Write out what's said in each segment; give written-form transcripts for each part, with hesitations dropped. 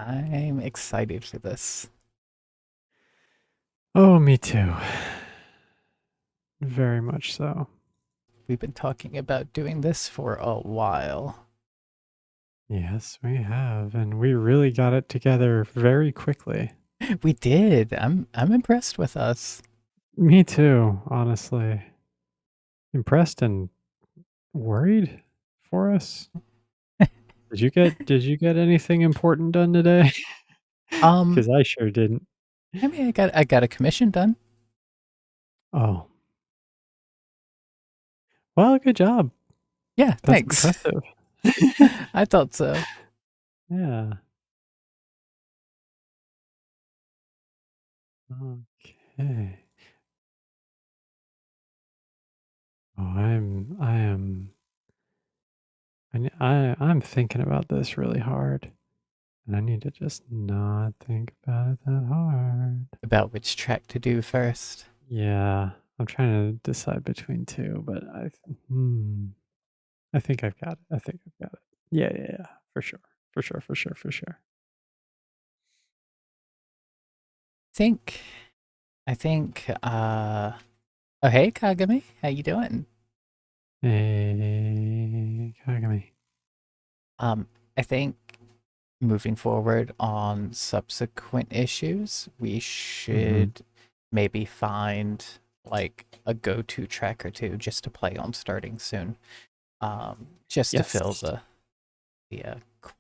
I'm excited for this. Oh, me too. Very much so. We've been talking about doing this for a while. Yes, we have, and we really got it together very quickly. We did. I'm impressed with us. Me too, honestly. Impressed and worried for us. Did you get anything important done today? Um, Because I sure didn't. I mean, I got a commission done. Oh, well, good job. Yeah, That's thanks. impressive. I thought so. Yeah. Okay. Oh, I'm thinking about this really hard. And I need to just not think about it that hard. About which track to do first. Yeah, I'm trying to decide between two, but I think I've got it. I think I've got it. Yeah, yeah, yeah, for sure, for sure, for sure, for sure. Think. I think. Oh, hey, Kagami, how you doing? Hey, Kagami. Um, I think moving forward on subsequent issues, we Mm-hmm. should maybe find like a go-to track or two just to play on starting soon. Just to fill Yes, the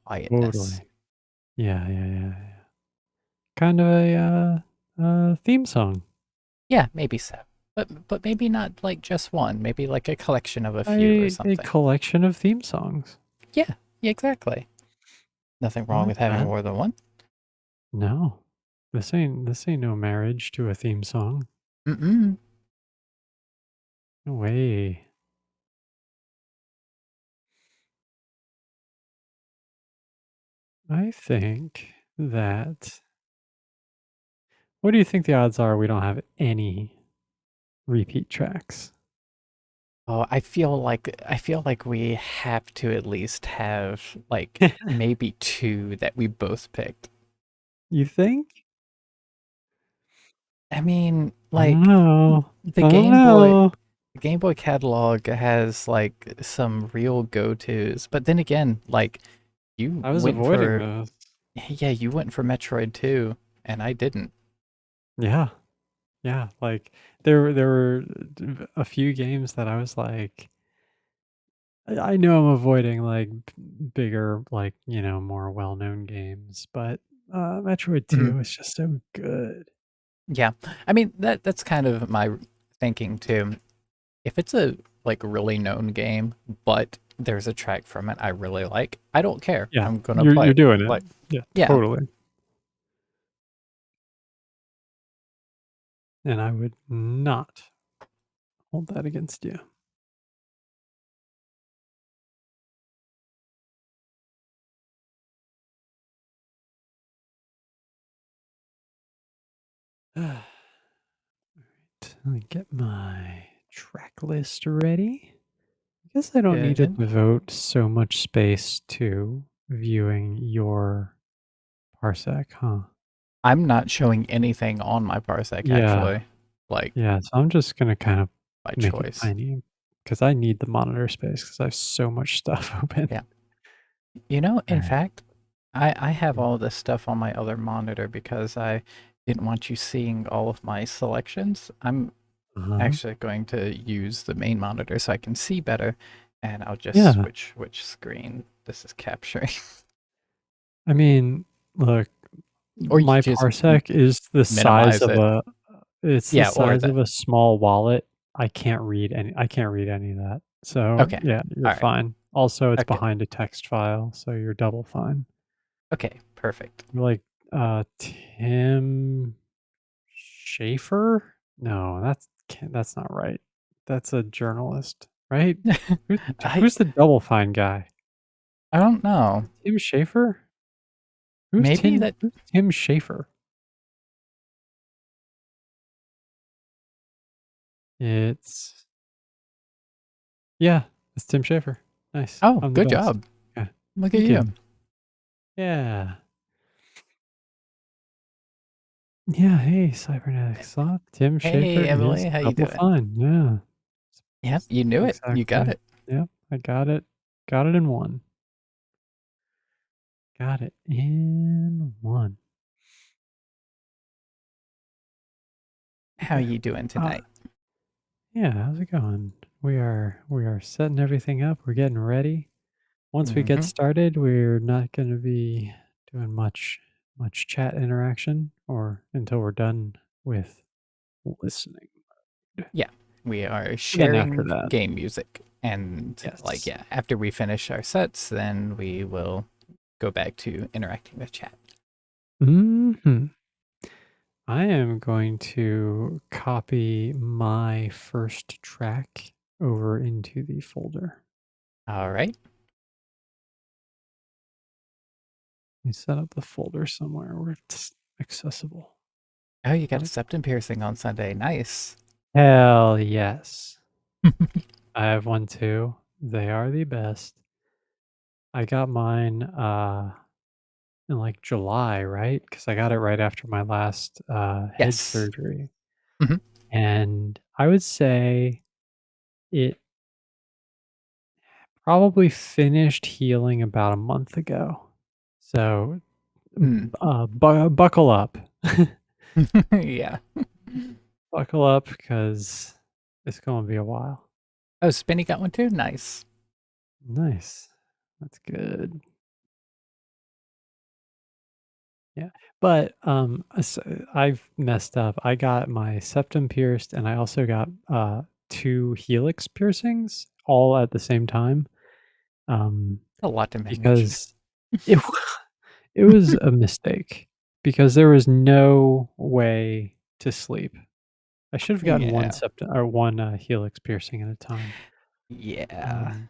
quietness. totally. Yeah, yeah, yeah, yeah. Kind of a theme song. Yeah, maybe so. But maybe not like just one. Maybe like a collection of a few or A something. collection of theme songs. Yeah, yeah, exactly. Nothing I wrong like with having that. more than one. No, this ain't no marriage to a theme song. Mm-mm. No way. I think that. What do you think the odds are we don't have any repeat tracks? Oh, I feel like we have to at least have like maybe two that we both picked. You think? I mean, I don't like know. the I don't Game Boy know. the Game Boy catalog has like some real go-tos, but then again, like you I was went avoiding for those. yeah, you went for Metroid 2 and I didn't. Yeah, yeah. Like there were a few games that I was like, I know I'm avoiding like bigger, like more well-known games, but Metroid Mhm. 2 is just so good. Yeah. I mean, that's kind of my thinking too. If it's a like really known game, but there's a track from it I really like, I don't care. Yeah, I'm gonna you're play it. doing it. Like, Yeah, yeah. totally. And I would not hold that against you. Alright, let me get my track list ready. I guess I don't need to Good. devote so much space to viewing your parsec, huh? I'm not showing anything on my parsec Yeah, actually, like yeah, so I'm just gonna kind of by make it choice. tiny because I need the monitor space because I have so much stuff open. Yeah. In Alright. fact, I have all this stuff on my other monitor because I didn't want you seeing all of my selections. I'm Uh-huh. actually going to use the main monitor so I can see better, and I'll just Yeah, switch which screen this is capturing. I mean, look, Or you my just parsec is the size minimize of it. a it's the Yeah, or size that. of a small wallet. I can't read any of that. So, Okay. yeah, you're All right. fine. Also, it's Okay. behind a text file, so you're double fine. Okay. Perfect. You're like, Tim Schaefer? No, that's not right. That's a journalist, right? Who's I who's the double fine guy? I don't know. Tim Schaefer? Maybe that. Who's Tim Schaefer? It's Yeah, it's Tim Schaefer. Nice. Oh, I'm the good best. job. Yeah. Look at Thank you. you. Yeah. Yeah, hey, Cybernetic Soft, Tim Schafer, Hey, is Emily, how you Double doing? Fine, yeah. Yep, you knew it. You got Exactly. it. Yep, I got it. Got it in one. Got it in one. How Okay. you doing Uh, tonight? yeah, how's it going? We are setting everything up. We're getting ready. Once we get Mm-hmm. started, we're not going to be doing much chat interaction or until we're done with listening. Yeah, we are And then after sharing that, game music. And, like, yes. yeah, after we finish our sets, then we will go back to interacting with chat. Mhm. I am going to copy my first track over into the folder. All right. Let me set up the folder somewhere where it's accessible. Oh, you got a Oh, septum piercing on Sunday. Nice. hell yes. I have one too. They are the best. I got mine in like July, right? Because I got it right after my last head Yes. surgery. Hmm. And I would say it probably finished healing about a month ago. So Mm. buckle up. Yeah. Buckle up because it's going to be a while. Oh, Spinny got one too? Nice. Nice. That's good. Yeah. But I've messed up. I got my septum pierced and I also got two helix piercings all at the same time. Um, A lot to manage. because it it was a mistake because there was no way to sleep. I should have gotten one Yeah. septum or one helix piercing at a time. Yeah. Um,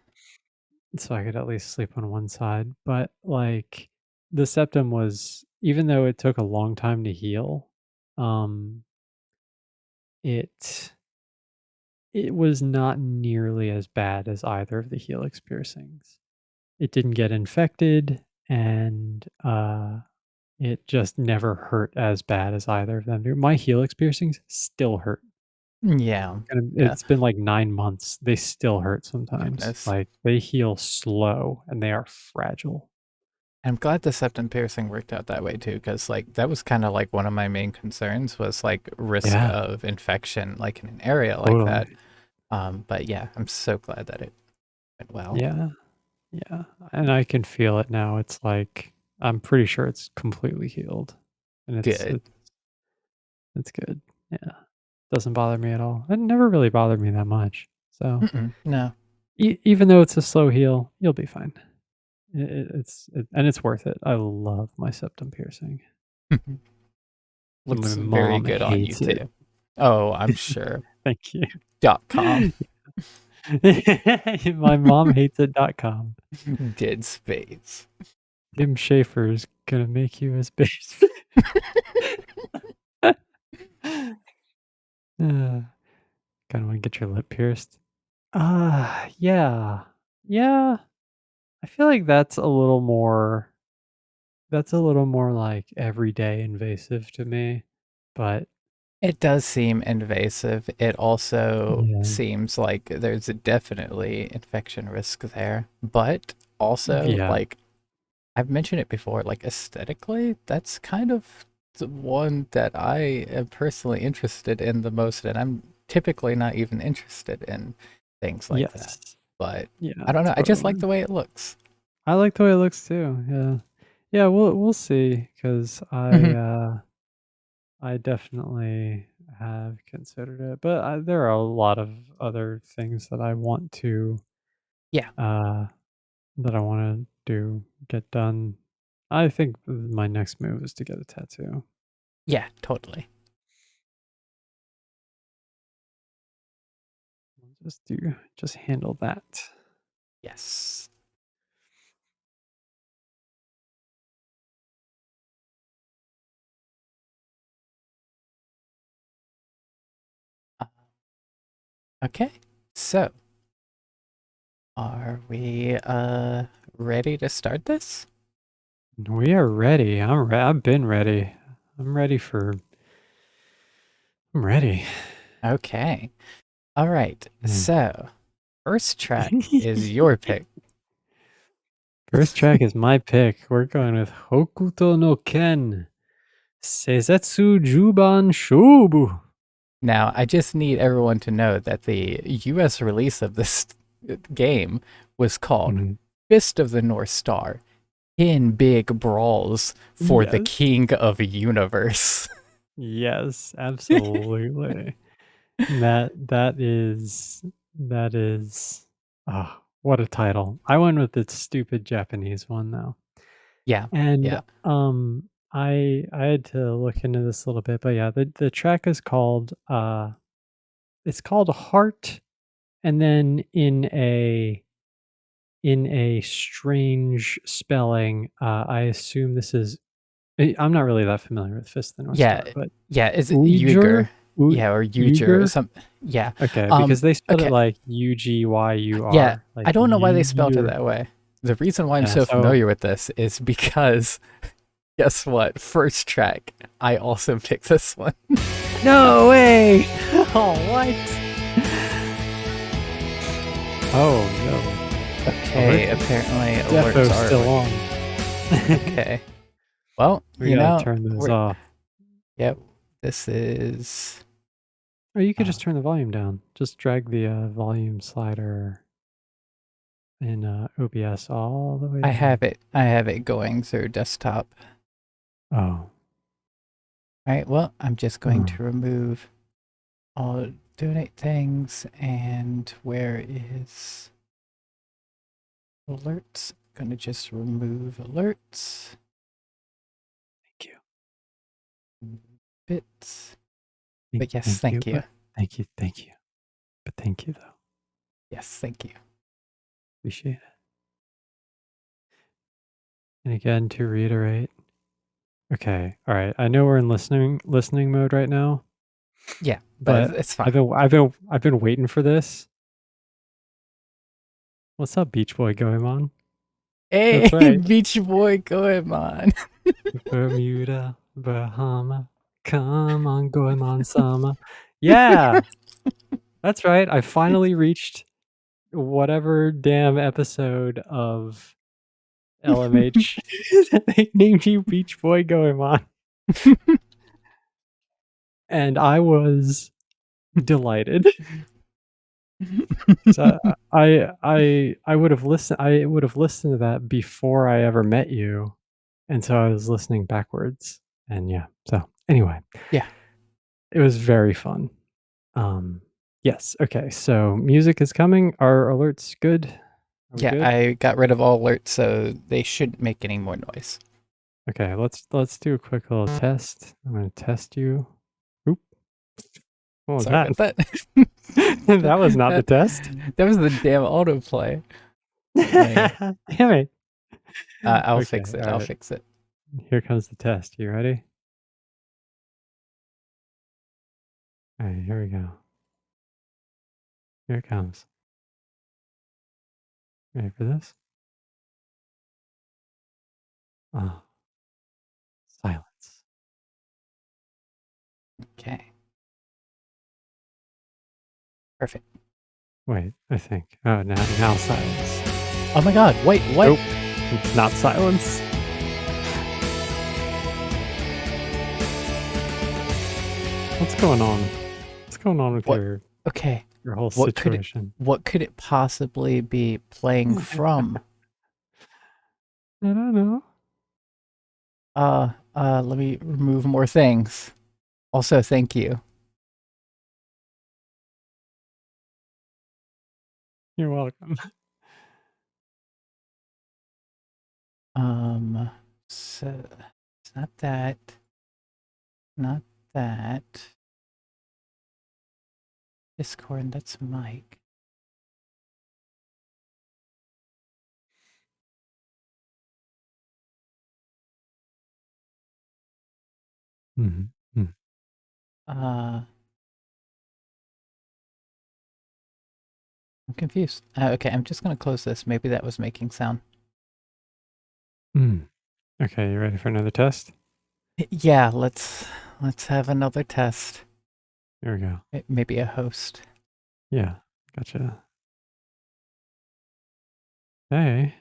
so I could at least sleep on one side. But like the septum was, even though it took a long time to heal, um, it it was not nearly as bad as either of the helix piercings. It didn't get infected, and it just never hurt as bad as either of them do. My helix piercings still hurt. Yeah. And Yeah. it's been like 9 months. They still hurt sometimes. Goodness. Like, they heal slow, and they are fragile. I'm glad the septum piercing worked out that way too, because like that was kind of like one of my main concerns was like risk Yeah, of infection, like in an area like that. totally. But yeah, I'm so glad that it went well. Yeah, yeah, and I can feel it now. It's like I'm pretty sure it's completely healed, and Good. it's good. Yeah, doesn't bother me at all. It never really bothered me that much. So, Mm-mm, no. even though it's a slow heal, you'll be fine. And it's worth it. I love my septum piercing. My Looks very mom good on you hates it. too. Oh, I'm sure. Thank you. .com. My mom hates it.com. Dead space. Tim Schafer's gonna make you his base. Kinda wanna get your lip pierced. Yeah. Yeah, I feel like that's a little more, like, everyday invasive to me, but It does seem invasive. It also yeah. seems like there's definitely infection risk there. But also, Yeah. like, I've mentioned it before, like, aesthetically, that's kind of the one that I am personally interested in the most. And I'm typically not even interested in things like that. Yes. But Yeah, I don't know. I just like totally. the way it looks. I like the way it looks too, yeah. Yeah, we'll see, 'cause Mhm. I definitely have considered it, but there are a lot of other things that I want to, Yeah. uh, that I wanna get done. I think my next move is to get a tattoo. Yeah, totally. Just handle that. Yes. Uh, Okay. So, are we ready to start this? We are ready. I've been ready. I'm ready for I'm ready. Okay. All right. Mm. So, first track is your pick. First track is my pick. We're going with Hokuto no Ken. Seizetsu Juban Shobu. Now, I just need everyone to know that the US release of this game was called Mhm. Fist of the North Star in Big Brawls for the Yes. King of Universe. Yes, absolutely. That is what a title. I went with the stupid Japanese one though. Yeah. And Yeah. I had to look into this a little bit, but yeah, the track is called it's called Heart, and then in a strange spelling, I assume this is I'm not really that familiar with Fist of the North Yeah. Star, but Yeah, is it Uyghur? Uyghur? Yeah, or Uyghur or Uyghur? some yeah. Okay, because they spelled it Okay. like Yeah, Ugyur, I like don't know why they spelled it Uyghur. that way. The reason why I'm Yeah, so so familiar with this is because guess what? First track, I also picked this one. no way! Oh, what? Oh, no. Okay, apparently alerts Defo's are still on. okay. Well, We gotta turn those we're off. yep. This is Or you could uh, just turn the volume down. Just drag the, volume slider in, OBS all the way down. I have it going through desktop. Oh. All right. Well, I'm just going Oh. to remove all donate things and where is alerts? Gonna just remove alerts. Thank you. Bits. Thank But yes, thank you, thank you. but thank you. But thank you, though. Yes, thank you. Appreciate it. And again, to reiterate okay, alright, I know we're in listening mode right now, Yeah, but but it's I've fine. been waiting for this. What's up, Beach Boy Goemon? Hey, That's right. Beach Boy, go on. Bermuda, Bahama, come on, Goemon Sama. Yeah, that's right. I finally reached whatever damn episode of LMH that they named you Beach Boy Goemon, and I was delighted. 'Cause I would have listened to that before I ever met you, and so I was listening backwards, and yeah, so anyway, Yeah, it was very fun. Um, yes, okay, so music is coming. Are alerts good? Are we yeah, good? I got rid of all alerts, so they shouldn't make any more noise. Okay, let's do a quick little test. I'm gonna test you. Oop, what was Sorry that? about that. That was not the that, test. that was the damn autoplay. Wait, Damn it. I'll Okay, fix it. I'll alright. fix it. Here comes the test. You ready? Alright, here we go. Here it comes. Ready for this? Oh, silence. Okay, perfect. Wait, I think. Oh, now silence. Oh my god, wait, what? Nope, it's not silence. What's going on? What's going on with What? Okay, your whole what situation? what could it possibly be playing from? I don't know. Let me remove more things. Also, thank you. You're welcome. Um, so it's not that, not that. Discord, that's Mike. Mhm, mm, Uh, I'm confused. Okay, I'm just gonna close this. Maybe that was making sound. mm. Okay, you ready for another test? Yeah, let's have another test. There we go. Maybe a host. Yeah, gotcha. Hey,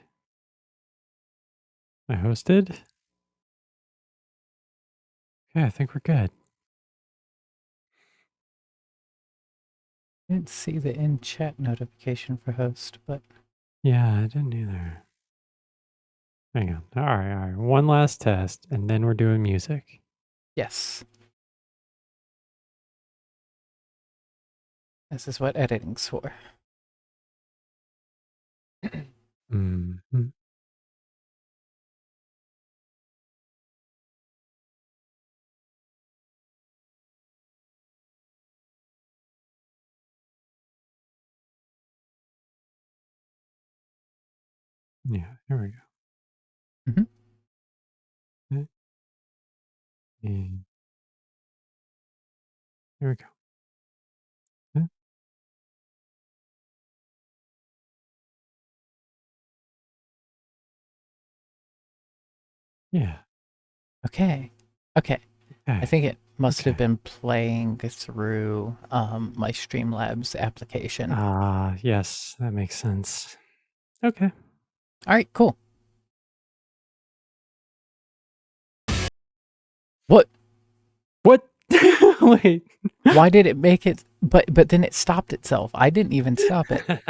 I hosted. Okay, I think we're good. I didn't see the in chat notification for host, but Yeah, I didn't either. Hang on. All right, all right. One last test, and then we're doing music. yes, this is what editing's for. Mhm. Yeah, here we Mhm. go. And here we go. Yeah. Okay, okay. I Okay. think it must have Okay. been playing through my Streamlabs application. Ah, yes, that makes sense. Okay. All right, cool. What? What? Wait. Why did it make it? But then it stopped itself. I didn't even stop it. It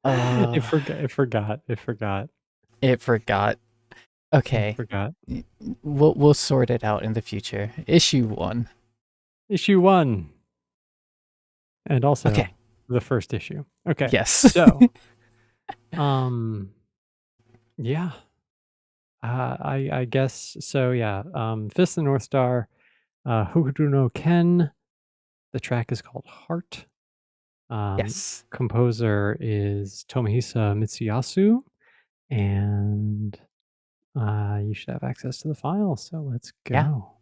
Uh, forgot. It forgot. It forgot. it forgot. It Okay, forgot. we'll sort it out in the future. Issue 1. Issue 1. And Okay. also the first issue. Okay. Yes. So, um, yeah. I guess so. Yeah. Fist of the North Star. Hokuto no Ken. The track is called Heart. Yes. Composer is Tomohisa Mitsuyasu, and you should have access to the file. So let's Yeah. go.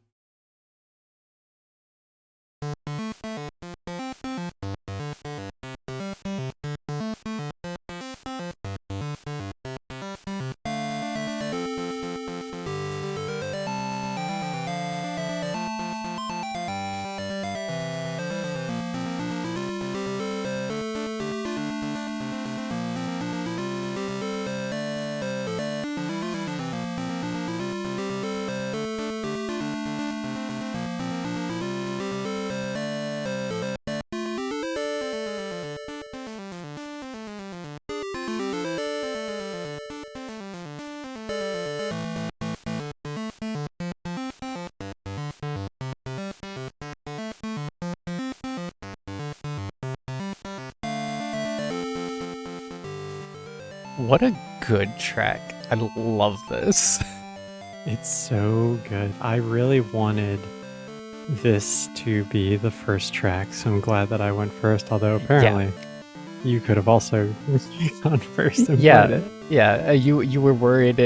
What a good track. I love this. It's so good. I really wanted this to be the first track, so I'm glad that I went first. Although Yeah. apparently you could have also gone first and played Yeah. it. Yeah. You were worried,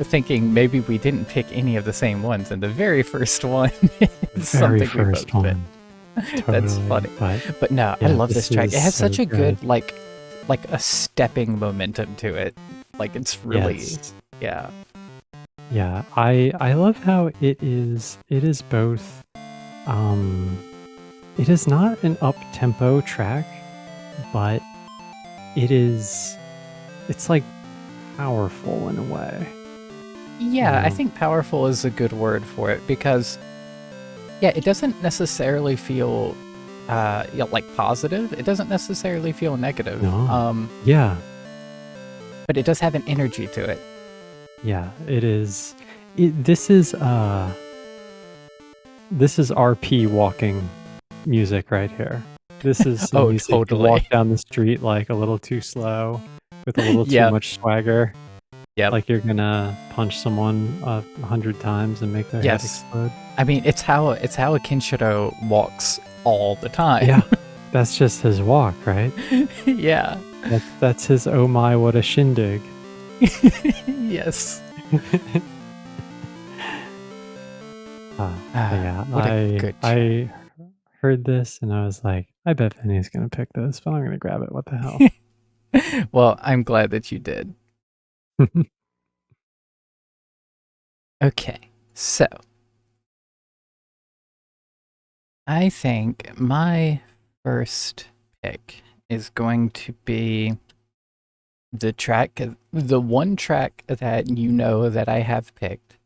thinking maybe we didn't pick any of the same ones, and the very first one The is very something we both first picked. one. That's Totally. funny. But But no, I yeah, love this this track. is It has so such a good. good like a stepping momentum to it. Like it's really Yes. yeah. Yeah. I love how it is both it is not an up tempo track, but it's like powerful in a way. You Yeah, I know? think powerful is a good word for it because yeah, it doesn't necessarily feel yeah, like positive. It doesn't necessarily feel negative. No. Yeah. But it does have an energy to it. Yeah. It is this is RP walking music right here. This is some Oh, music you walk totally. down the street like a little too slow with a little too Yep. much swagger, Yep. like you're gonna punch someone 100 times and make their head Yes. explode. I mean, it's how a Kinshiro walks all the time. Yeah, that's just his walk, right? Yeah. That's his oh my what a shindig. Yes. Yeah, What a good track. I heard this and I was like, I bet Penny's gonna pick this, but I'm gonna grab it. What the hell? Well, I'm glad that you did. Okay. So, I think my first pick is going to be the one track that you know that I have picked,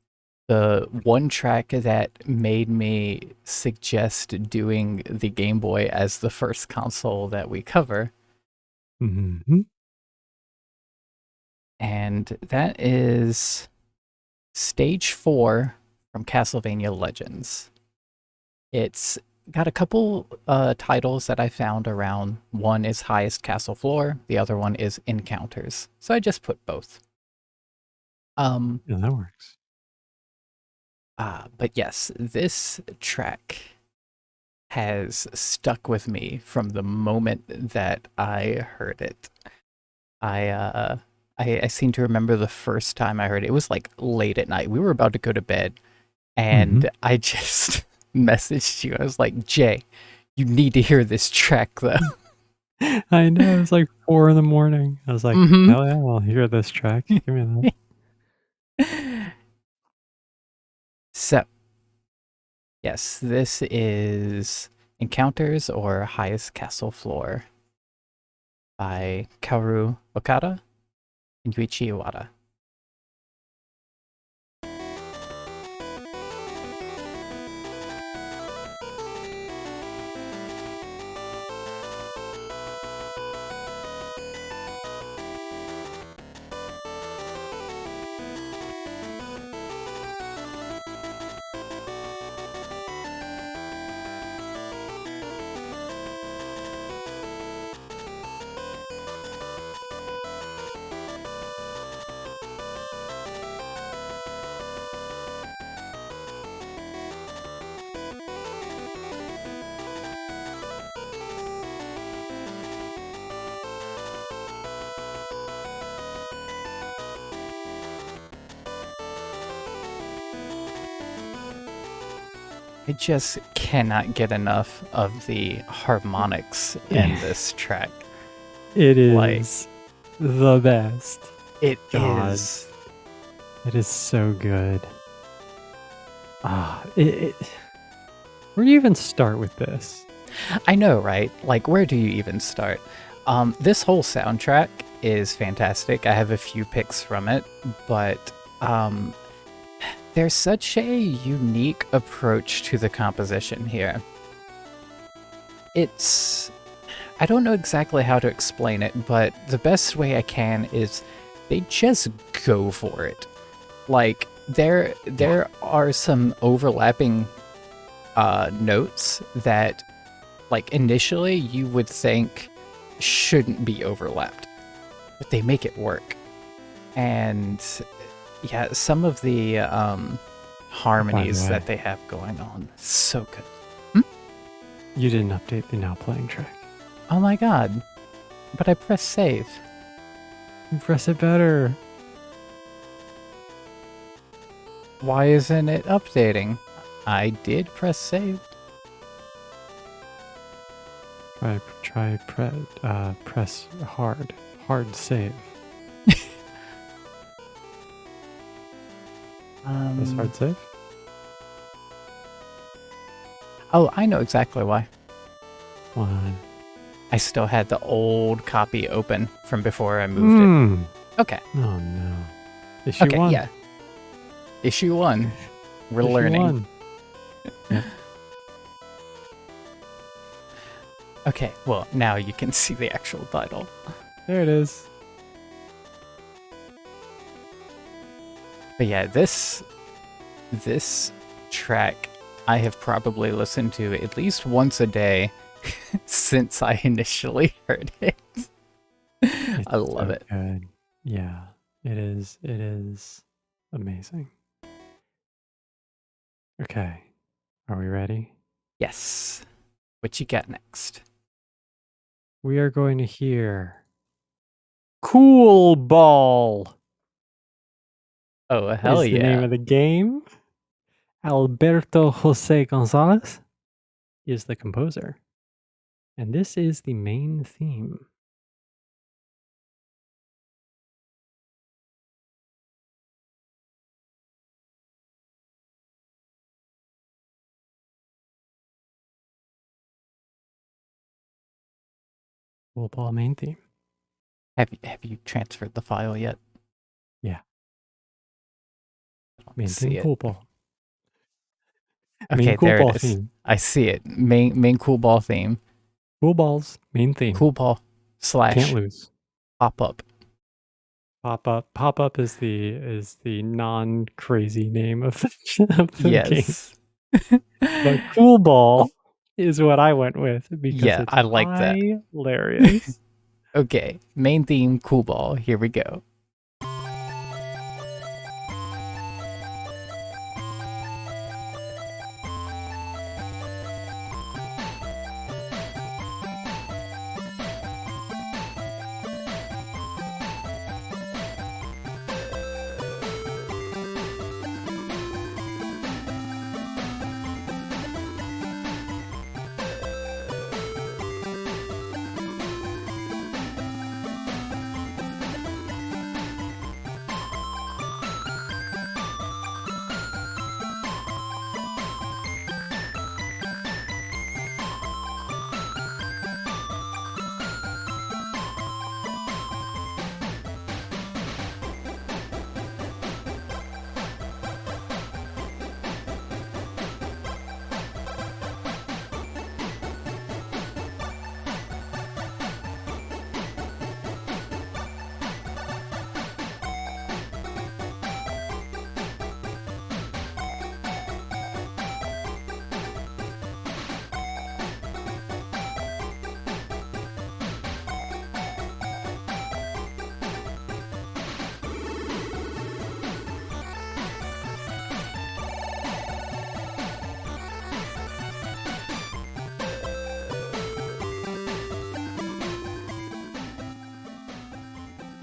the one track that made me suggest doing the Game Boy as the first console that we cover, Mm-hmm. and that is Stage 4 from Castlevania Legends. It's got a couple titles that I found around. One is Highest Castle Floor, the other one is Encounters. So I just put both. Um, Yeah, that works. but yes, this track has stuck with me from the moment that I heard it. I uh I seem to remember the first time I heard it. It was like late at night. We were about to go to bed Mm-hmm. and I just messaged you. I was like, Jay, you need to hear this track though. I know, it's like 4 in the morning. I was like, Mm-hmm. hell yeah, I'll hear this track. Give me that. So, yes, this is Encounters or Highest Castle Floor by Kaoru Okada and Yuichiwara. I just cannot get enough of the harmonics in this track. It Like, is the best. it God, is. it is so good. Where do you even start with this? I know, right? Like, where do you even start? This whole soundtrack is fantastic. I have a few picks from it, but um, there's such a unique approach to the composition here. It's I don't know exactly how to explain it, but the best way I can is they just go for it. Like Yeah. there are some overlapping notes that like initially you would think shouldn't be overlapped, but they make it work. And yeah, some of the By the harmonies way, that they have going on, so good. Hmm? you didn't update the now playing track. Oh my god! But I pressed save. Press it better. Why isn't it updating? I did press save. Press hard save. Press Um. hard save. Oh, I know exactly why. One. I still had the old copy open from before I moved it. Hmm. Okay. Oh no. Issue Okay. 1. Yeah. Issue 1. We're Issue learning. 1. Yep. Okay. Well, now you can see the actual title. There it is. But yeah, this track I have probably listened to at least once a day since I initially heard it. It's I love so it. good. Yeah. It is. It is amazing. Okay. Are we ready? Yes. What you got next? We are going to hear Cool Ball Oh, hell is the name yeah. of the game. Alberto Jose Gonzalez is the composer. And this is the main theme. Cool ball main theme. Have you transferred the file yet? Yeah. I don't Main see theme, it. cool ball. Main Okay, cool there it ball is. theme. I see it. Main cool ball theme. Cool balls, main theme. Cool ball Can't slash lose. pop up. Pop up is the non crazy name of of the game. Yes. But cool ball is what I went with because Yeah, it's I like that. hilarious. Okay, main theme, cool ball. Here we go.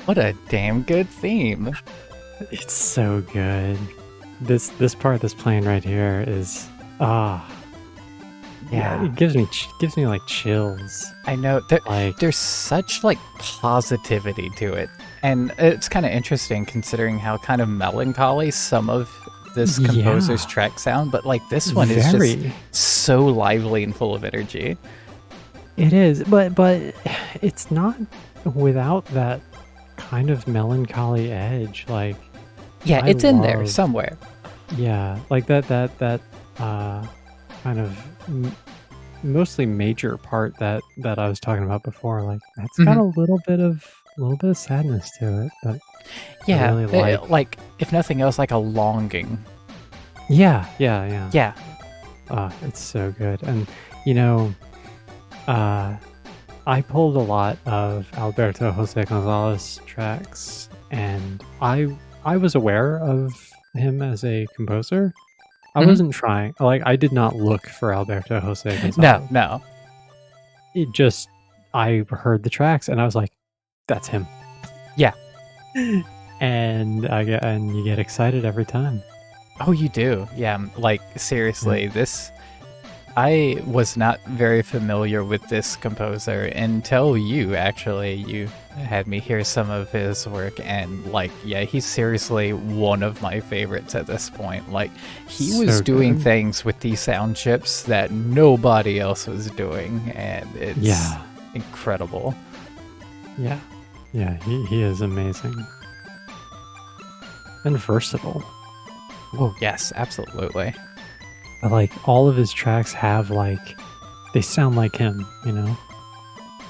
What a damn good theme. It's so good. This part that's playing right here is Yeah. it gives me like chills. I know Like there's such like positivity to it. And it's kind of interesting considering how kind of melancholy some of this composer's yeah, tracks sound, but like this one is just very. so lively and full of energy. It is, but it's not without that kind of melancholy edge. Like Yeah, I it's in there love, somewhere. yeah, like that kind of mostly major part that I was talking about before. Like that's got Mhm. a little bit of sadness to it, but I Yeah, really like. like if nothing else, like a longing. Yeah, yeah, yeah. Yeah. It's so good, and you know, uh, I pulled a lot of Alberto Jose Gonzalez tracks, and I was aware of him as a composer. I Mhm. wasn't trying, like I did not look for Alberto Jose No, Gonzalez. no. It just I heard the tracks and I was like, "That's him," Yeah. and you get excited every time. Oh, you do. Yeah, like Yeah. seriously, this I was not very familiar with this composer until you actually you had me hear some of his work, and like yeah, he's seriously one of my favorites at this point. Like he was So doing good. things with these sound chips that nobody else was doing, and it's Yeah. incredible. Yeah. Yeah, he is amazing and versatile. Oh, yes, absolutely. But like all of his tracks have like they sound like him, you know?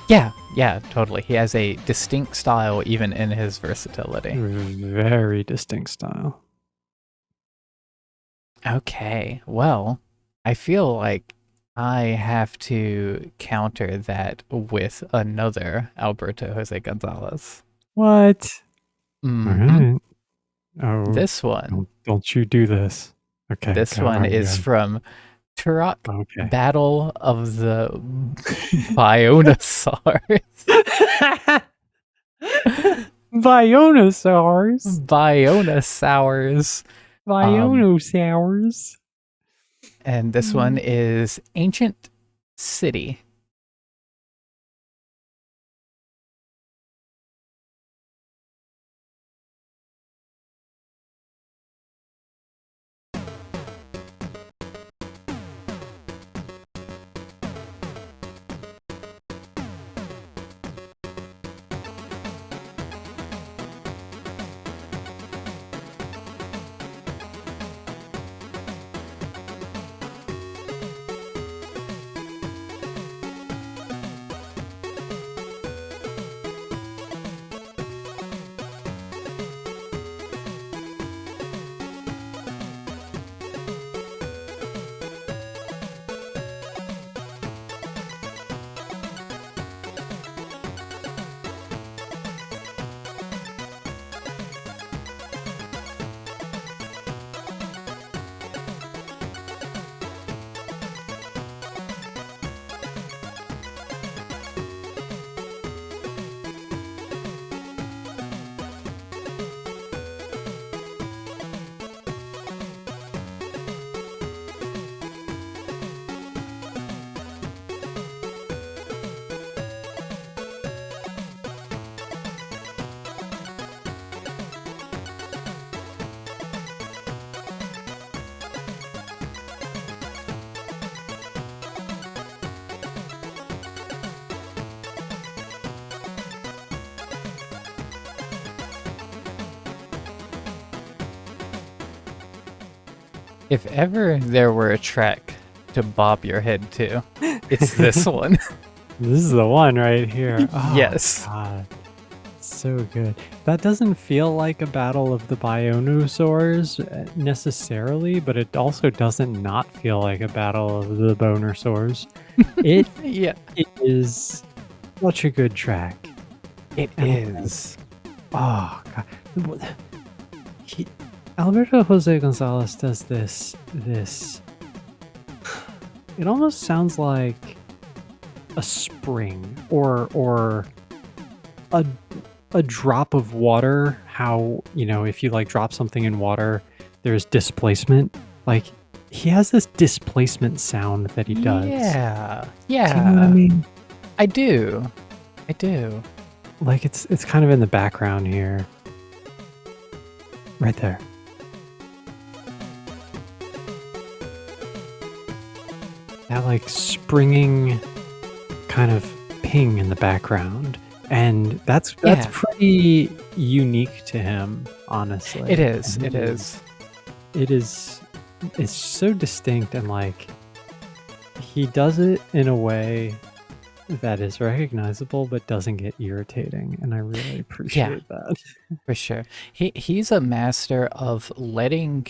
Yeah, yeah, totally. He has a distinct style even in his versatility. Very distinct style. Okay, well, I feel like I have to counter that with another Alberto Jose Gonzalez. What? All Hmm. right. Oh, This one, don't you do this. Okay, this go. one All right, is go. from Turok Okay. Battle of the Bionosaurs. Bionosaurs. Bionosaurs. Um, Bionosaurs. and this one Mm. is Ancient City. If ever there were a track to bob your head to, it's this one. This is the one right here. Oh, Yes. God. So good. That doesn't feel like a battle of the Bionosaurs necessarily, but it also doesn't not feel like a battle of the Bonersaurs. It Yeah, is such a good track. it And is. oh God. Alberto Jose Gonzalez does this. It almost sounds like a spring or a drop of water. How, if you like drop something in water, there's displacement. Like he has this displacement sound that he does. Yeah, Do you know what I yeah. mean? I do. I do. Like it's kind of in the background here. Right there. That like springing kind of ping in the background. And that's Yeah. pretty unique to him, honestly. It is. And It is. it's so distinct, and like he does it in a way that is recognizable but doesn't get irritating, and I really appreciate that. For sure. He's a master of letting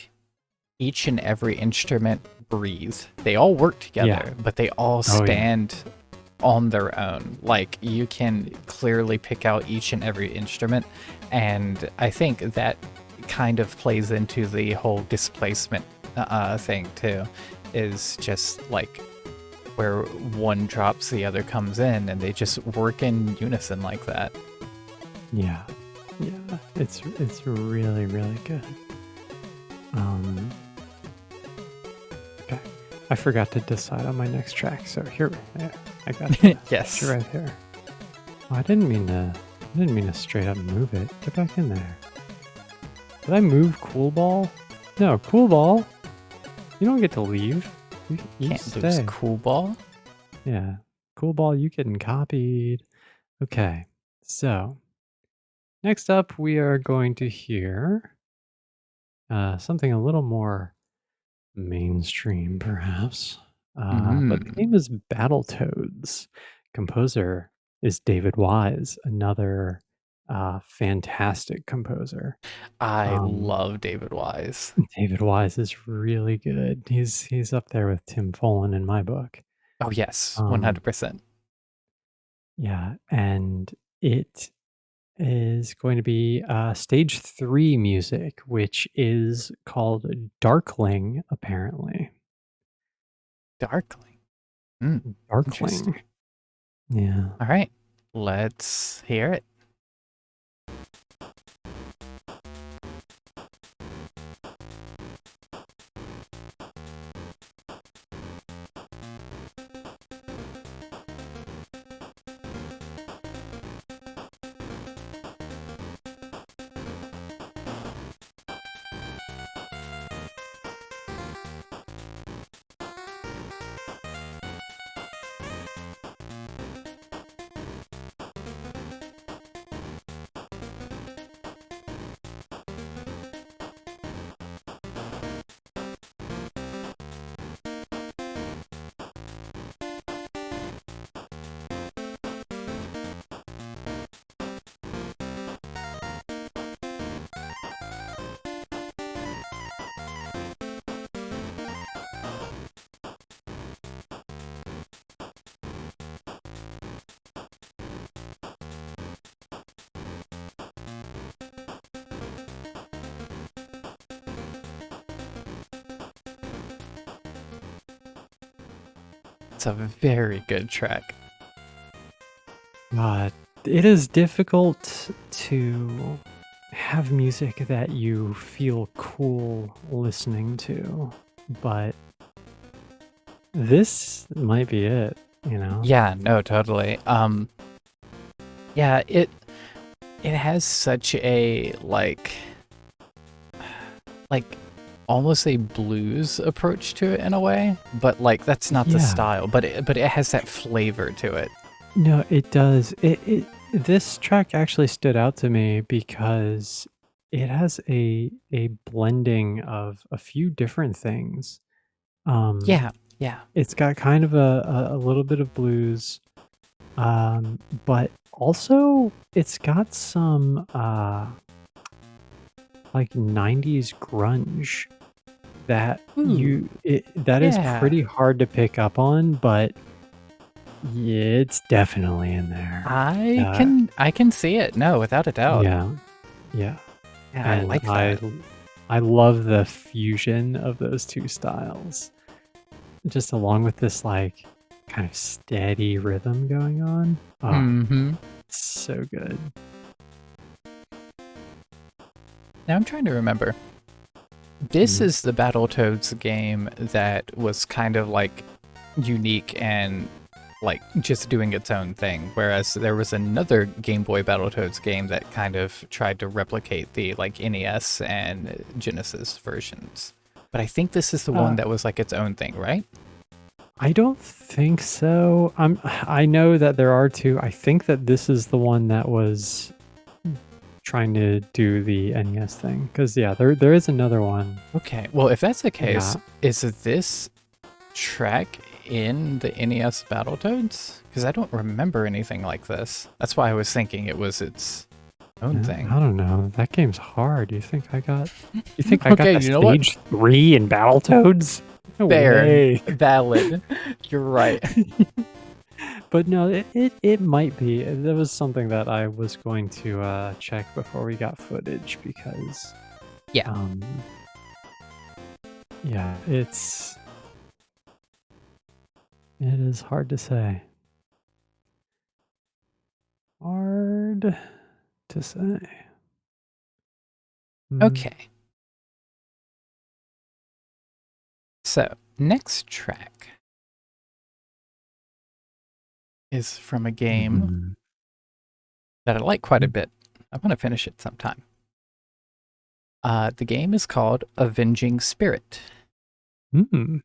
each and every instrument breathe. They all work together, Yeah. but they all Oh, yeah. stand on their own. Like you can clearly pick out each and every instrument, and I think that kind of plays into the whole displacement thing too. Is just like where one drops, the other comes in, and they just work in unison like that. Yeah. It's really, really good. Okay. I forgot to decide on my next track, so here, yeah, I got you. Yes. Right here. Oh, I didn't mean to straight up move it. Get back in there. Did I move Cool Ball? No, Cool Ball. You don't get to leave. You Can't lose stay. Cool Ball. Yeah. Cool Ball, you getting copied. Okay. So, next up, we are going to hear something a little more mainstream, perhaps. But the game is Battletoads. Composer is David Wise, another fantastic composer. I Um, love David Wise. David Wise is really good. He's up there with Tim Follin in my book. Oh yes, Um, 100%. yeah, and it is going to be stage 3 music, which is called Darkling, apparently. Darkling. Interesting. Darkling. Yeah. All right, let's hear it. It's a very good track. It is difficult to have music that you feel cool listening to, but this might be it, you know? Yeah, no, totally. Yeah, it has such a like almost a blues approach to it in a way, but like that's not the Yeah. style, but it has that flavor to it. No, it does. This track actually stood out to me because it has a blending of a few different things. Um, Yeah, yeah. it's got kind of a little bit of blues, but also it's got some like 90s grunge Ooh, that is yeah. pretty hard to pick up on, but it's definitely in there. Uh, I can see it. No, without a doubt. yeah, yeah, Yeah, I and like that. I love the fusion of those two styles, just along with this like kind of steady rhythm going on. Oh, Mm-hmm. so good. Now I'm trying to remember. This Mhm. is the Battletoads game that was kind of like unique and like just doing its own thing. Whereas there was another Game Boy Battletoads game that kind of tried to replicate the like NES and Genesis versions. But I think this is the one Uh, that was like its own thing, right? I don't think so. I know that there are two. I think that this is the one that was trying to do the NES thing. Because yeah, there is another one. Okay. Well, if that's the case, Yeah. is this track in the NES Battletoads? Because I don't remember anything like this. That's why I was thinking it was its own thing. I don't know. That game's hard. You think I got Okay, the you know what? stage 3 in Battletoads? No Fair, way. valid. You're right. But no, it might be. That was something that I was going to check before we got footage because Yeah. um yeah, it is hard to say. Hard to say. Mm, Okay. So, next track is from a game mhm, that I like quite a mm, bit. I want to finish it sometime. The game is called Avenging Spirit. mm.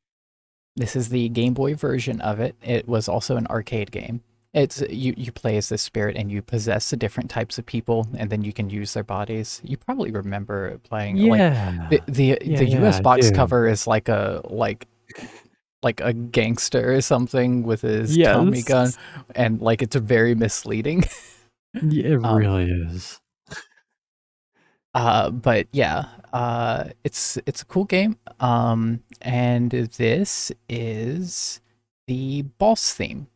This is the Game Boy version of it. It was also an arcade game. It's you play as this spirit and you possess the different types of people and then you can use their bodies. You probably remember playing like Yeah. Yeah, the yeah, US I box do. cover is like a gangster or something with his Tommy gun Yes. and like it's very misleading. Yeah, it um really is. but yeah, it's a cool game. And this is the boss theme.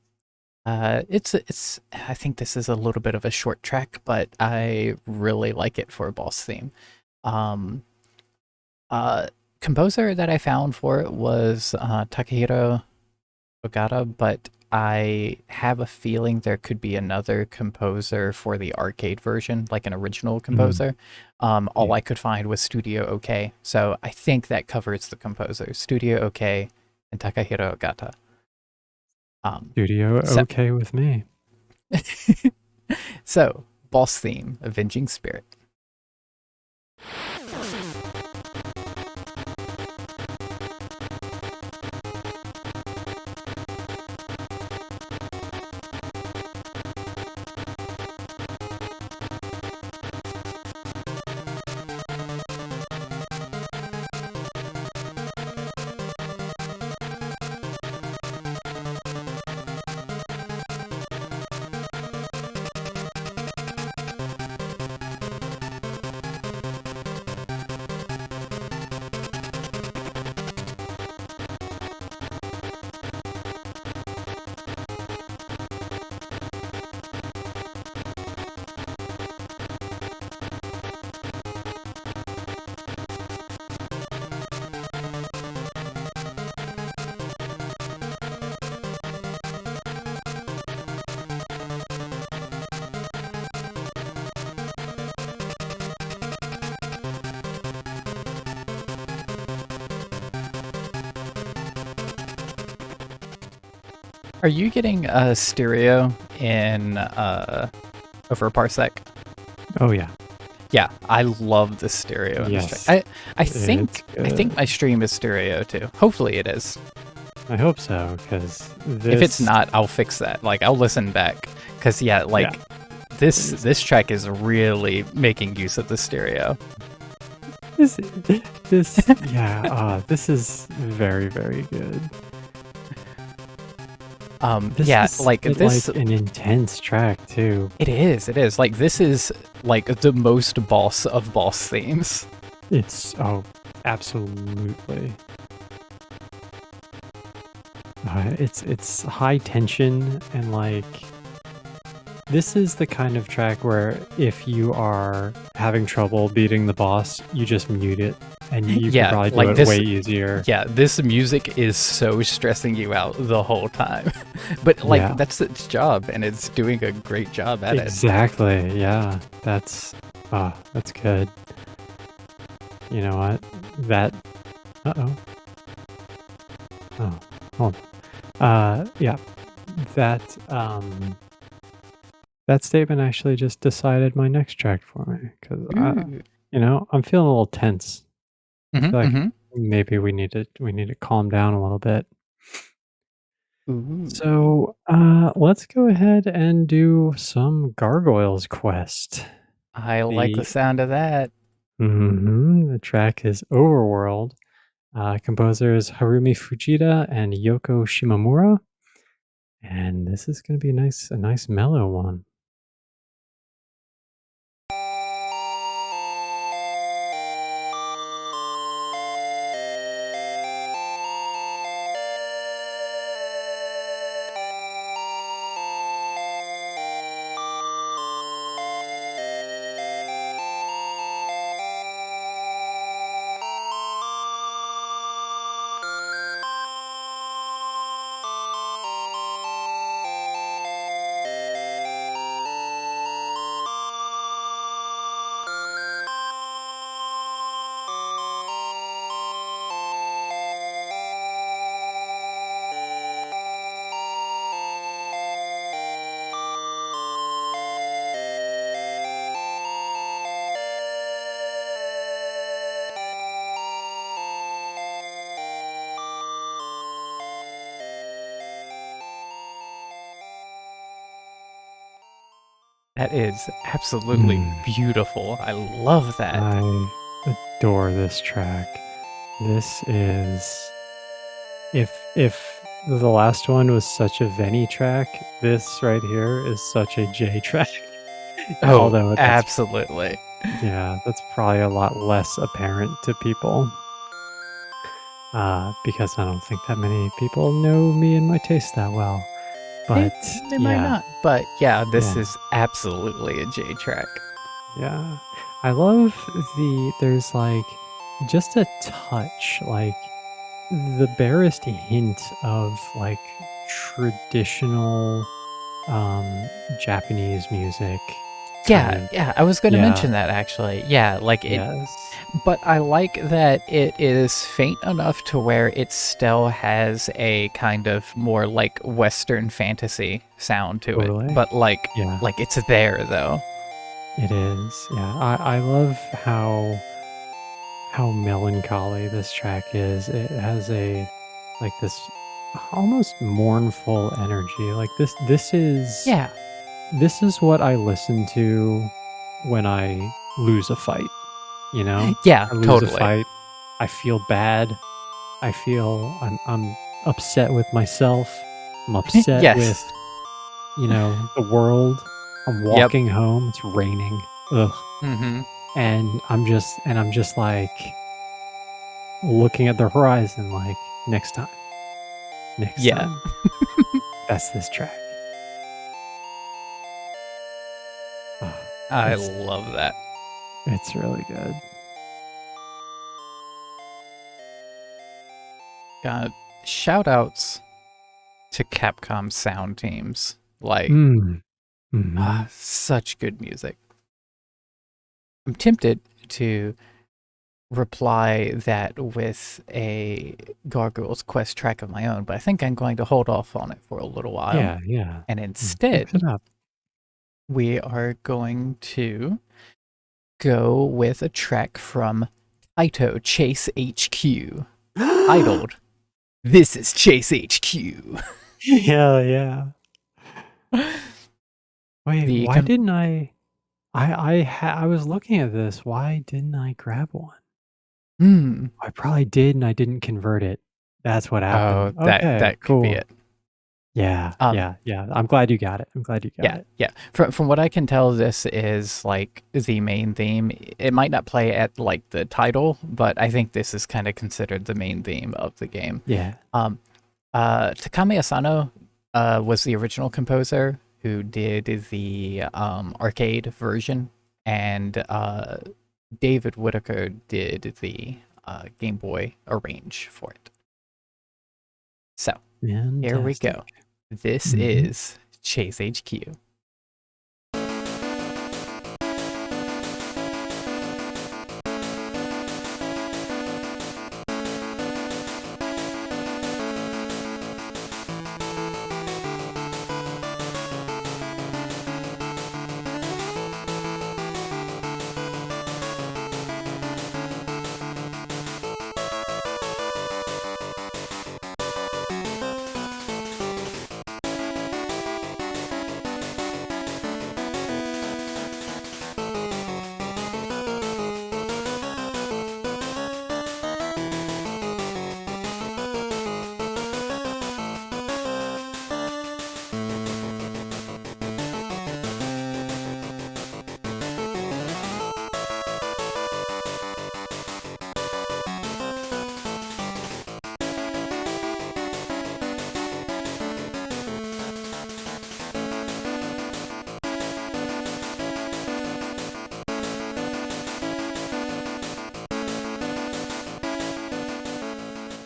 It's I think this is a little bit of a short track, but I really like it for a boss theme. Um, uh, Composer that I found for it was Takahiro Ogata, but I have a feeling there could be another composer for the arcade version, like an original Mhm. composer. All Yeah. I could find was Studio OK, so I think that covers the composer, Studio OK and Takahiro Ogata. Studio So okay with me. so, boss theme, Avenging Spirit. Are you getting a stereo in over a parsec? Oh, yeah. Yeah, I love the stereo in this track. Yes. It's I think my good. stream is stereo too. Hopefully it is. I hope so, because If it's this not, I'll fix that. Like I'll listen back because yeah, yeah. like this track is really making use of the stereo. This, yeah, this is very, very good. This Yeah, is like this, like an intense track too. it is. Like this is like the most boss of boss themes. It's absolutely. It's high tension and like this is the kind of track where if you are having trouble beating the boss, you just mute it and you can Yeah, probably like do it this, way easier. yeah, this music is so stressing you out the whole time. But like Yeah. that's its job and it's doing a great job at it. Exactly. Yeah. That's good. You know what? That uh-oh. Oh, hold on. Yeah. That that statement actually just decided my next track for me because Ooh. I'm feeling a little tense. I feel like Mm-hmm. maybe we need to calm down a little bit. Ooh. So, let's go ahead and do some Gargoyles Quest. I like the The sound of that. the track is Overworld. Composers Harumi Fujita and Yoko Shimomura, and this is going to be a nice mellow one. That is absolutely beautiful. I love that. I adore this track. This is if the last one was such a Venny track, this right here is such a J track. Oh, Although absolutely. that's probably a lot less apparent to people. Because I don't think that many people know me and my taste that well. But They might not, but yeah, this Yeah. is absolutely a J track. yeah. I love there's like just a touch, like the barest hint of like traditional Japanese music kind Yeah, of. yeah, I was going to Yeah. mention that actually. Yeah, like it, Yes. but I like that it is faint enough to where it still has a kind of more like Western fantasy sound to it, Totally. but Yeah. like it's there though. It is. Yeah. I love how melancholy this track is. It has a like this almost mournful energy. Like Yeah, this is what I listen to when I lose a fight, you know? yeah, I lose a totally. fight. I feel bad. I feel I'm upset with myself. I'm upset with, Yes. the world. I'm Yep. walking home. It's raining. Ugh. Mm-hmm. And I'm just like looking at the horizon like next time. Next Yeah, time. That's this track. Oh, I it's love that. it's really good. God, shout outs to Capcom sound teams. Like, Mm. Mhm. such good music. I'm tempted to reply that with a Gargoyles Quest track of my own, but I think I'm going to hold off on it for a little while. Yeah, yeah. And Mix it instead, up. we are going to go with a track from Taito Chase HQ, titled This is Chase HQ. Hell yeah. Wait, The why com- didn't I was looking at this, why didn't I grab one? mm, I probably did and I didn't convert it. That's what oh, happened. that Okay, that could be cool. it. Yeah, Um, yeah, yeah. I'm glad you got it. I'm glad you got yeah, it. yeah. From what I can tell, this is like the main theme. It might not play at like the title, but I think this is kind of considered the main theme of the game. Yeah. Um, Takami Asano was the original composer who did the arcade version, and David Whitaker did the Game Boy arrange for it. So here we go. Fantastic. This Mhm. is Chase HQ.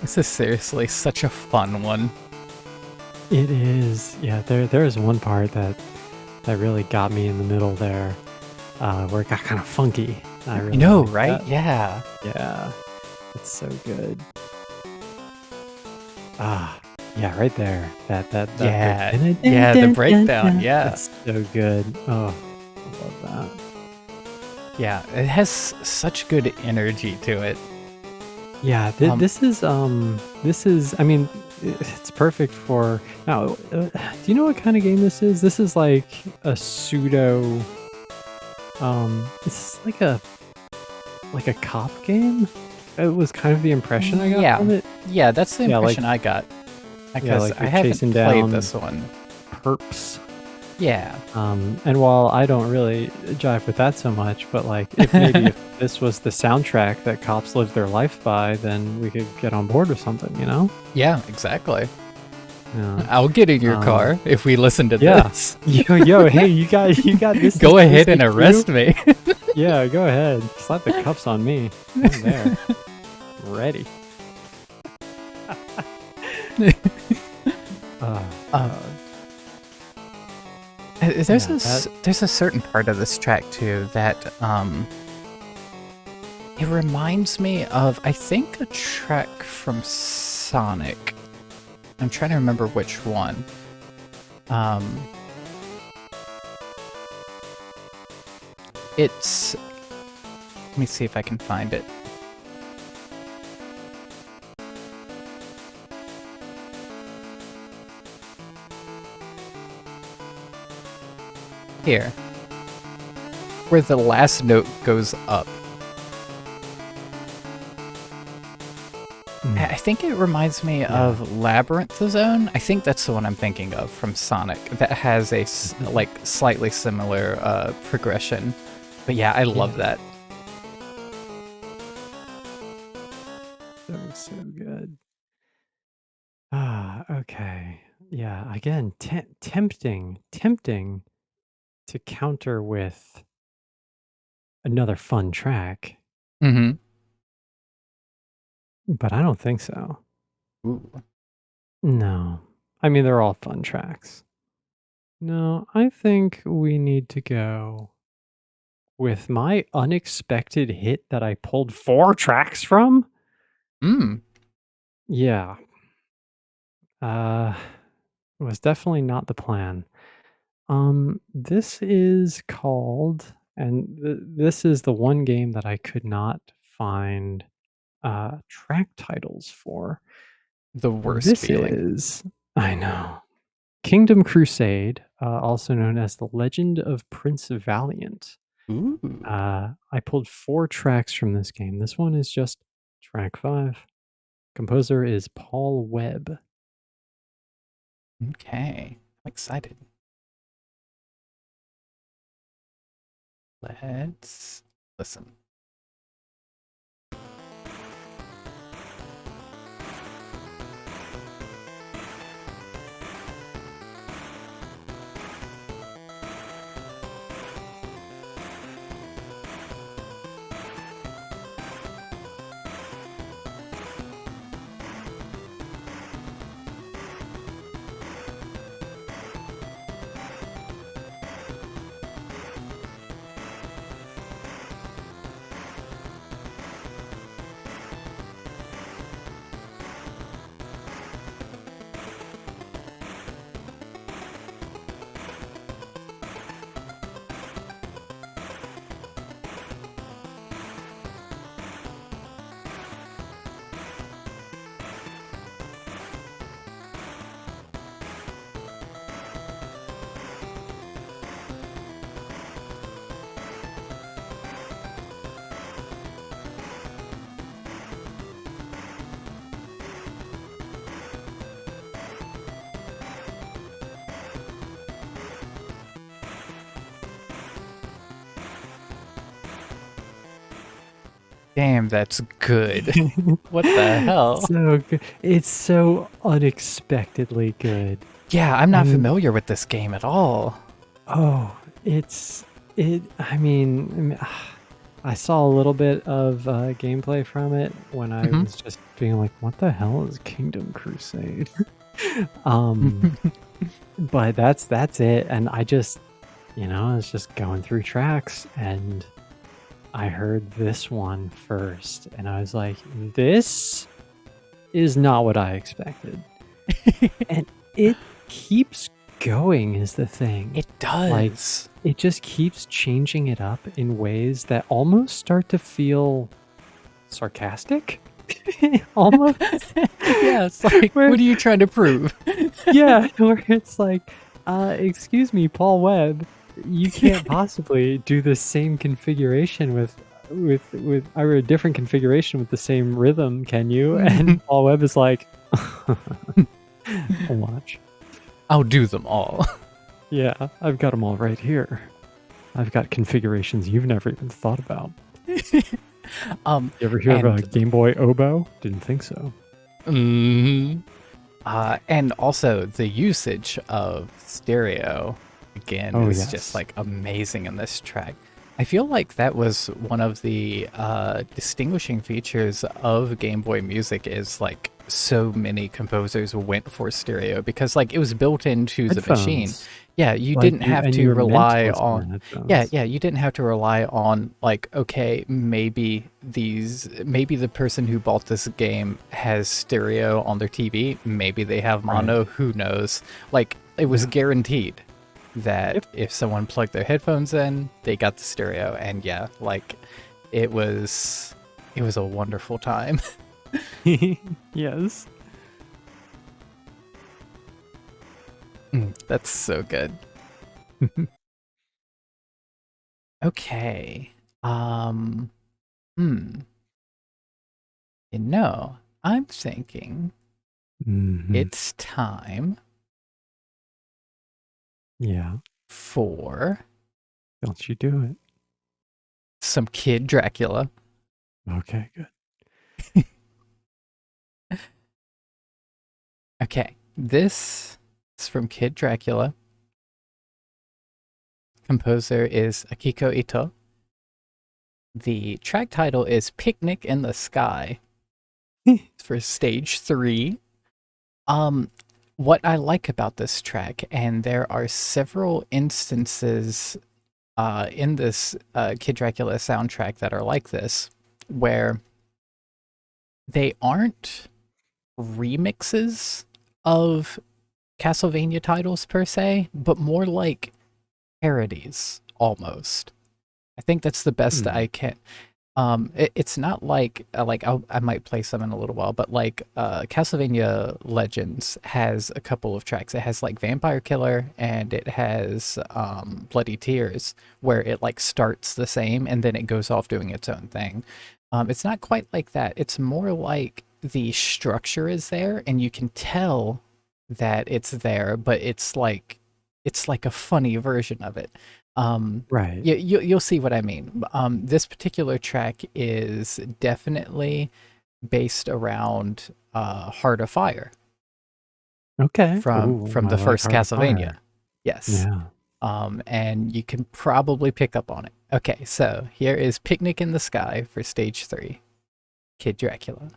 This is seriously such a fun one. It is. Yeah, there is one part that really got me in the middle there, where it got kind of funky. I You really know, like right? that. Yeah. Yeah, it's so good. Ah, yeah, right there. That break. Yeah. Yeah, the breakdown. Yeah. It's so good. Oh, I love that. Yeah. It has such good energy to it. Yeah, Um, this is. I mean, it's perfect for now. Do you know what kind of game this is? This is like a pseudo. It's like a cop game. It was kind of the impression I got yeah. from it. Yeah, that's the Yeah, like impression I got. yeah, Because like I you're haven't chasing played down this one. perps. Yeah. And while I don't really jive with that so much, but like if maybe if this was the soundtrack that cops live their life by, then we could get on board with something, you know? Yeah, exactly. Yeah. I'll get in your Um, car if we listen to yeah. this. Yo, hey, you got this is Go ahead and PlayStation 2? arrest me. Yeah, go ahead. Slap the cuffs on me. I'm there. Ready. Oh um, god. there's Yeah, there's a certain part of this track too that it reminds me of, I think, a track from Sonic. I'm trying to remember which one. Um, it's. Let me see if I can find it. Here. Where the last note goes up. I think it reminds me of Labyrinth Zone. I think that's the one I'm thinking of from Sonic. That has a like slightly similar progression. But yeah, I love that. that was so good. Ah, okay. Yeah, again, tempting to counter with another fun track, Mm-hmm. but I don't think so. Ooh. No. I mean, they're all fun tracks. No, I think we need to go with my unexpected hit that I pulled 4 tracks from. Mm. Yeah. Uh, it was definitely not the plan. This is called, and this is the one game that I could not find track titles for. The worst This feeling. is, I know. Kingdom Crusade, also known as The Legend of Prince Valiant. Ooh. I pulled 4 tracks from this game. This one is just track 5. Composer is Paul Webb. Okay. I'm excited. Let's listen. Damn, that's good. What the hell? So good. It's so unexpectedly good. Yeah, I'm I not mean, familiar with this game at all. oh, I mean, I saw a little bit of gameplay from it when I Mhm. was just being like, what the hell is Kingdom Crusade? um, but that's it. And I just, I was just going through tracks and I heard this one first and I was like, this is not what I expected. And it keeps going is the thing. It Like, does. it just keeps changing it up in ways that almost start to feel sarcastic. Almost. Yeah, it's like, Where, what are you trying to prove? yeah, where it's like, excuse me, Paul Webb, you can't possibly do the same configuration with or a different configuration with the same rhythm, can you? And Paul Webb is like, watch. I'll do them all. Yeah, I've got them all right here. I've got configurations you've never even thought about. Um, You ever hear of a Game Boy oboe? Didn't think so. mhm. And also the usage of stereo again Oh, is just yes. like amazing in this track. I feel like that was one of the distinguishing features of Game Boy music is like so many composers went for stereo because like it was built into the machine. Headphones. Yeah, you Like, didn't have and to you're meant to rely listen on on yeah, headphones. yeah, you didn't have to rely on like, okay, maybe the person who bought this game has stereo on their TV, maybe they have Right. mono, who knows? Like it was Yeah. guaranteed that Yep. if someone plugged their headphones in, they got the stereo and yeah, like it was a wonderful time. Yes. That's so good. Okay. Um hmm. I'm thinking Hmm. it's time Yeah. for Don't you do it. some Kid Dracula. Okay, good. Okay, this is from Kid Dracula. Composer is Akiko Ito. The track title is Picnic in the Sky. It's for stage 3. Um, what I like about this track, and there are several instances in this Kid Dracula soundtrack that are like this, where they aren't remixes of Castlevania titles per se, but more like parodies almost. I think that's the best Hmm. I can. It's not like I might play some in a little while, but like Castlevania Legends has a couple of tracks. It has like Vampire Killer and it has Bloody Tears, where it like starts the same and then it goes off doing its own thing. It's not quite like that. It's more like the structure is there and you can tell that it's there, but it's like a funny version of it. Um, Right. you'll see what I mean. This particular track is definitely based around Heart of Fire Okay. from Ooh, I the like first Heart of Castlevania. Fire. Yes. Yeah. And you can probably pick up on it. Okay, so here is Picnic in the Sky for stage 3, Kid Dracula.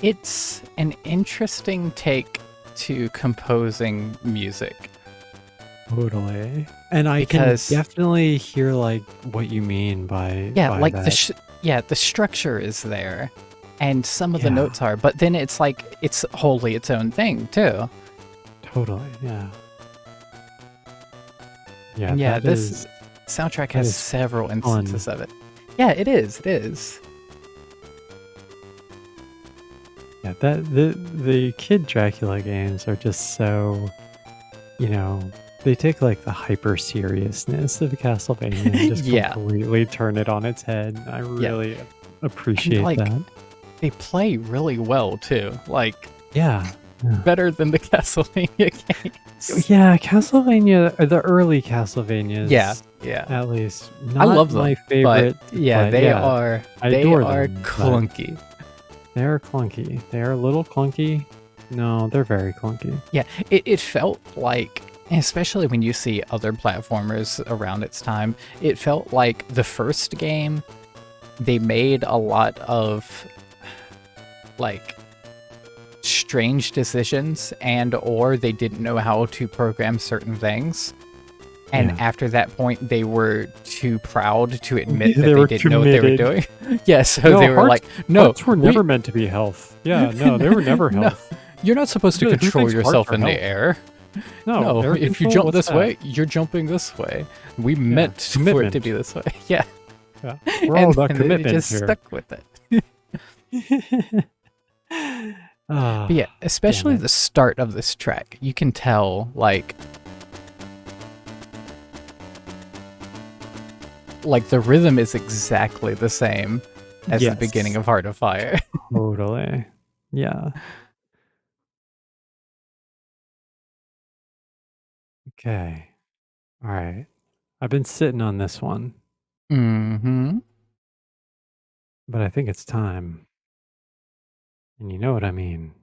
It's an interesting take to composing music Totally. And I can because definitely hear like what you mean by yeah, by like that. the structure is there and some of the Yeah, notes are, but then it's like it's wholly its own thing too. totally. Yeah. Yeah, And yeah, this soundtrack that has is several fun. instances of it. Yeah, it is. It is. Yeah, that the Kid Dracula games are just so, you know, they take like the hyper seriousness of Castlevania and just Yeah, completely turn it on its head. I yeah. really And appreciate like that. they play really well too. Like Yeah. Yeah. better than the Castlevania games. Yeah, Castlevania, the early Yeah, Castlevanias, yeah. at least, I not love my them, but favorite to yeah, play. Yeah, I they adore are them, but clunky. they're clunky. They're a little clunky. No, they're very clunky. Yeah, it felt like, especially when you see other platformers around its time, it felt like the first game, they made a lot of like strange decisions and or they didn't know how to program certain things. And Yeah. after that point, they were too proud to admit that They they were didn't know what they were committed. doing. Yeah, so No, they were like, no, hearts were we, never meant to be health. Yeah, no, they were never no, health. you're not supposed to Who control thinks hearts yourself are in the health? air. No, No, air if you control? jump What's this that? way, you're jumping this way. We Yeah, meant for it to be commitment. this way. Yeah. Yeah, we're all And about then they commitment just here. stuck with it. But yeah, Ah, damn especially it. the start of this track, you can tell like the rhythm is exactly the same as the beginning Yes, of Heart of Fire. totally. Yeah. Okay. All right. I've been sitting on this one, Mm-hmm. but I think it's time. And you know what I mean.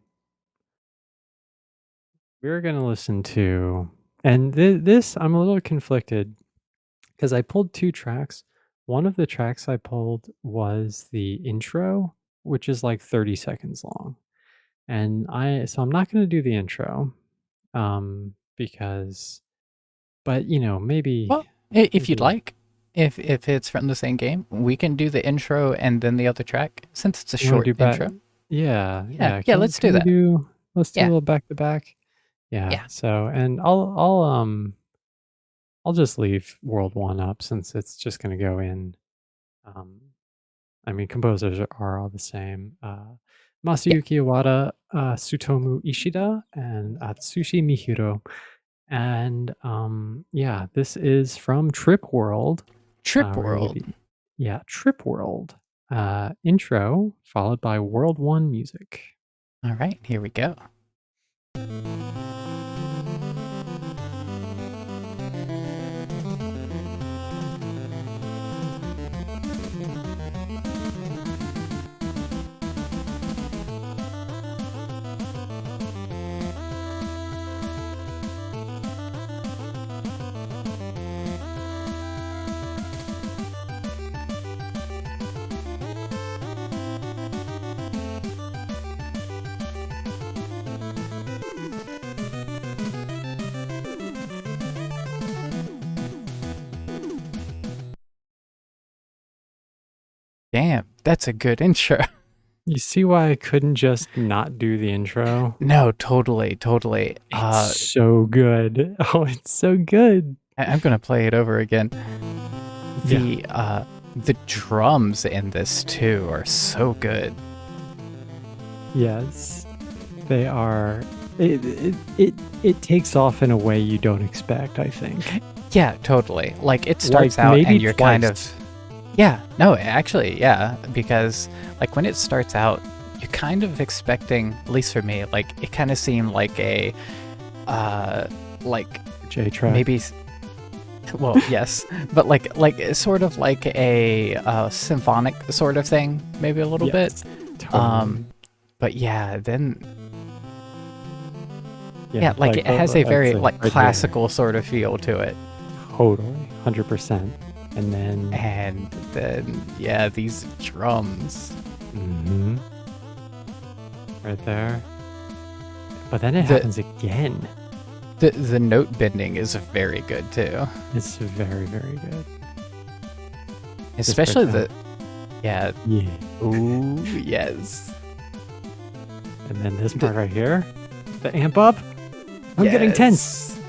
We're going to listen to, and this, I'm a little conflicted because I pulled two tracks. One of the tracks I pulled was the intro, which is like 30 seconds long. So I'm not going to do the intro because, but Well, if you'd maybe like, if it's from the same game, we can do the intro and then the other track since it's a you want to short do back. intro. Yeah. Yeah, Yeah. yeah, Can, let's do can we that. do, let's do a Yeah, little back to back. Yeah. yeah. So, and I'll just leave World 1 up since it's just gonna go in, um, I mean, composers are all the same. Yeah, Masayuki Iwata, Tsutomu Ishida, and Atsushi Mihiro. And yeah, this is from Trip World. Trip We're gonna World. be Trip World. Intro followed by World 1 music. All right, here we go. Damn, that's a good intro. You see why I couldn't just not do the intro? No, totally, totally. It's so good. Oh, it's so good. I'm gonna play it over again. Yeah. The drums in this too are so good. Yes. They are. It takes off in a way you don't expect, I think. Yeah, totally. Like it starts Like, out maybe and you're kind of twice. yeah, no, actually, yeah, because like when it starts out, you're kind of expecting, at least for me, like it kind of seemed like a like J track. maybe well, yes, but like sort of like a symphonic sort of thing, maybe a little bit. Totally. But yeah, then Yeah, yeah, like it has a very that's like right classical sort of feel to it. there. Totally. 100%. And then yeah, these drums. Mhm. Right there. But then it The happens again. the note bending is very good too. It's very, very good. Especially breakdown. yeah. Yeah. Ooh, yes. And then this part right here, the amp up. I'm getting tense. Yes.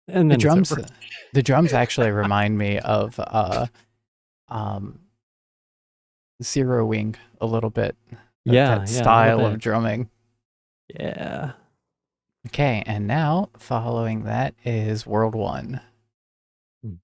And The then drums it's over. the drums actually remind me of um Zero Wing a little bit. Yeah, That yeah, a little style of bit. drumming. Yeah. Okay, and now following that is World 1. Mm.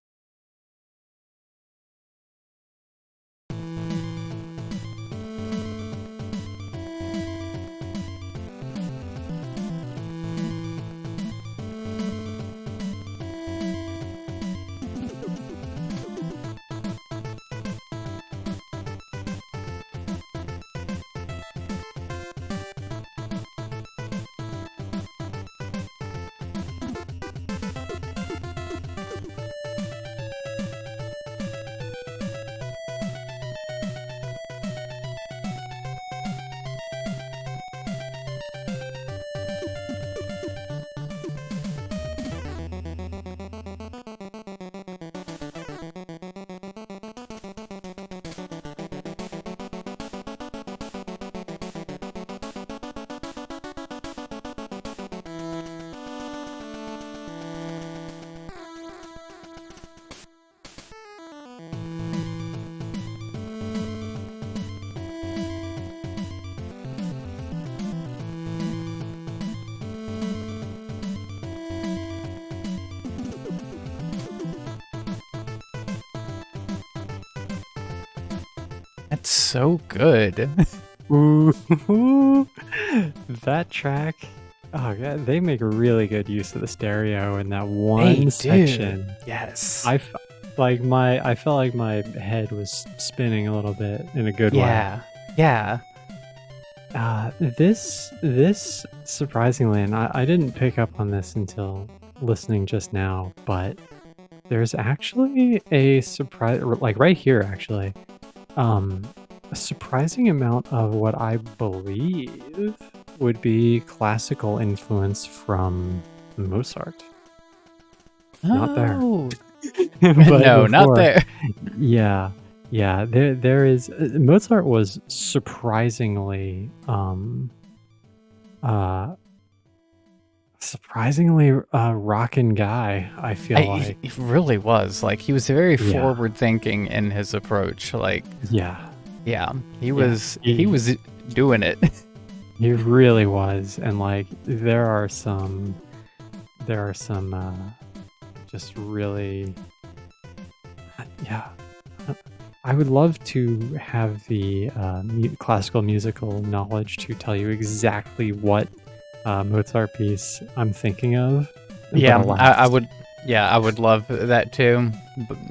That's so good. Ooh, that track. Oh god, they make really good use of the stereo in that They one do. section. Yes. I felt like my head was spinning a little bit in a good way. Yeah. Yeah. This surprisingly, and I didn't pick up on this until listening just now, but there's actually a surprise, like right here, actually, a surprising amount of what I believe would be classical influence from Mozart. Not there. Oh. But No, not before, there. yeah, yeah. There is Mozart was surprisingly uh surprisingly rockin' guy, I feel like. He really was. Like, he was very Yeah. forward thinking in his approach. Like, Yeah. yeah, Yeah. he was doing it. He really was. And like there are some just really yeah. I would love to have the classical musical knowledge to tell you exactly what Mozart piece I'm thinking of, but Yeah, I alas, would. Yeah, I would love that too.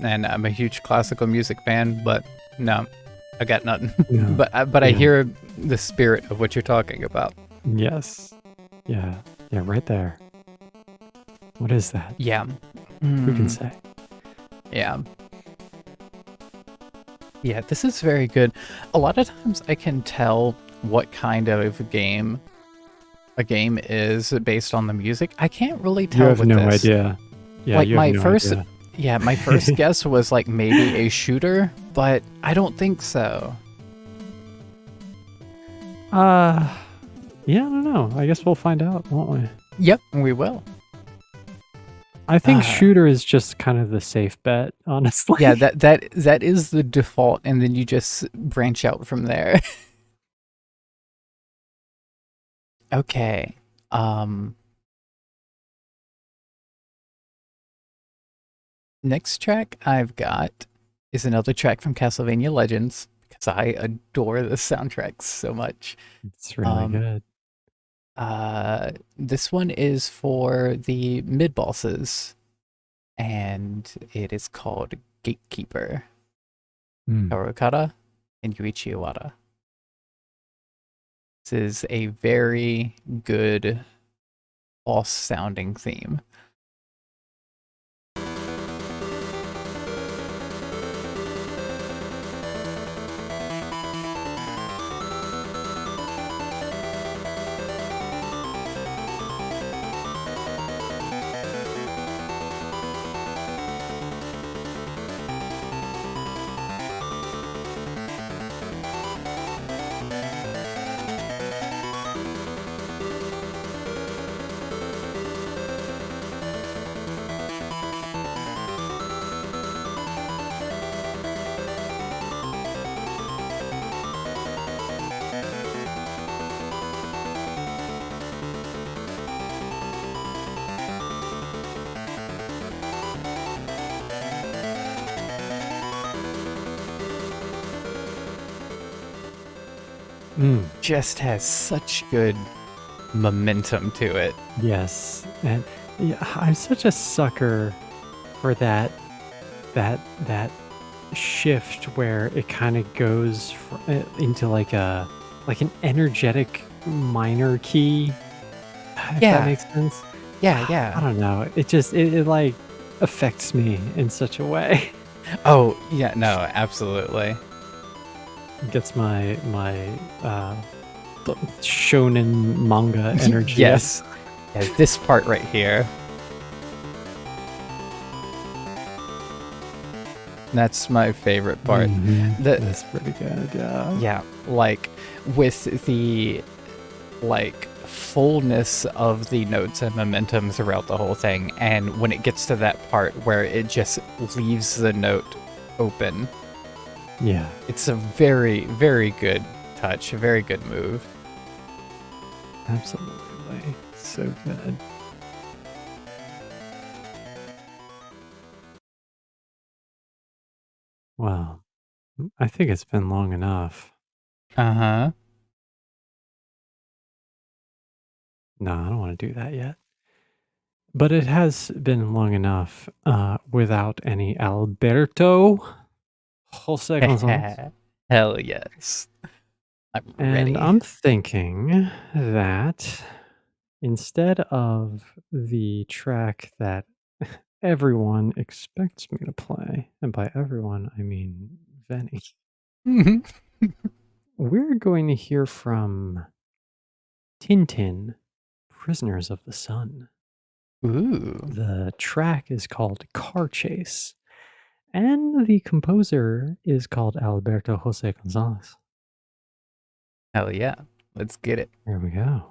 And I'm a huge classical music fan, but no, I got nothing. no, But I yeah, hear the spirit of what you're talking about. yes, yeah, yeah, right there. What is that? Yeah. Who can Mm, say? yeah. Yeah, this is very good. A lot of times I can tell what kind of a game is based on the music. I can't really You tell have with no this. idea. Yeah, Like you have my no first idea. Yeah, my first guess was like maybe a shooter, but I don't think so. uh, yeah, I don't know. I guess we'll find out, won't we? Yep, we will. I think Uh shooter is just kind of the safe bet, yeah, honestly. that is the default, and then you just branch out from there. Okay. Um Next track I've got is another track from Castlevania Legends because I adore the soundtrack so much. It's really Um good. this one is for the mid bosses, and it is called Gatekeeper, Mm. Horikata and Yuichiwara. This is a very good boss sounding theme. Mm. Just has such good momentum to it. Yes, and yeah, I'm such a sucker for that shift where it kind of goes into like an energetic minor key, if that Yeah, makes sense. yeah, I yeah. don't know. It like affects me in such a way. Oh, yeah, no, absolutely. Gets my shonen manga energy up. Yes. Yeah, this part right here. That's my favorite part. The That's pretty good. Yeah. Yeah, like with the like fullness of the notes and momentum throughout the whole thing, and when it gets to that part where it just leaves the note open, Yeah. it's a very, very good touch, a very good move. Absolutely. So good. Well, I think it's been long enough. Uh-huh. No, I don't want to do that yet. But it has been long enough without any Alberto Jose Gonzalez. Hell yes. I'm And ready. I'm thinking that instead of the track that everyone expects me to play, and by everyone, I mean Venny, we're going to hear from Tintin, Prisoners of the Sun. Ooh. The track is called Car Chase, and the composer is called Alberto Jose Gonzalez. Hell yeah. Let's get it. Here we go.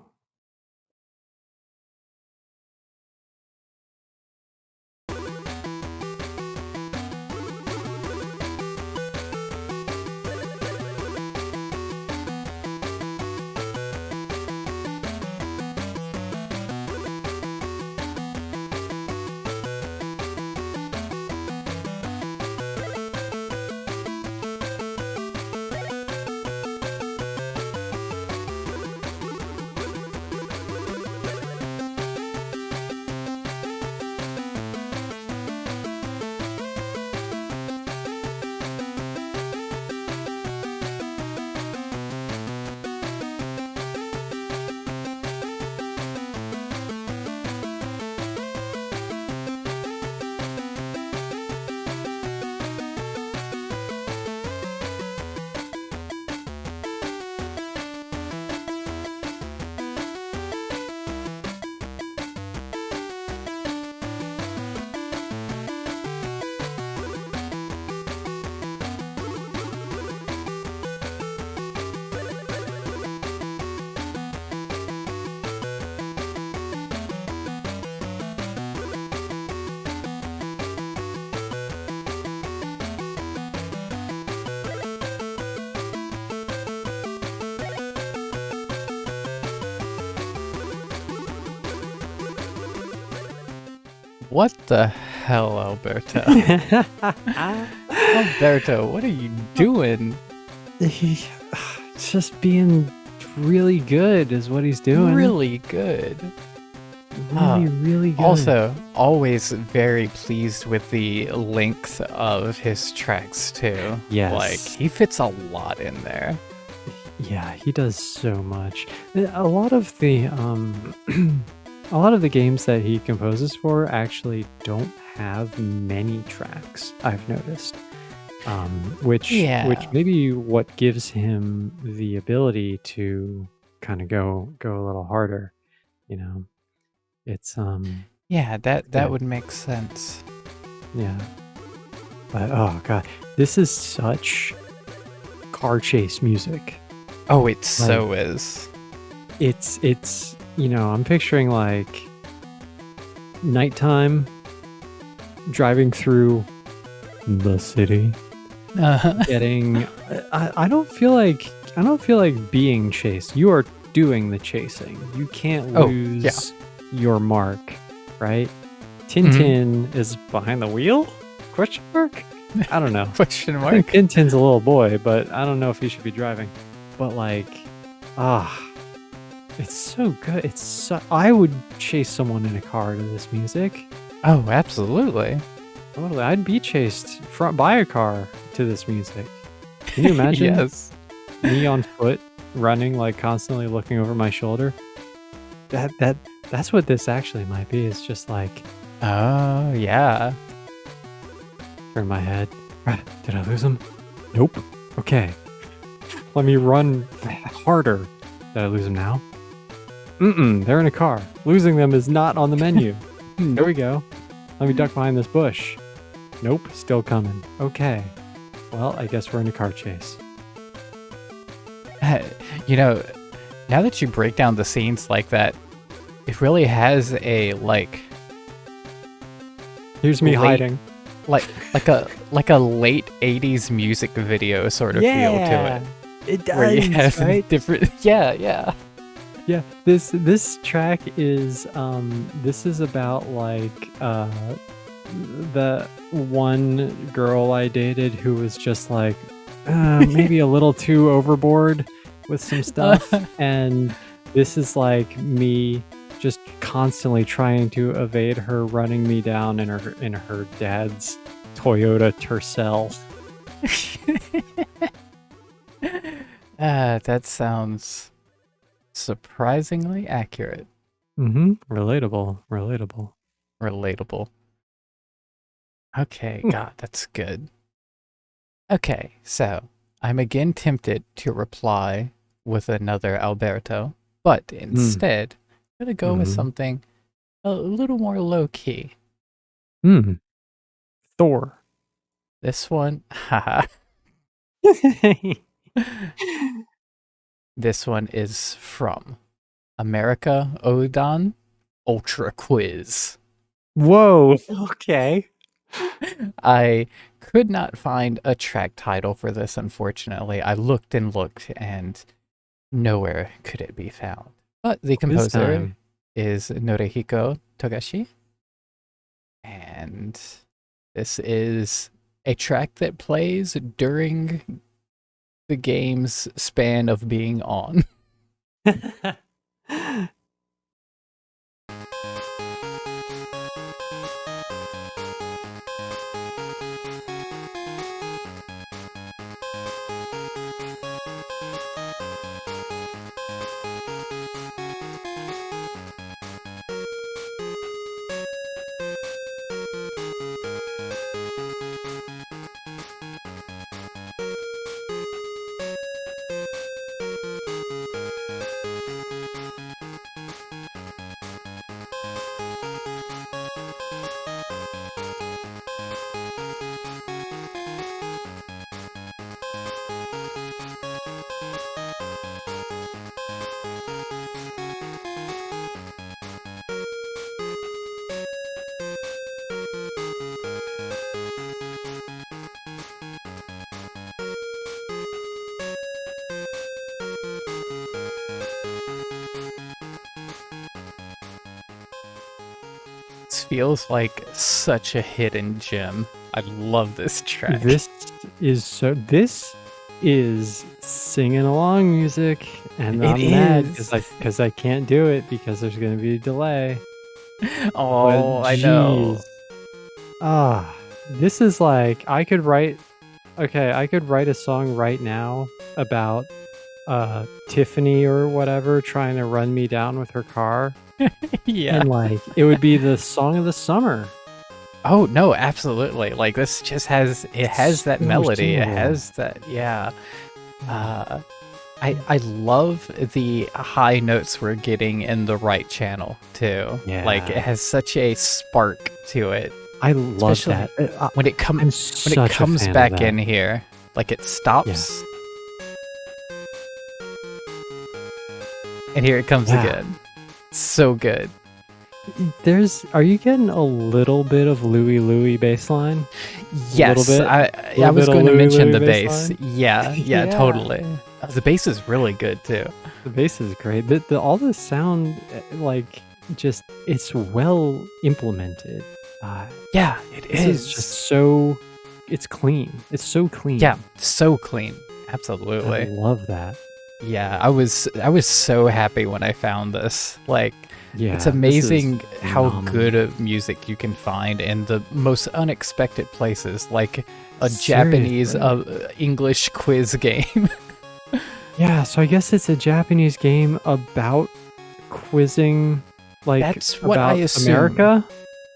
What the hell, Alberto? Alberto, what are you doing? He, just being really good is what he's doing. Really good. Really good. Also, always very pleased with the length of his tracks too. Yes. Like, he fits a lot in there. Yeah, he does so much. A lot of the a lot of the games that he composes for actually don't have many tracks, I've noticed. Which maybe what gives him the ability to kind of go a little harder, you know. It's Yeah, that good. would make sense. Yeah. But oh god, this is such car chase music. Oh, it so is. It's I'm picturing like nighttime driving through the city. Getting I don't feel like being chased. You are doing the chasing. You can't lose your mark, right? Tintin is behind the wheel? Question mark? I don't know. Question mark? I think Tintin's a little boy, but I don't know if he should be driving. But like, it's so good. I would chase someone in a car to this music. Oh, absolutely. Totally. I'd be chased by a car to this music. Can you imagine? Yes. Me on foot, running, like constantly looking over my shoulder. That's what this actually might be. It's just like, oh yeah. Turn my head. Did I lose him? Nope. Okay. Let me run harder. Did I lose him now? They're in a car. Losing them is not on the menu. There we go. Let me duck behind this bush. Nope, still coming. Okay. Well, I guess we're in a car chase. Now that you break down the scenes like that, it really has a like. Here's me hiding. Like a late 80s music video sort of feel to it. It does, where you have right? different Yeah. This track is this is about like the one girl I dated who was just like maybe a little too overboard with some stuff, and this is like me just constantly trying to evade her running me down in her dad's Toyota Tercel. That sounds surprisingly accurate. Relatable. Okay, God, that's good. Okay, so I'm again tempted to reply with another Alberto, but instead, I'm gonna go with something a little more low key. Thor. This one, haha. This one is from America Odon Ultra Quiz. Whoa, okay. I could not find a track title for this, unfortunately. I looked and looked, and nowhere could it be found. But the composer is Norihiko Togashi. And this is a track that plays during the game's span of being on. This feels like such a hidden gem. I love this track. This is singing along music, and I'm mad because I can't do it because there's gonna be a delay. Oh, But I know. This is like I could write a song right now about Tiffany or whatever trying to run me down with her car. Yeah. And like it would be the song of the summer. Oh no, absolutely. Like this just has that So melody. It singable. has that, yeah. I love the high notes we're getting in the right channel too. Like it Yeah. has such a spark to it. I love Especially that. when it I'm when it such a comes fan of back that. in here. Like it stops. And here it comes Yeah. again. So good. Are you getting a little bit of Louie Louie bassline? Yes, bit? I Little was bit of going to Louie mention Louie the bass. bassline? Yeah, Yeah. totally. The bass is really good too. The bass is great. All the sound, like, just it's well implemented. Yeah, it This is just it's clean. It's so clean. Yeah, so clean. I Absolutely. love that. Yeah, I was so happy when I found this. Like, Yeah, it's this is amazing how phenomenal. good of music you can find in the most unexpected places, like a Japanese English quiz game. Yeah, so I guess it's a Japanese game about quizzing, like, That's what I about assume. America.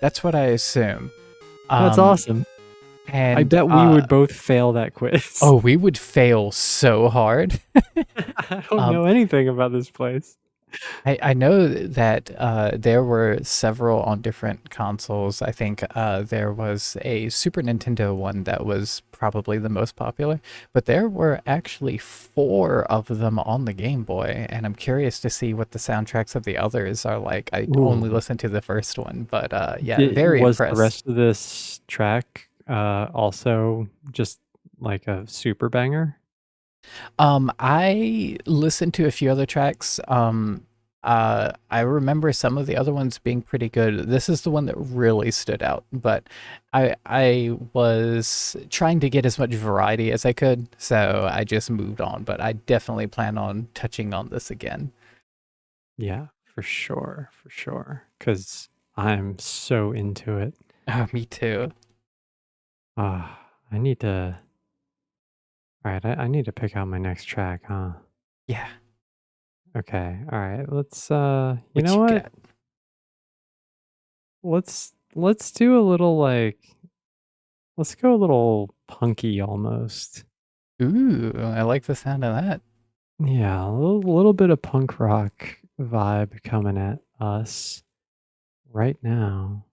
That's what I assume. That's awesome. And I bet we would both fail that quiz. Oh, we would fail so hard. I don't know anything about this place. I know that there were several on different consoles. I think there was a Super Nintendo one that was probably the most popular, but there were actually 4 of them on the Game Boy, and I'm curious to see what the soundtracks of the others are like. I only listened to the first one, but yeah, very Was impressed. the rest of this track also just like a super banger? I listened to a few other tracks. I remember some of the other ones being pretty good. This is the one that really stood out, but I was trying to get as much variety as I could, so I just moved on, but I definitely plan on touching on this again. Yeah, for sure, because I'm so into it. Me too. I need to. All right, I need to pick out my next track, huh? Yeah. Okay, all right. Let's you What know you what? got? Let's do a little let's go a little punky almost. Ooh, I like the sound of that. Yeah, a little bit of punk rock vibe coming at us right now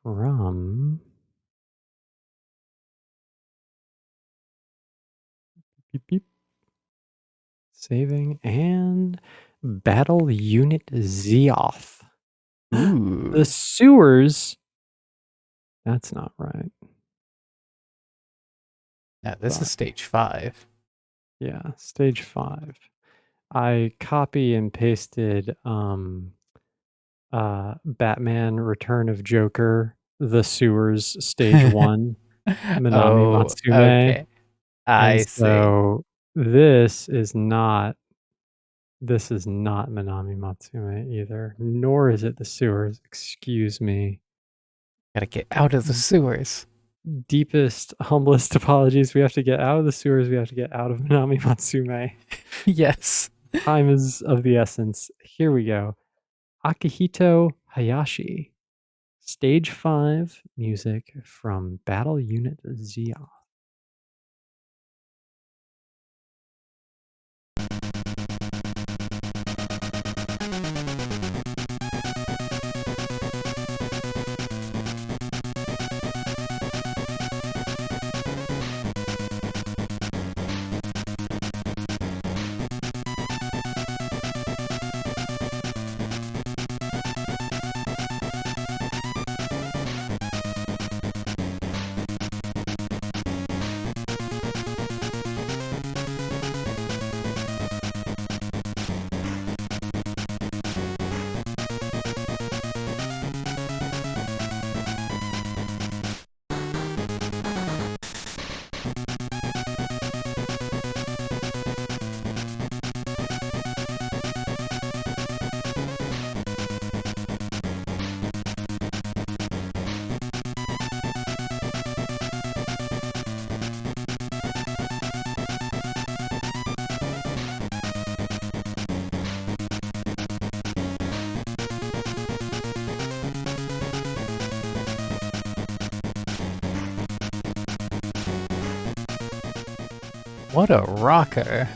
from beep, beep, saving and Battle Unit Zeoth. Ooh. The sewers. That's not right. Yeah, this is But, stage 5. yeah, stage 5. I copy and pasted Batman Return of Joker, The Sewers Stage 1, Minami Oh, Matsume. okay. And I see. so this is not Minami Matsume either, nor is it The Sewers, excuse me. Gotta get out of the sewers. Deepest, humblest apologies. We have to get out of the sewers. We have to get out of Minami Matsume. Yes. Time is of the essence. Here we go. Akihito Hayashi. Stage 5 music from Battle Unit Zia. What a rocker.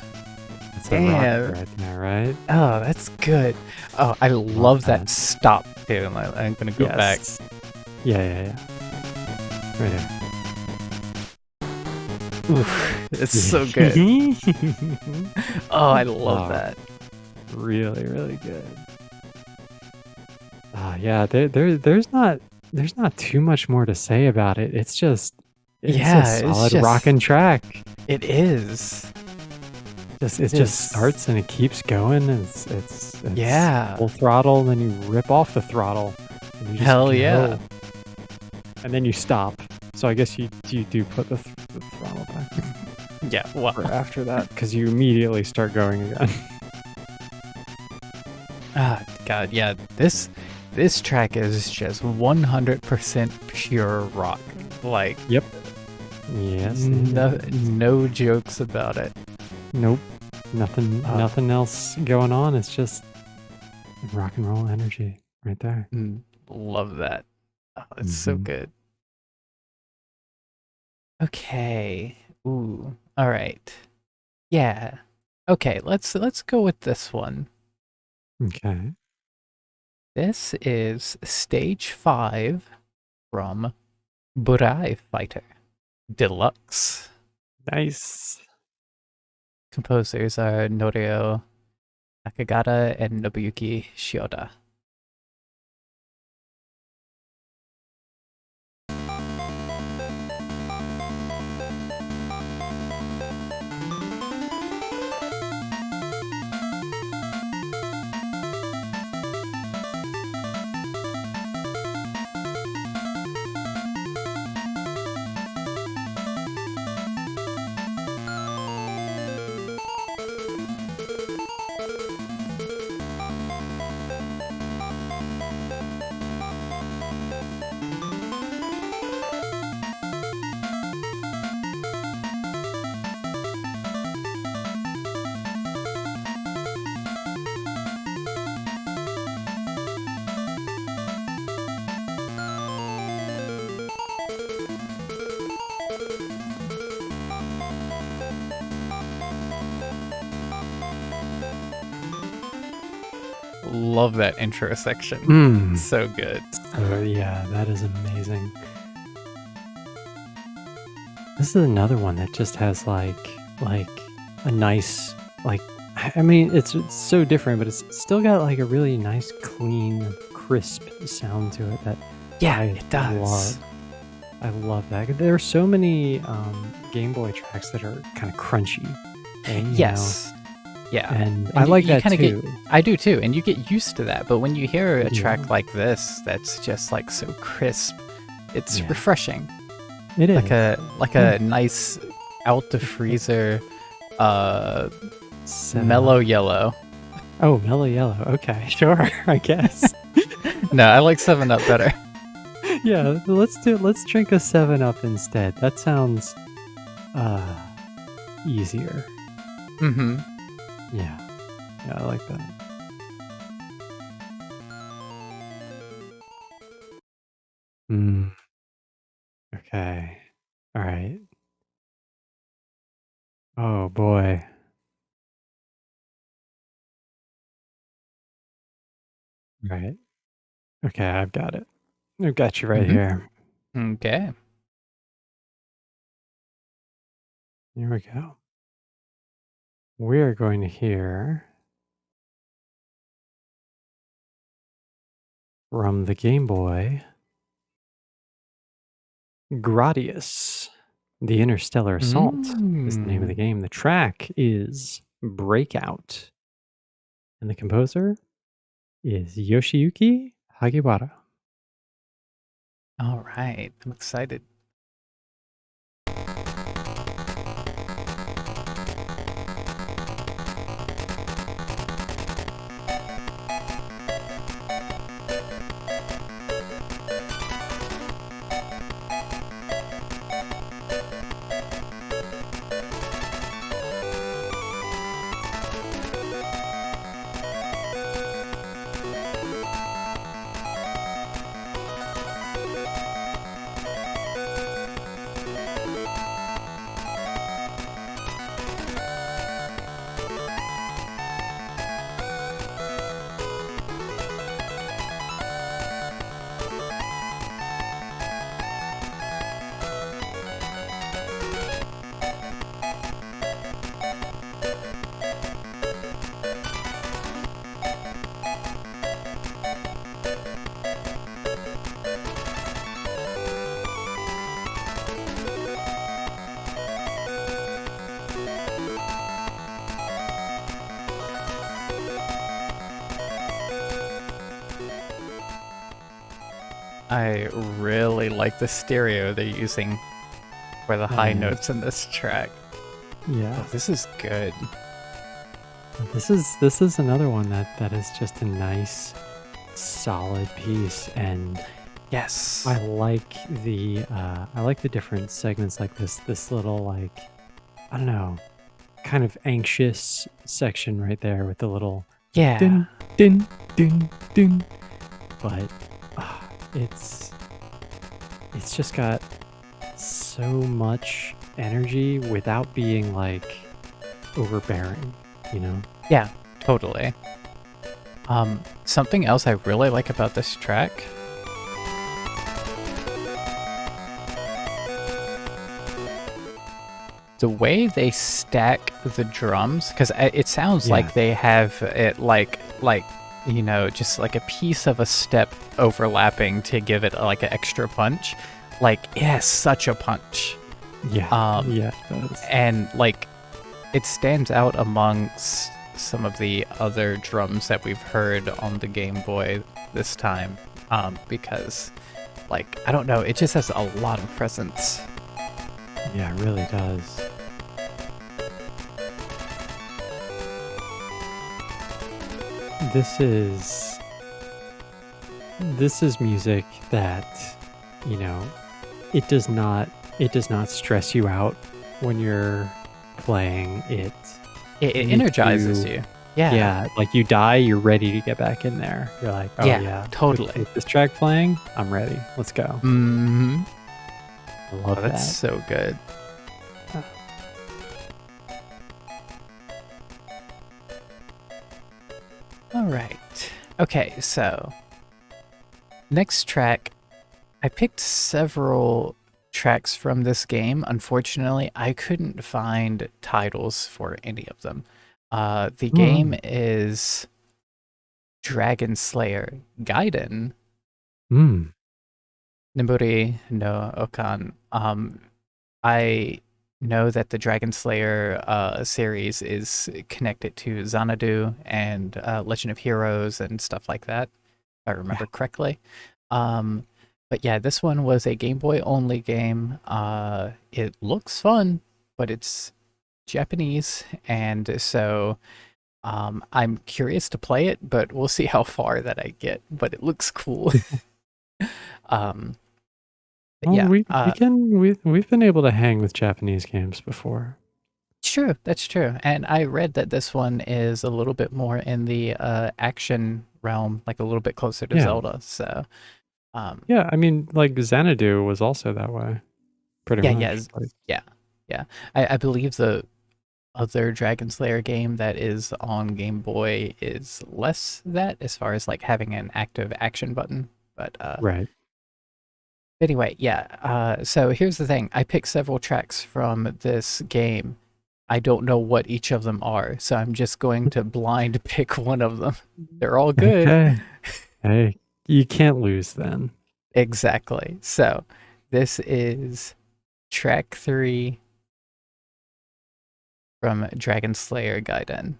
It's a Damn. rocker right there, right? Oh, that's good. Oh, I love that stop too. I'm gonna go back. Yeah. Right here. Oof, it's so good. Oh, I love that. Really, really good. Yeah, there's not too much more to say about it. It's just a solid rockin' track. It is. It just starts and it keeps going. And it's yeah, full throttle, and then you rip off the throttle. And you just hell yeah. And then you stop. So I guess you do put the throttle back. Yeah, well, after that, because you immediately start going again. Ah, God, yeah. This track is just 100% pure rock. Like, yep. Yes. No jokes about it. Nope. Nothing else going on. It's just rock and roll energy right there. Love that. Oh, it's so good. Okay. Ooh. All right. Yeah. Okay, let's go with this one. Okay. This is stage 5 from Burai Fighter Deluxe. Nice. Composers are Norio Nakagata and Nobuyuki Shioda. Love that intro section. So good. Oh yeah, that is amazing. This is another one that just has like a nice I mean it's so different, but it's still got like a really nice, clean, crisp sound to it that it does. I love that. There are so many Game Boy tracks that are kind of crunchy. And, yes. Yeah, and I like that too. I do too, and you get used to that. But when you hear a track like this, that's just like so crisp, it's refreshing. It is like a nice out the freezer, mellow yellow. Oh, mellow yellow. Okay, sure. I guess. No, I like 7-Up better. Yeah, let's drink a 7-Up instead. That sounds easier. Yeah, I like that. Okay. All right. Oh boy. Right. Okay, I've got it. I've got you right here. Okay. Here we go. We are going to hear from the Game Boy, Gradius, the Interstellar Assault is the name of the game. The track is Breakout. And the composer is Yoshiyuki Hagiwara. All right. I'm excited. I really like the stereo they're using for the high Nice. notes in this track. Yeah. Oh, this is good. This is another one that is just a nice, solid piece, and Yes. I like the different segments like this little like I don't know, kind of anxious section right there with the little Yeah. din din din din. But it's it's just got so much energy without being like overbearing, you know? Yeah, totally. Something else I really like about this track, the way they stack the drums, because it sounds Yeah. like they have it like just like a piece of a step overlapping to give it like an extra punch. Like it has such a punch. Yeah. Um, Yeah, it does. and like it stands out amongst some of the other drums that we've heard on the Game Boy this time, because like I don't know, it just has a lot of presence. Yeah, it really does. This is this is music that, you know, it does not stress you out when you're playing it. It Makes energizes you. Yeah. Yeah, like you die, you're ready to get back in there. You're like, oh Yeah, yeah, totally. with this track playing, I'm ready. Let's go. Mm-hmm. I love Oh, that's that. so good. All right. Okay, so next track, I picked several tracks from this game. Unfortunately, I couldn't find titles for any of them. The game Mm. is Dragon Slayer Gaiden Mm. Niburi no Okan. I know that the Dragon Slayer series is connected to Xanadu and Legend of Heroes and stuff like that, if I Yeah. remember correctly. Um, but yeah, this one was a Game Boy only game. It looks fun, but it's Japanese, and so I'm curious to play it, but we'll see how far that I get. But it looks cool. um, but Well, yeah, we've been able to hang with Japanese games before. it's true. That's true. And I read that this one is a little bit more in the action realm, like a little bit closer to Yeah. Zelda. So, um, Yeah, I mean, like Xanadu was also that way, pretty yeah, yeah, much. Like, yeah, yeah. I believe the other Dragon Slayer game that is on Game Boy is less that as far as like having an active action button. But right. anyway, yeah. So here's the thing. I picked several tracks from this game. I don't know what each of them are, so I'm just going to blind pick one of them. They're all good. Okay. Hey, you can't lose then. Exactly. So this is track 3 from Dragon Slayer Gaiden.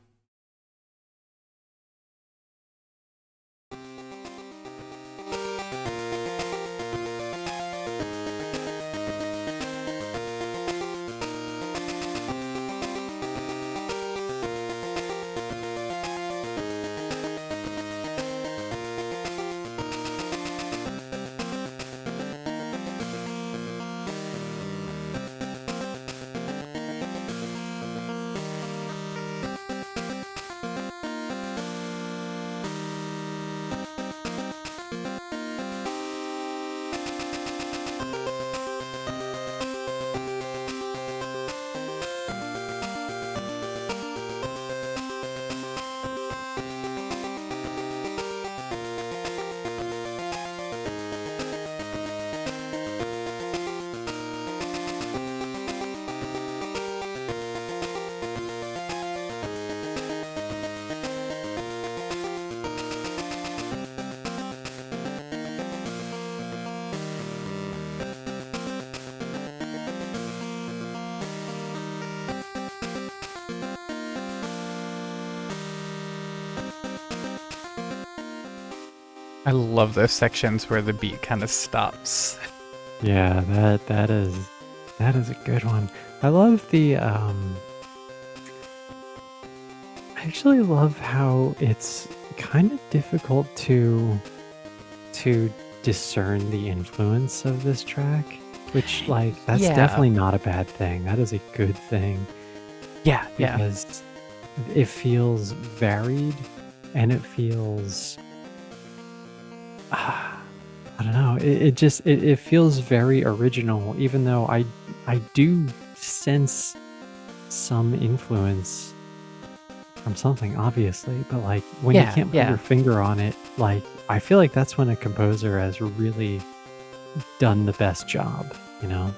I love those sections where the beat kind of stops. Yeah, that is a good one. I love the I actually love how it's kind of difficult to discern the influence of this track, which like that's Yeah, definitely not a bad thing. That is a good thing yeah. because it feels varied and it feels I don't know. It feels very original, even though I do sense some influence from something, obviously. But like when you Yeah, can't put your yeah. finger on it, like I feel like that's when a composer has really done the best job. You know?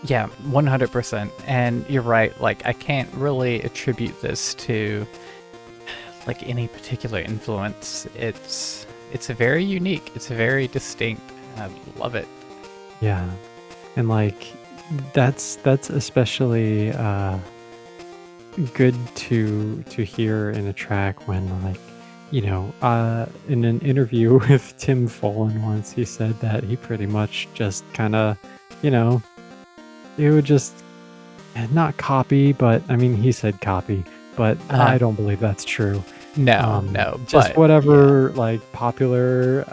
Yeah, 100%. And you're right, like I can't really attribute this to like any particular influence. It's very unique. It's very distinct. I love it. Yeah. And like that's especially good to hear in a track when like in an interview with Tim Follin once he said that he pretty much just kind of you know he would just not copy, but I mean he said copy, but Uh I don't believe that's true. no, no, Just but yeah. whatever like popular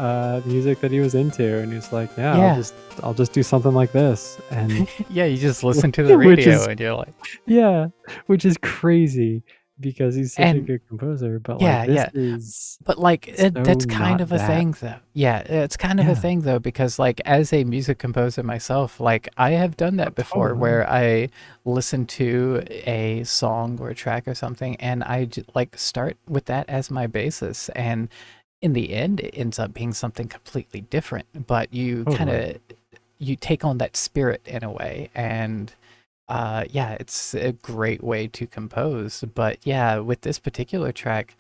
music that he was into, and he's like, yeah, Yeah. I'll just do something like this, and Yeah, you just listen to the which radio is and you're like, yeah, which is crazy because he's such a and good composer, but like yeah, this yeah. is But like so that's kind not of a that. thing though. Yeah, it's kind of a Yeah. thing though because like as a music composer myself, like I have done Oh, that before totally. where I listen to a song or a track or something and like start with that as my basis and in the end it ends up being something completely different, but you kind Totally. of you take on that spirit in a way and yeah, it's a great way to compose. But yeah, with this particular track,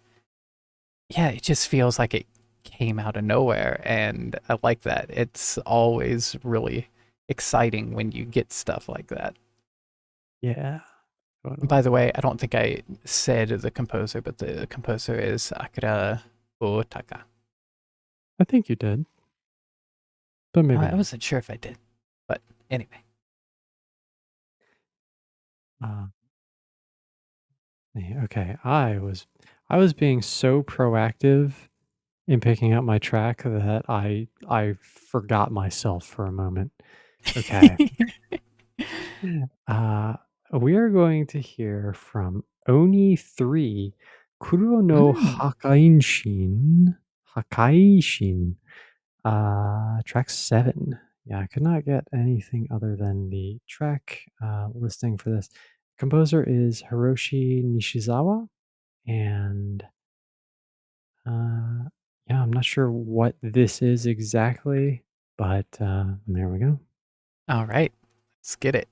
yeah, it just feels like it came out of nowhere, and I like that. It's always really exciting when you get stuff like that. Yeah, By totally. the way, I don't think I said the composer, but the composer is Akira Otaka. I think you did, but maybe I not. wasn't sure if I did, but anyway. Uh, yeah, okay, I was being so proactive in picking up my track that I forgot myself for a moment. Okay. Uh, we are going to hear from Oni 3, Kuro no Mm. Hakaishin, track 7. Yeah, I could not get anything other than the track listing for this. Composer is Hiroshi Nishizawa, and uh, yeah, I'm not sure what this is exactly, but there we go. All right, let's get it.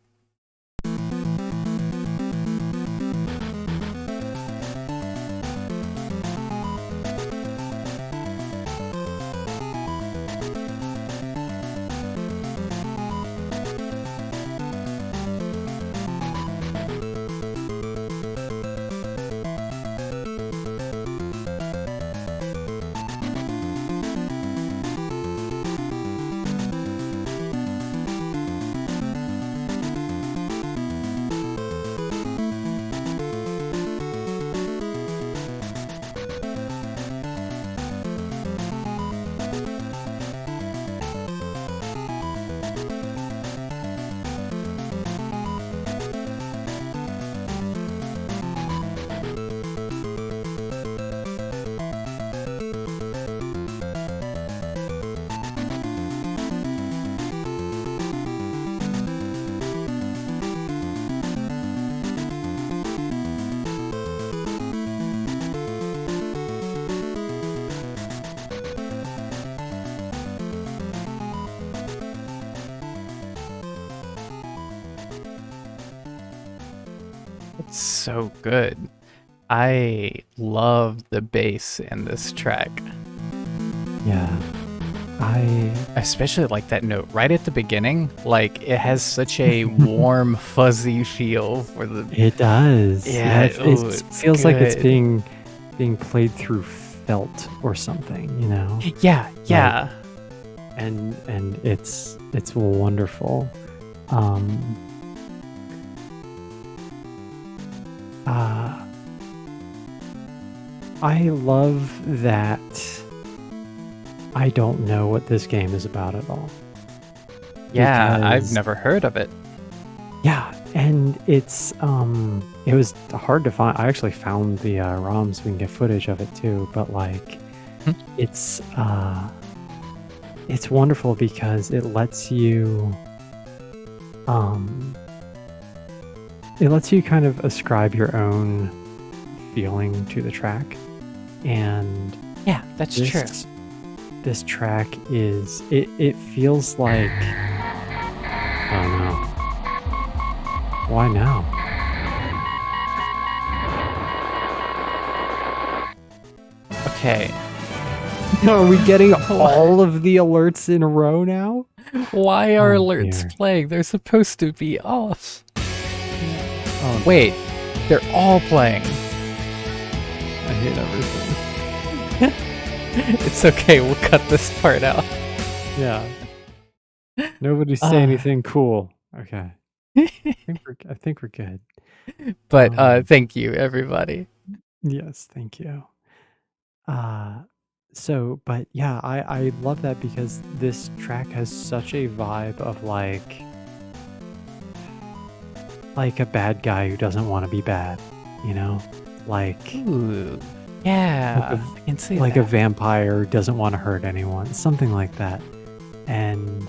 It's so good. I love the bass in this track. Yeah, I Especially like that note right at the beginning. Like it has such a warm, fuzzy feel for the It does. Yeah, yeah, it oh, it's feels like it's good. being played through felt or something, you know? Yeah, yeah. And it's wonderful. I love that I don't know what this game is about at all. Yeah, I've Because- never heard of it. Yeah, and it was hard to find. I actually found the ROMs. We can get footage of it too, but like, Hmm. it's wonderful because it lets you kind of ascribe your own feeling to the track, and Yeah, that's true. this track is it feels like, oh no, why now? Okay. Are we getting all of the alerts in a row now? Why are Oh, alerts dear. playing? They're supposed to be off. Oh, Wait, they're all playing. I hate everything. It's okay, we'll cut this part out. Yeah. Nobody say anything cool. Okay. I think we're good. But thank you, everybody. Yes, thank you. But yeah, I love that because this track has such a vibe of like a bad guy who doesn't want to be bad, you know? Like Ooh, yeah, I can see like that. a vampire who doesn't want to hurt anyone, something like that. And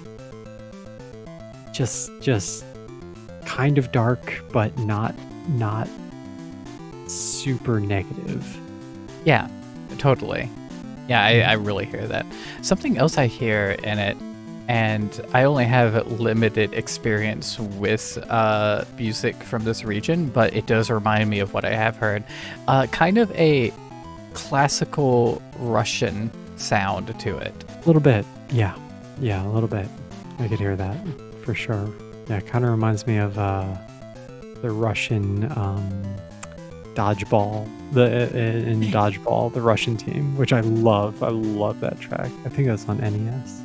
just kind of dark, but not super negative. Yeah, totally. Yeah, I really hear that. Something else I hear in it, and I only have limited experience with music from this region, but it does remind me of what I have heard. Kind of a classical Russian sound to it. A little bit, yeah, a little bit. I could hear that for sure. Yeah, it kind of reminds me of the Russian dodgeball, in dodgeball, the Russian team, which I love. I love that track. I think that's on NES.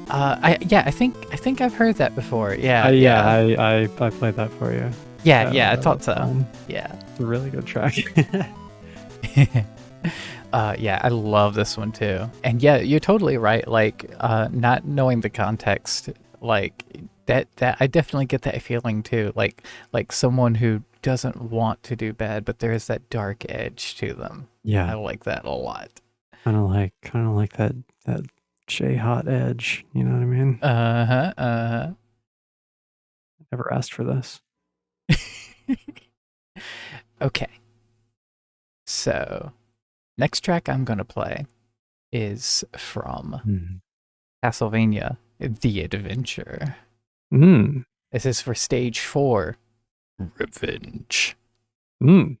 I think I've heard that before. Yeah, I played that for you. yeah, That I was thought so. fun. Yeah. It's a really good track. Yeah, I love this one too. And yeah, you're totally right. Like, not knowing the context, like that I definitely get that feeling too. Like someone who doesn't want to do bad, but there is that dark edge to them. I Yeah, like that a lot. kind of like that J hot edge. You know what I mean? Never asked for this. Okay. So, next track I'm gonna play is from Castlevania the Adventure. Mm. This is for stage 4, Revenge. Mm.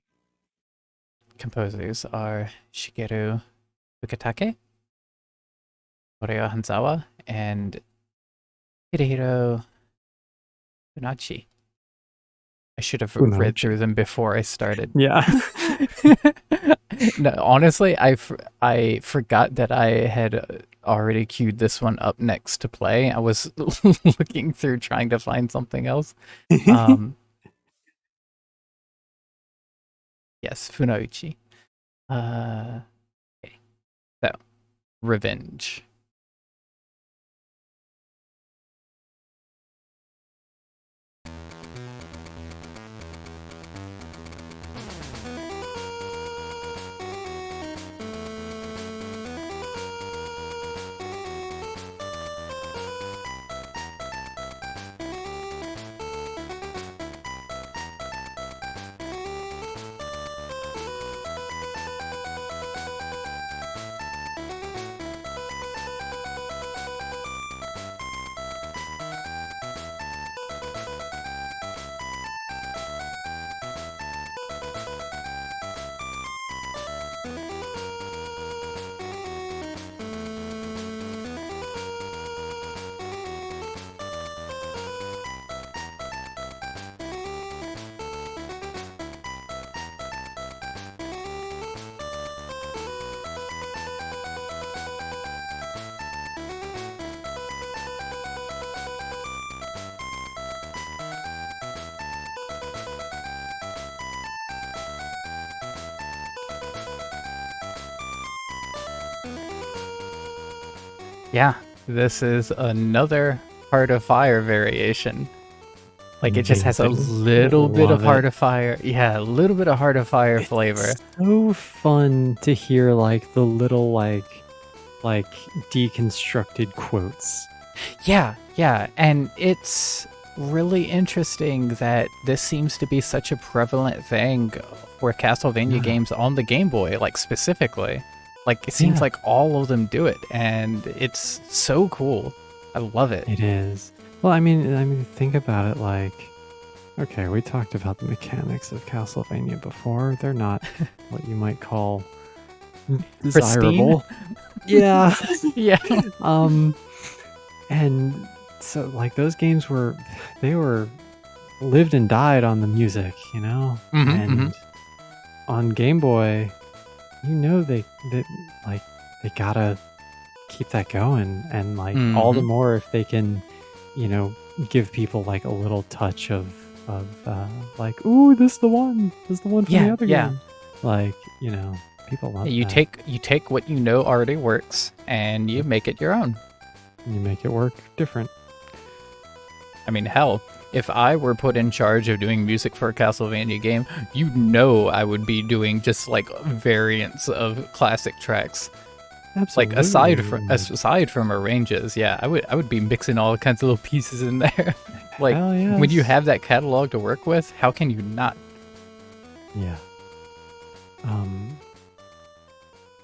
Composers are Shigeru Fukutake, Oreo Hanzawa, and Hidehiro Funachi. I should have read through them before I started. Yeah. No, honestly, I forgot that I had already queued this one up next to play. I was looking through trying to find something else. Yes, Funauchi. Okay. So, Revenge. Yeah, this is another Heart of Fire variation. Like, it just has a Amazing. little bit of Love it. Heart of Fire. Yeah, a little bit of Heart of Fire It's flavor. so fun to hear like the little like deconstructed quotes. Yeah, and it's really interesting that this seems to be such a prevalent thing for Castlevania Yeah. games on the Game Boy, like specifically. Like, it seems Yeah, like all of them do it, and it's so cool. I love it. it is. Well, I mean, think about it. Like, okay, we talked about the mechanics of Castlevania before. They're not what you might call Pristine? desirable. Yeah. Yeah. um, and so like those games they were lived and died on the music, you know, Hmm. and on Game Boy, they like they gotta keep that going, and like all the Hmm. more if they can, you know, give people like a little touch of like, ooh, this is the one from the Yeah, other yeah. game, like, you know, people love You that. take what you know already works and you Yep. make it your own. And you make it work different. I mean, hell, if I were put in charge of doing music for a Castlevania game, you know I would be doing just like variants of classic tracks. Like Absolutely. aside from arranges, yeah, I would be mixing all kinds of little pieces in there. Like, Hell when you yes. have that catalog to work with, how can you not? Yeah. Um,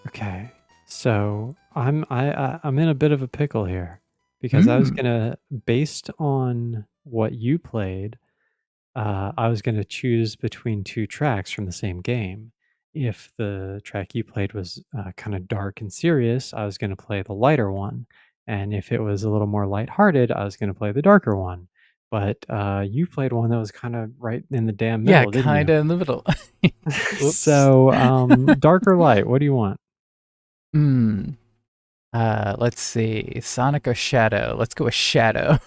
okay. So I'm in a bit of a pickle here because I was Mm. gonna, based on what you played, I was gonna choose between two tracks from the same game. If the track you played was kind of dark and serious, I was gonna play the lighter one, and if it was a little more lighthearted, I was gonna play the darker one. But you played one that was kind of right in the damn Yeah, middle, didn't kind you? of in the middle. Oops. So, dark or light, what do you want? Hmm. Let's see. Sonic or Shadow? Let's go with Shadow.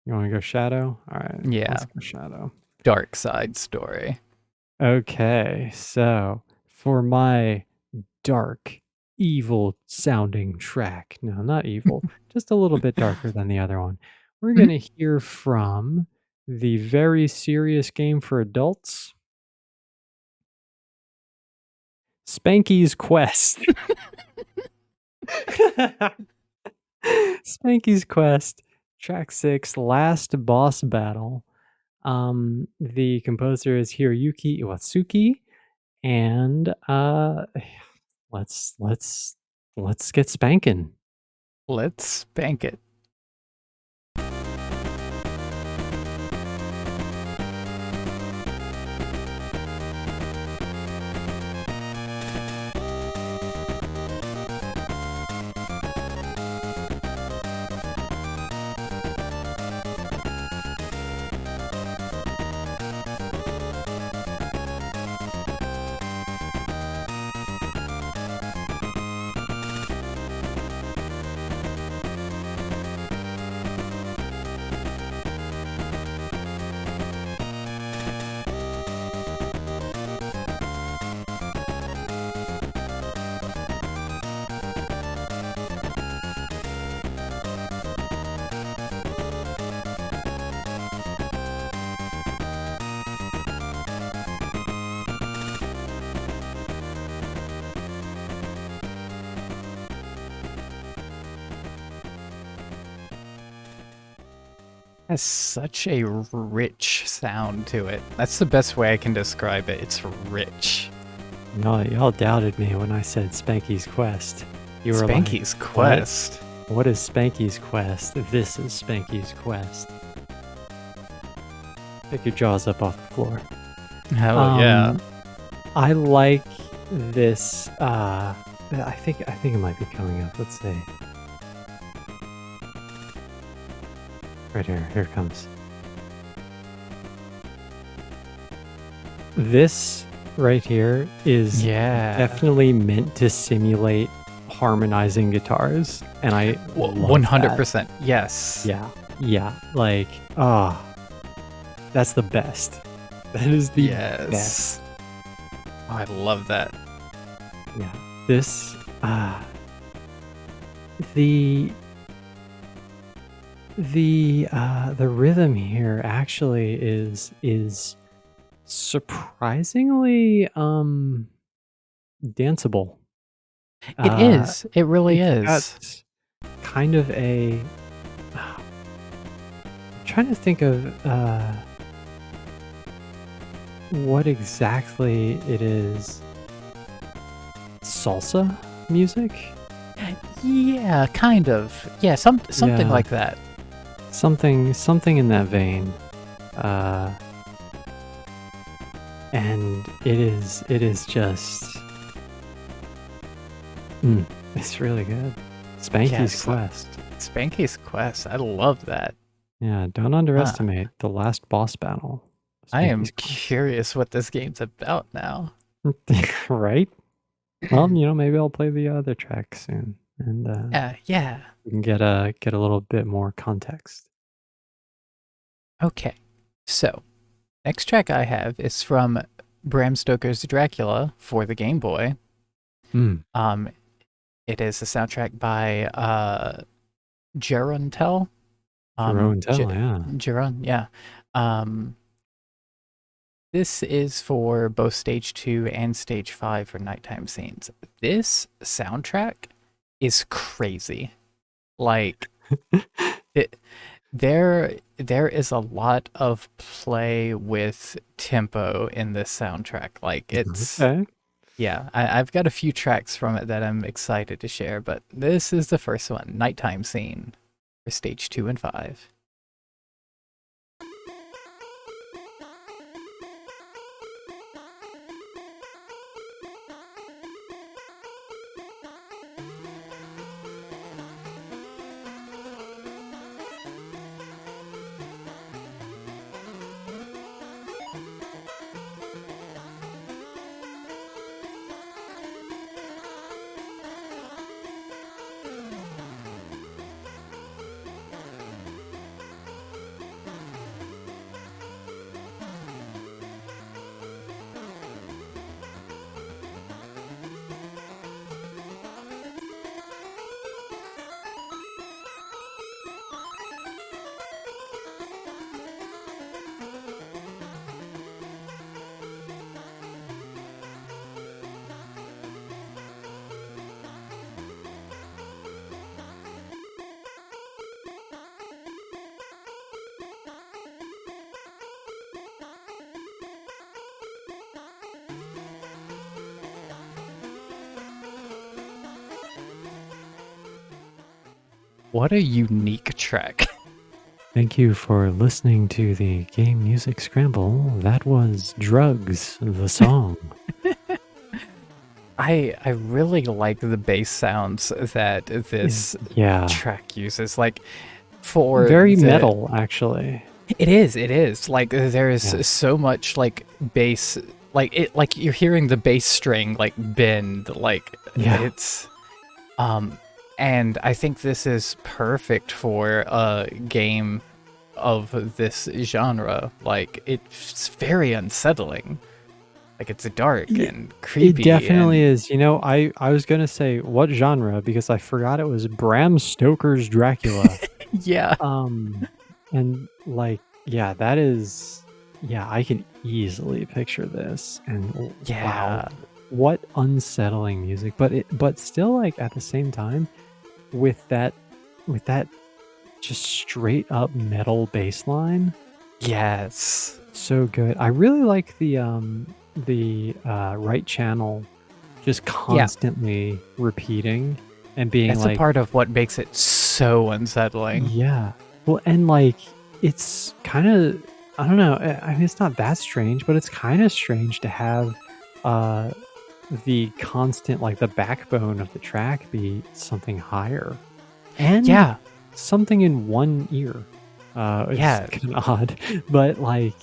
You wanna go shadow? Alright, let's Yeah, go shadow. Dark Side Story. Okay, so for my dark, evil sounding track, no, not evil, just a little bit darker than the other one, we're Mhm. gonna hear from the very serious game for adults, Spanky's Quest. Spanky's Quest, track 6, Last Boss Battle. The composer is Hiroyuki Iwatsuki, and let's let's get spanking. Let's spank it. Has such a rich sound to it. That's the best way I can describe it. It's rich. Y'all doubted me when I said Spanky's Quest. You were like, Spanky's "What? Quest. What is Spanky's Quest? This is Spanky's Quest." Pick your jaws up off the floor. Hell yeah. Um, I like this. I think it might be coming up. Let's see. Right here. Here it comes. This right here is Yeah. definitely meant to simulate harmonizing guitars, and I love that. 100%. Yes. Yeah, yeah, like, ah, that's the best. That is the best. Yes. Oh, I love that. Yeah, this, the the rhythm here actually is surprisingly danceable. It Uh, is. It really it's got is. kind of a I'm trying to think of what exactly it is. Salsa music? Yeah, kind of. Yeah, something Yeah, like that. something in that vein. Uh, and it is just mm, it's really good. Spanky's Yes, Quest. Spanky's Quest. I love that. Yeah, don't Huh. underestimate the last boss battle. I am Spanky's Quest. curious what this game's about now. Right? Well, maybe I'll play the other track soon, and Yeah, yeah. we can get a little bit more context. Okay. So, next track I have is from Bram Stoker's Dracula for the Game Boy. Mm. Um, it is a soundtrack by Gerontel. Throw and J- tell, yeah. Geron, yeah. Um, this is for both stage 2 and stage 5 for nighttime scenes. This soundtrack is crazy. Like it, there is a lot of play with tempo in this soundtrack. Like it's Okay. yeah, I've got a few tracks from it that I'm excited to share, but this is the first one, Nighttime Scene for stage 2 and 5. What a unique track. Thank you for listening to the Game Music Scramble. That was Drugs, the song. I really like the bass sounds that this Yeah. track uses. Like for Very the metal, actually. it is. Like there Yeah. is so much like bass like you're hearing the bass string like bend like Yeah. it's and I think this is perfect for a game of this genre. Like it's very unsettling. Like it's dark It, and it creepy definitely and is. I was going to say what genre because I forgot it was Bram Stoker's Dracula. yeah. Um, and like, yeah, that is, yeah, I can easily picture this. And wow, Yeah. what unsettling music, but still, like at the same time, with that just straight up metal bass line, Yes. so good. I really like the right channel just Yeah. constantly repeating and being That's a like, part of what makes it so unsettling. yeah. Well, and like it's kind of I don't know. I mean, it's not that strange, but it's kind of strange to have uh the constant like the backbone of the track be something higher and Yeah. something in one ear. It's Yeah. kind of odd, but like,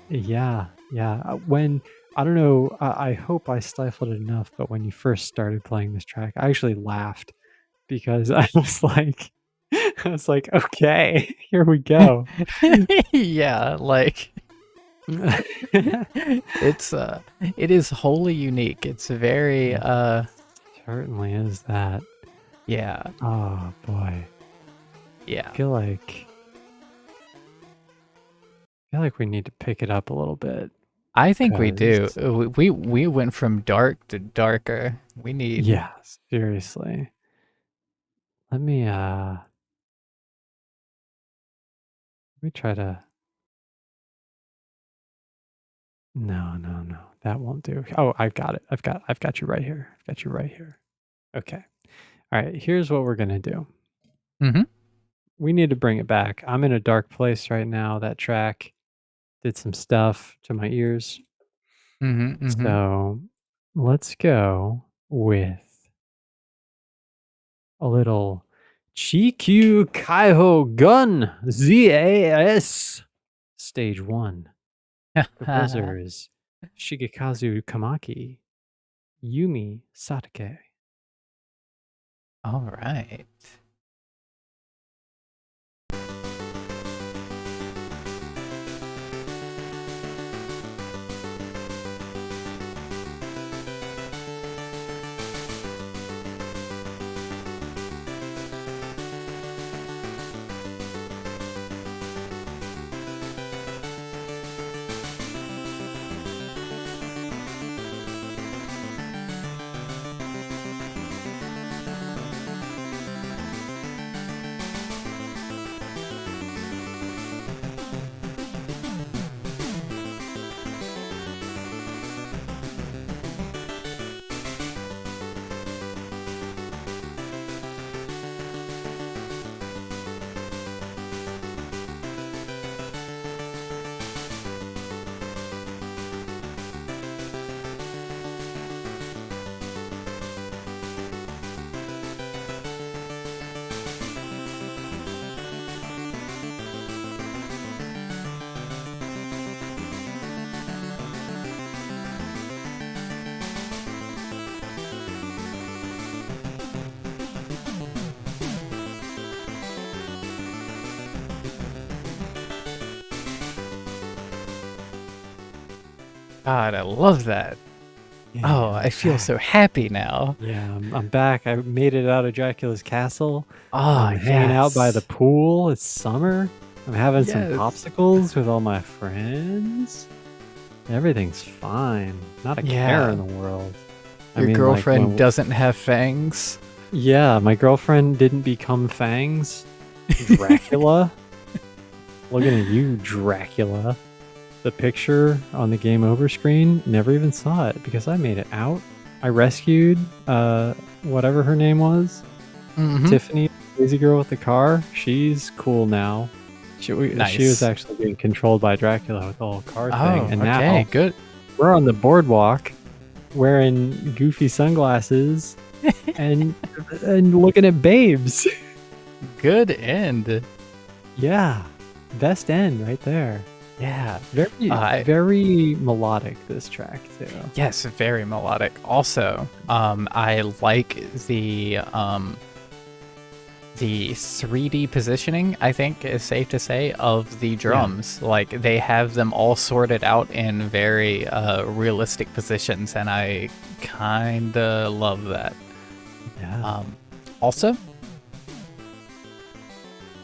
yeah, yeah. When I don't know, I hope I stifled it enough. But when you first started playing this track, I actually laughed because I was like, okay, here we go. yeah, like it's it is wholly unique. It's very It certainly is that. Yeah. Oh boy. Yeah. I feel like we need to pick it up a little bit. I think we do. 'Cause We went from dark to darker. We need. yeah, seriously. Let me try to no, no, no. That won't do. Oh, I've got it. I've got you right here. I've got you right here. Okay. All right, here's what we're gonna do. Mm-hmm. We need to bring it back. I'm in a dark place right now. That track did some stuff to my ears. Mm-hmm. Mm-hmm. So let's go with a little Chikyu Kaiho Gun ZAS Stage 1. Composers Shigekazu Kamaki, Yumi Satake. All right. God, I love that. Oh, Yeah, I feel back. so happy now. Yeah, I'm back. I made it out of Dracula's castle. Ah, I'm hanging out by the yes. pool. It's summer. I'm having some Yes. popsicles with all my friends. Everything's fine. Not a care in Yeah. the world. I Your mean, like girlfriend when doesn't have fangs. yeah, my girlfriend didn't become Fangs. Dracula. Looking at you, Dracula. The picture on the game over screen, never even saw it because I made it out. I rescued whatever her name was. Mm-hmm. Tiffany, crazy girl with the car. She's cool now. She was Nice. actually being controlled by Dracula with the whole car thing. Oh, And okay, now good. we're on the boardwalk wearing goofy sunglasses and looking at babes. Good end. Yeah. Best end right there. Yeah. Very, I very melodic, this track, too. Yes, very melodic. Also, I like the 3D positioning, I think is safe to say, of the drums. Like they have them all sorted out in very realistic positions, and I kinda love that. Yeah. Also,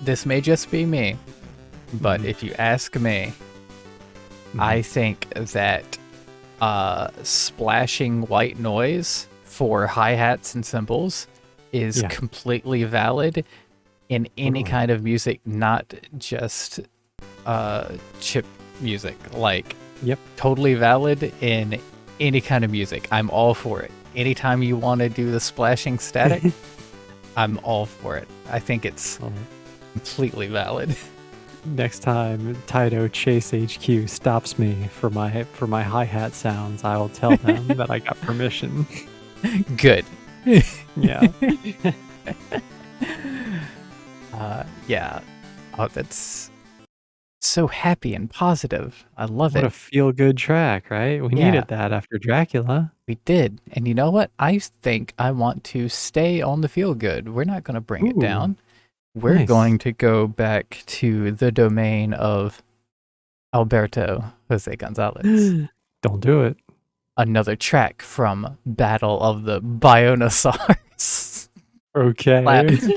this may just be me, but Mhm. if you ask me, I Mhm. think that splashing white noise for hi-hats and cymbals is Yeah, completely valid in any totally. kind of music, not just chip music. Like Yep. totally valid in any kind of music. I'm all for it. Anytime you want to do the splashing static, I'm all for it. I think it's Well, completely valid. next time Taito Chase HQ stops me for my hi-hat sounds, I will tell them that I got permission. Good. Yeah. Yeah. Oh, that's so happy and positive. I love What it. a feel-good track, right? We Yeah, needed that after Dracula. we did. And you know what? I think I want to stay on the feel good. We're not going to bring it Ooh, down. We're nice. going to go back to the domain of Alberto Jose Gonzalez. Don't do it. Another track from Battle of the Bionosaurs. Okay.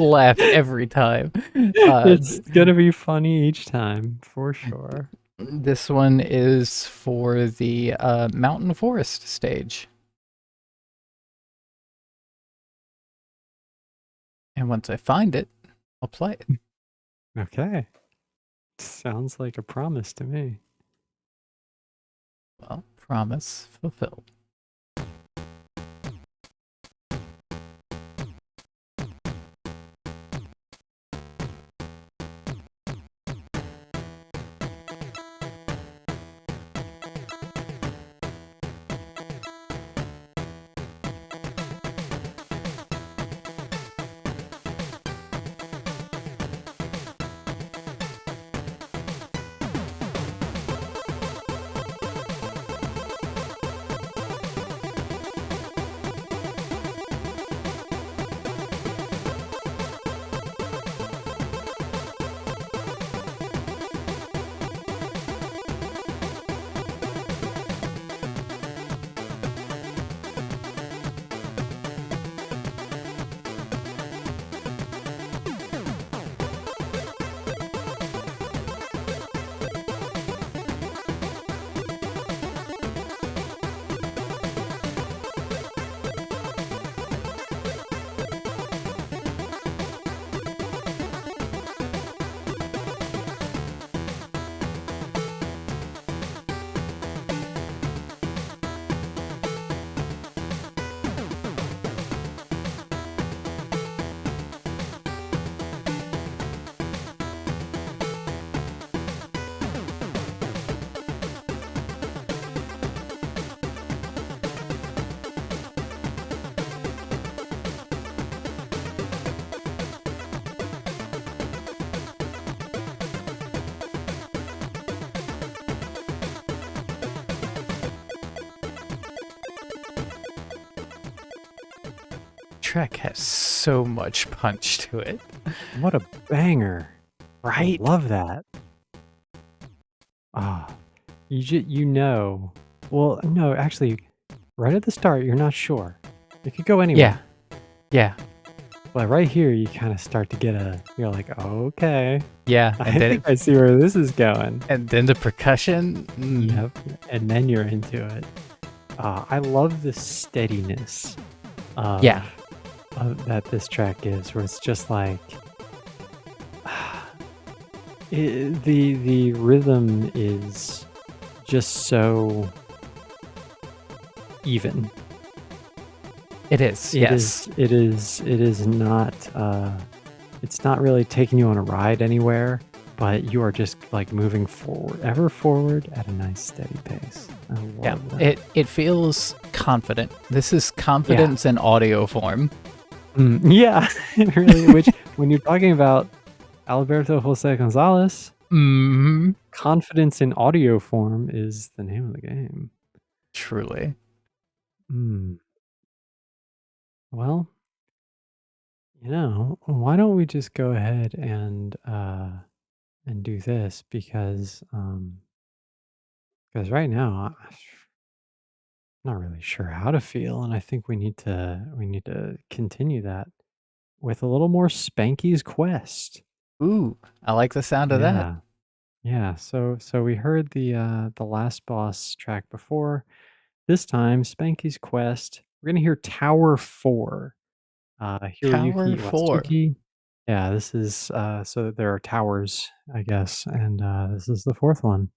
laugh every time. Uh, It's gonna be funny each time, for sure. this one is for the Mountain Forest stage. And once I find it, I'll play it. Okay. Sounds like a promise to me. Well, promise fulfilled. Track has so much punch to it. What a banger. Right? I love that. Ah, you know. Well, no, actually, right at the start, you're not sure. It could go anywhere. Yeah. But right here, you kind of start to get you're like, okay, Yeah. I think I see where this is going. And then the percussion. Yep. And then you're into it. I love the steadiness of, Yeah. that this track gives, where it's just like, the rhythm is just so even. It is. Yes. It is not. It's not really taking you on a ride anywhere, but you are just like moving forward, ever forward at a nice steady pace. I love that. It feels confident. This is confidence in audio form. Yeah, it really. Which, when you're talking about Alberto Jose Gonzalez, confidence in audio form is the name of the game. Truly. Well, why don't we just go ahead and do this, because right now I'm not really sure how to feel, and I think we need to continue that with a little more Spanky's Quest. Ooh, I like the sound of that. Yeah. Yeah, so we heard the last boss track before. This time, Spanky's Quest. We're gonna hear Tower 4. Tower Hiroyuki 4. Watsuki. Yeah, this is so there are towers, I guess, and this is the fourth one.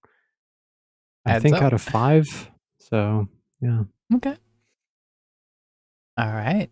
I Adds think up. out of 5. So yeah. Okay. All right.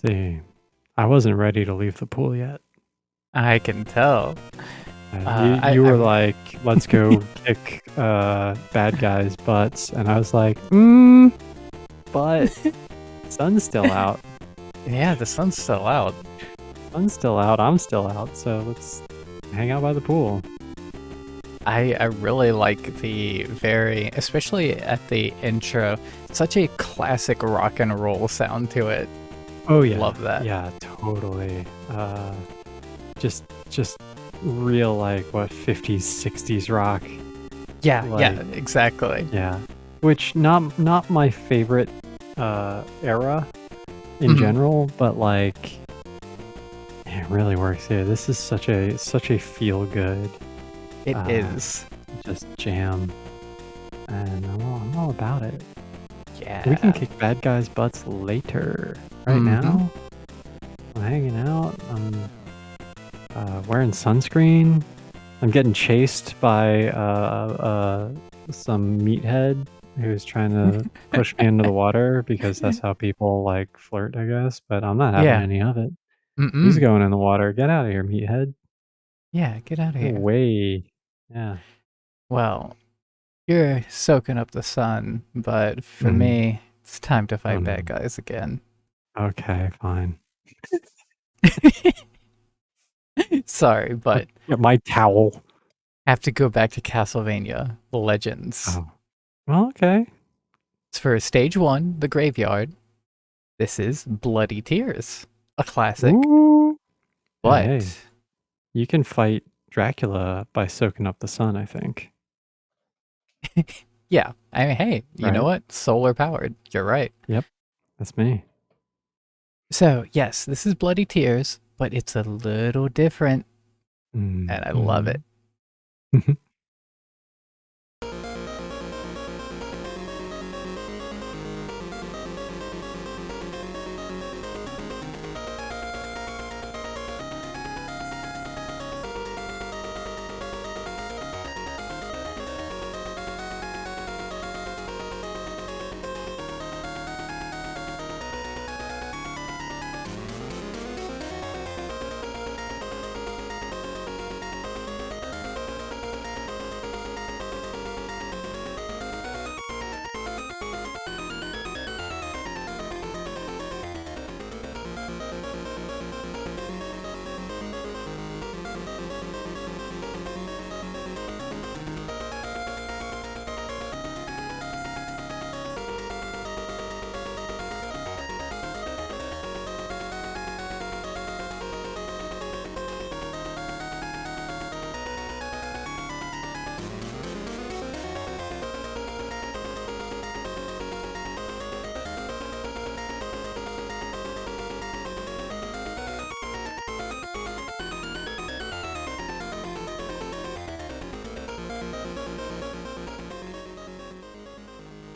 See, I wasn't ready to leave the pool yet. I can tell. You were like, let's go kick bad guys' butts, and I was like, but sun's still out. Yeah, the sun's still out. Sun's still out. I'm still out. So let's hang out by the pool. I really like especially at the intro, such a classic rock and roll sound to it. Oh yeah, Love that. Yeah, totally. Just real like what 50s, 60s rock. Yeah, Like, yeah, exactly. Yeah, which not my favorite era in general, but like it really works here. This is such a feel good. It is. Just jam, and I'm all about it. Yeah. We can kick bad guys' butts later. Right now, I'm hanging out. I'm wearing sunscreen. I'm getting chased by some meathead who's trying to push me into the water because that's how people like flirt, I guess. But I'm not having any of it. He's going in the water. Get out of here, meathead. Yeah, get out of No here. way. Yeah. Well, you're soaking up the sun, but for me, it's time to fight bad guys again. Okay, fine. Sorry, but Get my towel. have to go back to Castlevania Legends. Oh. Well, okay. It's for stage 1, the graveyard. This is Bloody Tears, a classic. Ooh. But hey, you can fight Dracula by soaking up the sun, I think. yeah, I mean, hey, you know what? Solar powered. You're right. Yep, that's me. So, yes, this is Bloody Tears, but it's a little different, and I love it.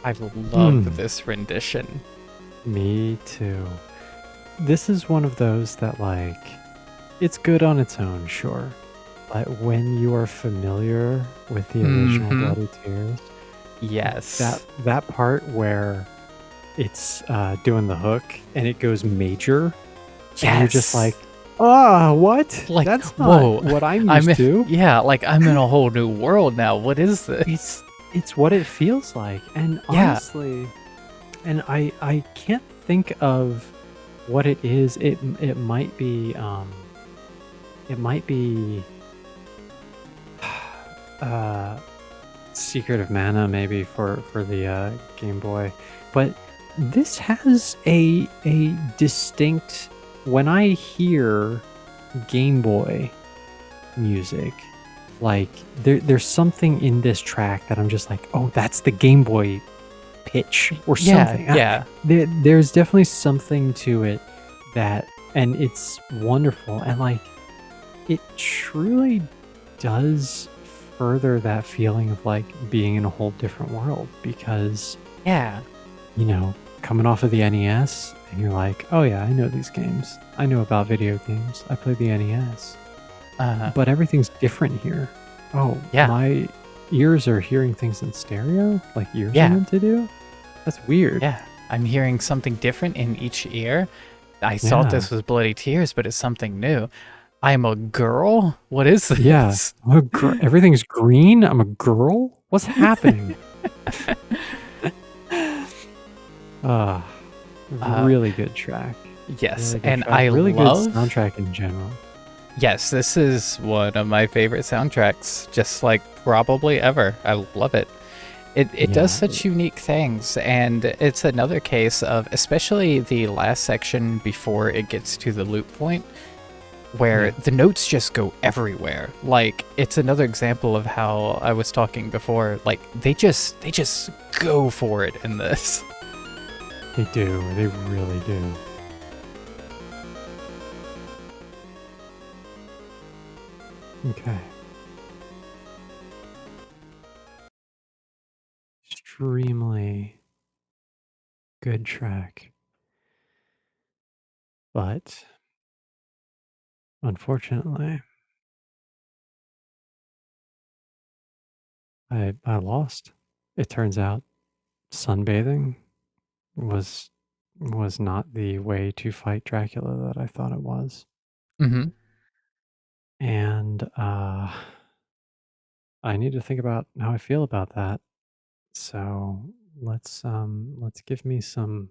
I love this rendition. Me too. This is one of those that, like, it's good on its own, sure. But when you are familiar with the original Bloody Tears, yes, that part where it's doing the hook and it goes major, and you're just like, what? Like, that's not what I'm used to. Yeah, like I'm in a whole new world now. What is this? It's what it feels like, and honestly, and I can't think of what it is. It might be Secret of Mana, maybe for the Game Boy, but this has a distinct, when I hear Game Boy music, like there's something in this track that I'm just like, oh, that's the Game Boy pitch or something. Yeah. There's definitely something to it that, and it's wonderful, and like it truly does further that feeling of like being in a whole different world, because coming off of the NES and you're like, oh yeah, I know these games. I know about video games. I played the NES. But everything's different here. Oh, yeah. My ears are hearing things in stereo, like ears are meant to do? That's weird. Yeah, I'm hearing something different in each ear. I thought Yeah. this was Bloody Tears, but it's something new. I'm a girl? What is Yeah. this? Everything's green? I'm a girl? What's happening? Ah, Uh, really good track. yes, Really good and track. I Really good love. soundtrack in general. Yes, this is one of my favorite soundtracks, just like probably ever. I love it. It does Yeah. such unique things, and it's another case of, especially the last section before it gets to the loop point, where Yeah. the notes just go everywhere. Like, it's another example of how I was talking before. Like, they just go for it in this. They do. They really do. Okay. Extremely good track. But unfortunately, I lost. It turns out sunbathing was was not the way to fight Dracula that I thought it was. Mm-hmm. And I need to think about how I feel about that. So let's give me some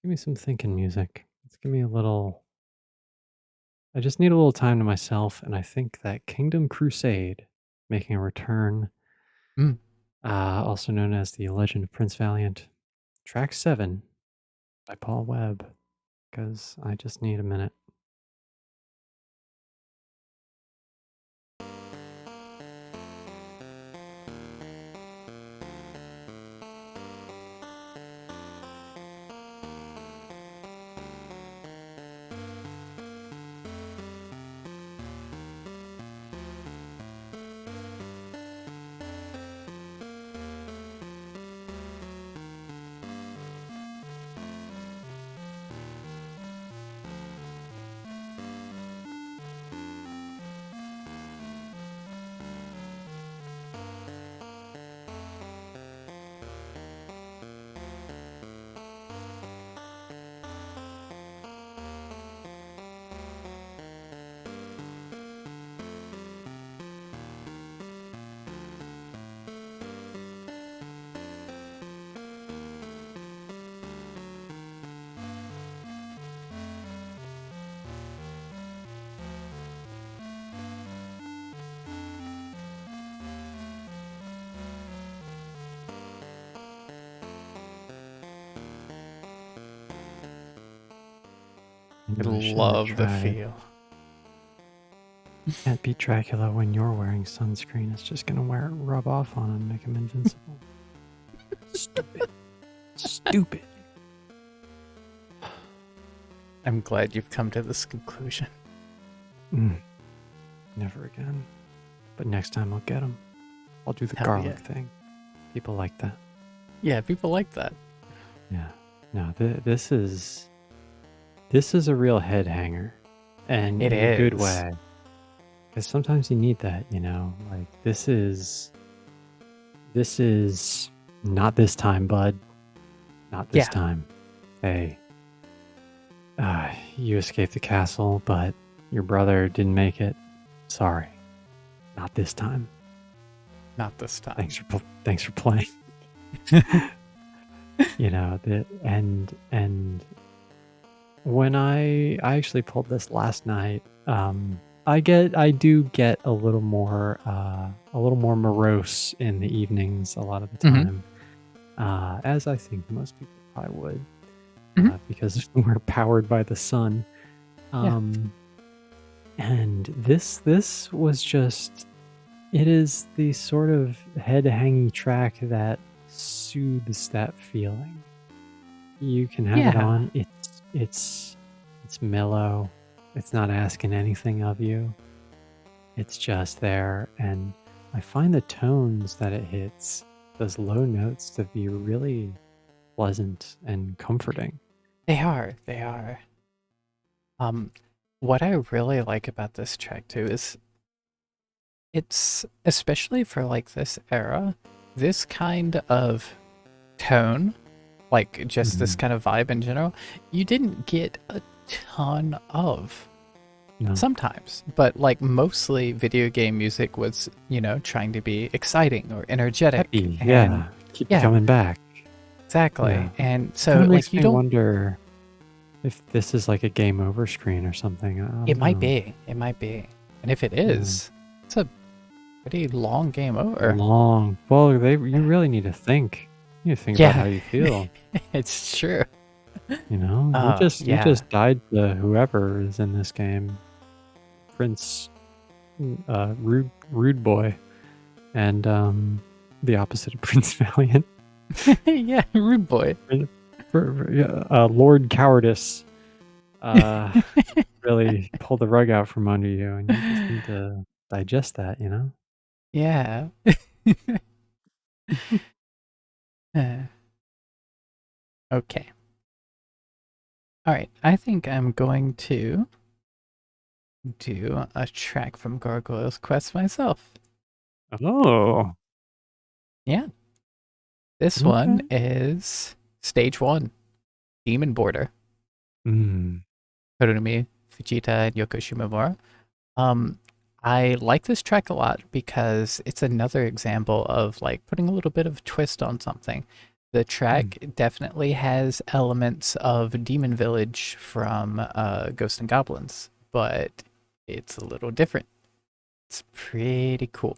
thinking music. Let's give me a little I just need a little time to myself, and I think that Kingdom Crusade making a return, Mm. also known as The Legend of Prince Valiant, track 7 by Paul Webb, because I just need a minute. I I knew I shouldn't have love the tried. feel. Can't beat Dracula when you're wearing sunscreen. It's just gonna rub off on him, make him invincible. Stupid. Stupid. I'm glad you've come to this conclusion. Never again. But next time I'll get him. I'll do the Hell garlic yeah. thing. People like that. Yeah, people like that. Yeah. No, this is a real head hanger, and It in a good is. way. Because sometimes you need that, Like this is not this time, bud. Not this Yeah. time. Hey, you escaped the castle, but your brother didn't make it. Sorry, not this time. Not this time. Thanks for playing. And when I actually pulled this last night, I do get a little more morose in the evenings a lot of the Mm-hmm. time, as I think most people probably would, Mm-hmm. because we're powered by the sun. Yeah. And this was just it is the sort of head hangy track that soothes that feeling. You can have it Yeah. on. It's mellow. It's not asking anything of you. It's just there, and I find the tones that it hits, those low notes, to be really pleasant and comforting. They are. They are. Um, what I really like about this track too is it's, especially for like this era, this kind of tone like just this Mhm. kind of vibe in general, you didn't get a ton of. No. Sometimes, but like mostly video game music was, trying to be exciting or energetic. Peppy, And yeah. Keep you yeah, coming back. exactly. Yeah. And Kinda so, like, makes you me don't, wonder if this is like a game over screen or something. I it don't might know. be, it might be. And if it Yeah. is, it's a pretty long game over. Long. Well, you really need to think. You need to think about how Yeah, you feel, it's true. you know? You Yeah. just died to whoever is in this game. Prince Rude Boy and the opposite of Prince Valiant. Yeah, rude boy. And yeah, Lord Cowardice uh really pulled the rug out from under you, and you just need to digest that, you know? Yeah. Uh, okay. All right. I think I'm going to do a track from Gargoyles Quest myself. Oh, Yeah. This one okay. is stage one, Demon Border. Mm. Harumi, Fujita, and Yoko Shimomura. Um, I like this track a lot because it's another example of like putting a little bit of twist on something. The Mm. track definitely has elements of Demon Village from Ghosts and Goblins, but it's a little different. It's pretty cool.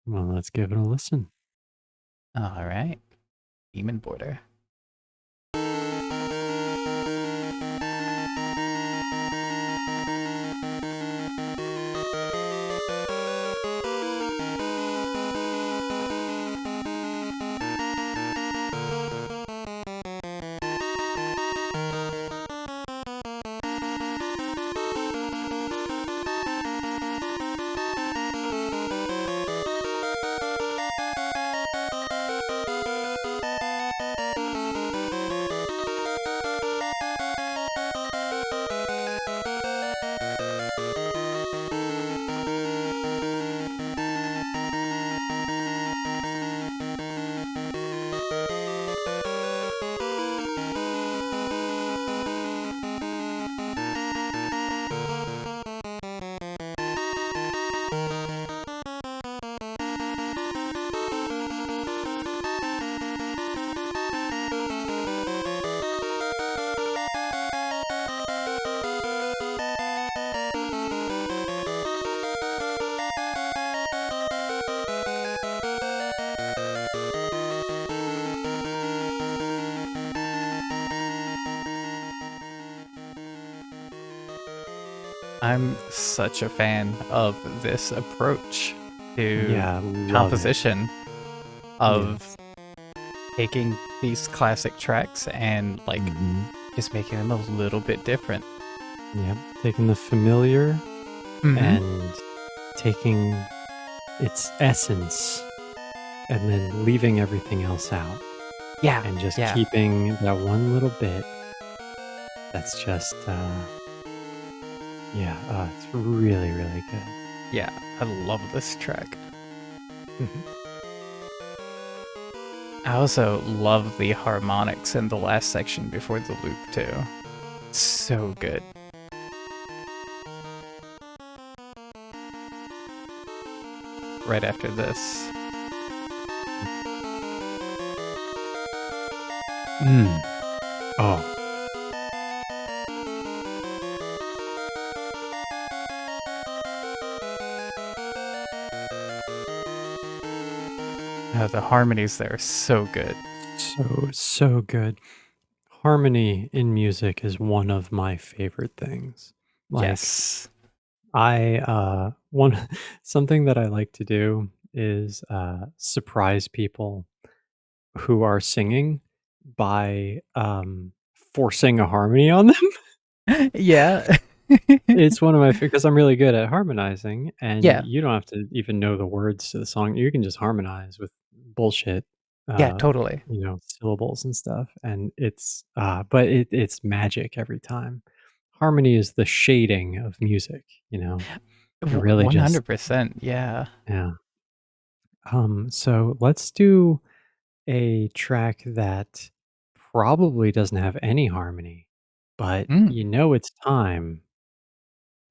Well, let's give it a listen. All right, Demon Border. I'm such a fan of this approach to Yeah, love it. composition of Yes. taking these classic tracks and like Mhm. just making them a little bit different. Yep. Taking the familiar Mm-hmm. and taking its essence and then leaving everything else out Yeah, and just yeah, keeping that one little bit that's just, yeah, it's really, really good. yeah. I love this track. Mhm. I also love the harmonics in the last section before the loop too. So good. Right after this. Mm. Oh, The harmonies there are so good. so good. Harmony in music is one of my favorite things. Like, Yes. one something that I like to do is, surprise people who are singing by, forcing a harmony on them. Yeah. It's one of my because I'm really good at harmonizing, and Yeah. you don't have to even know the words to the song. You can just harmonize with bullshit, Yeah, totally. syllables and stuff, and but it's magic every time. Harmony is the shading of music, you know? It really just 100%. Yeah. yeah. So let's do a track that probably doesn't have any harmony, but Mm. you know it's time.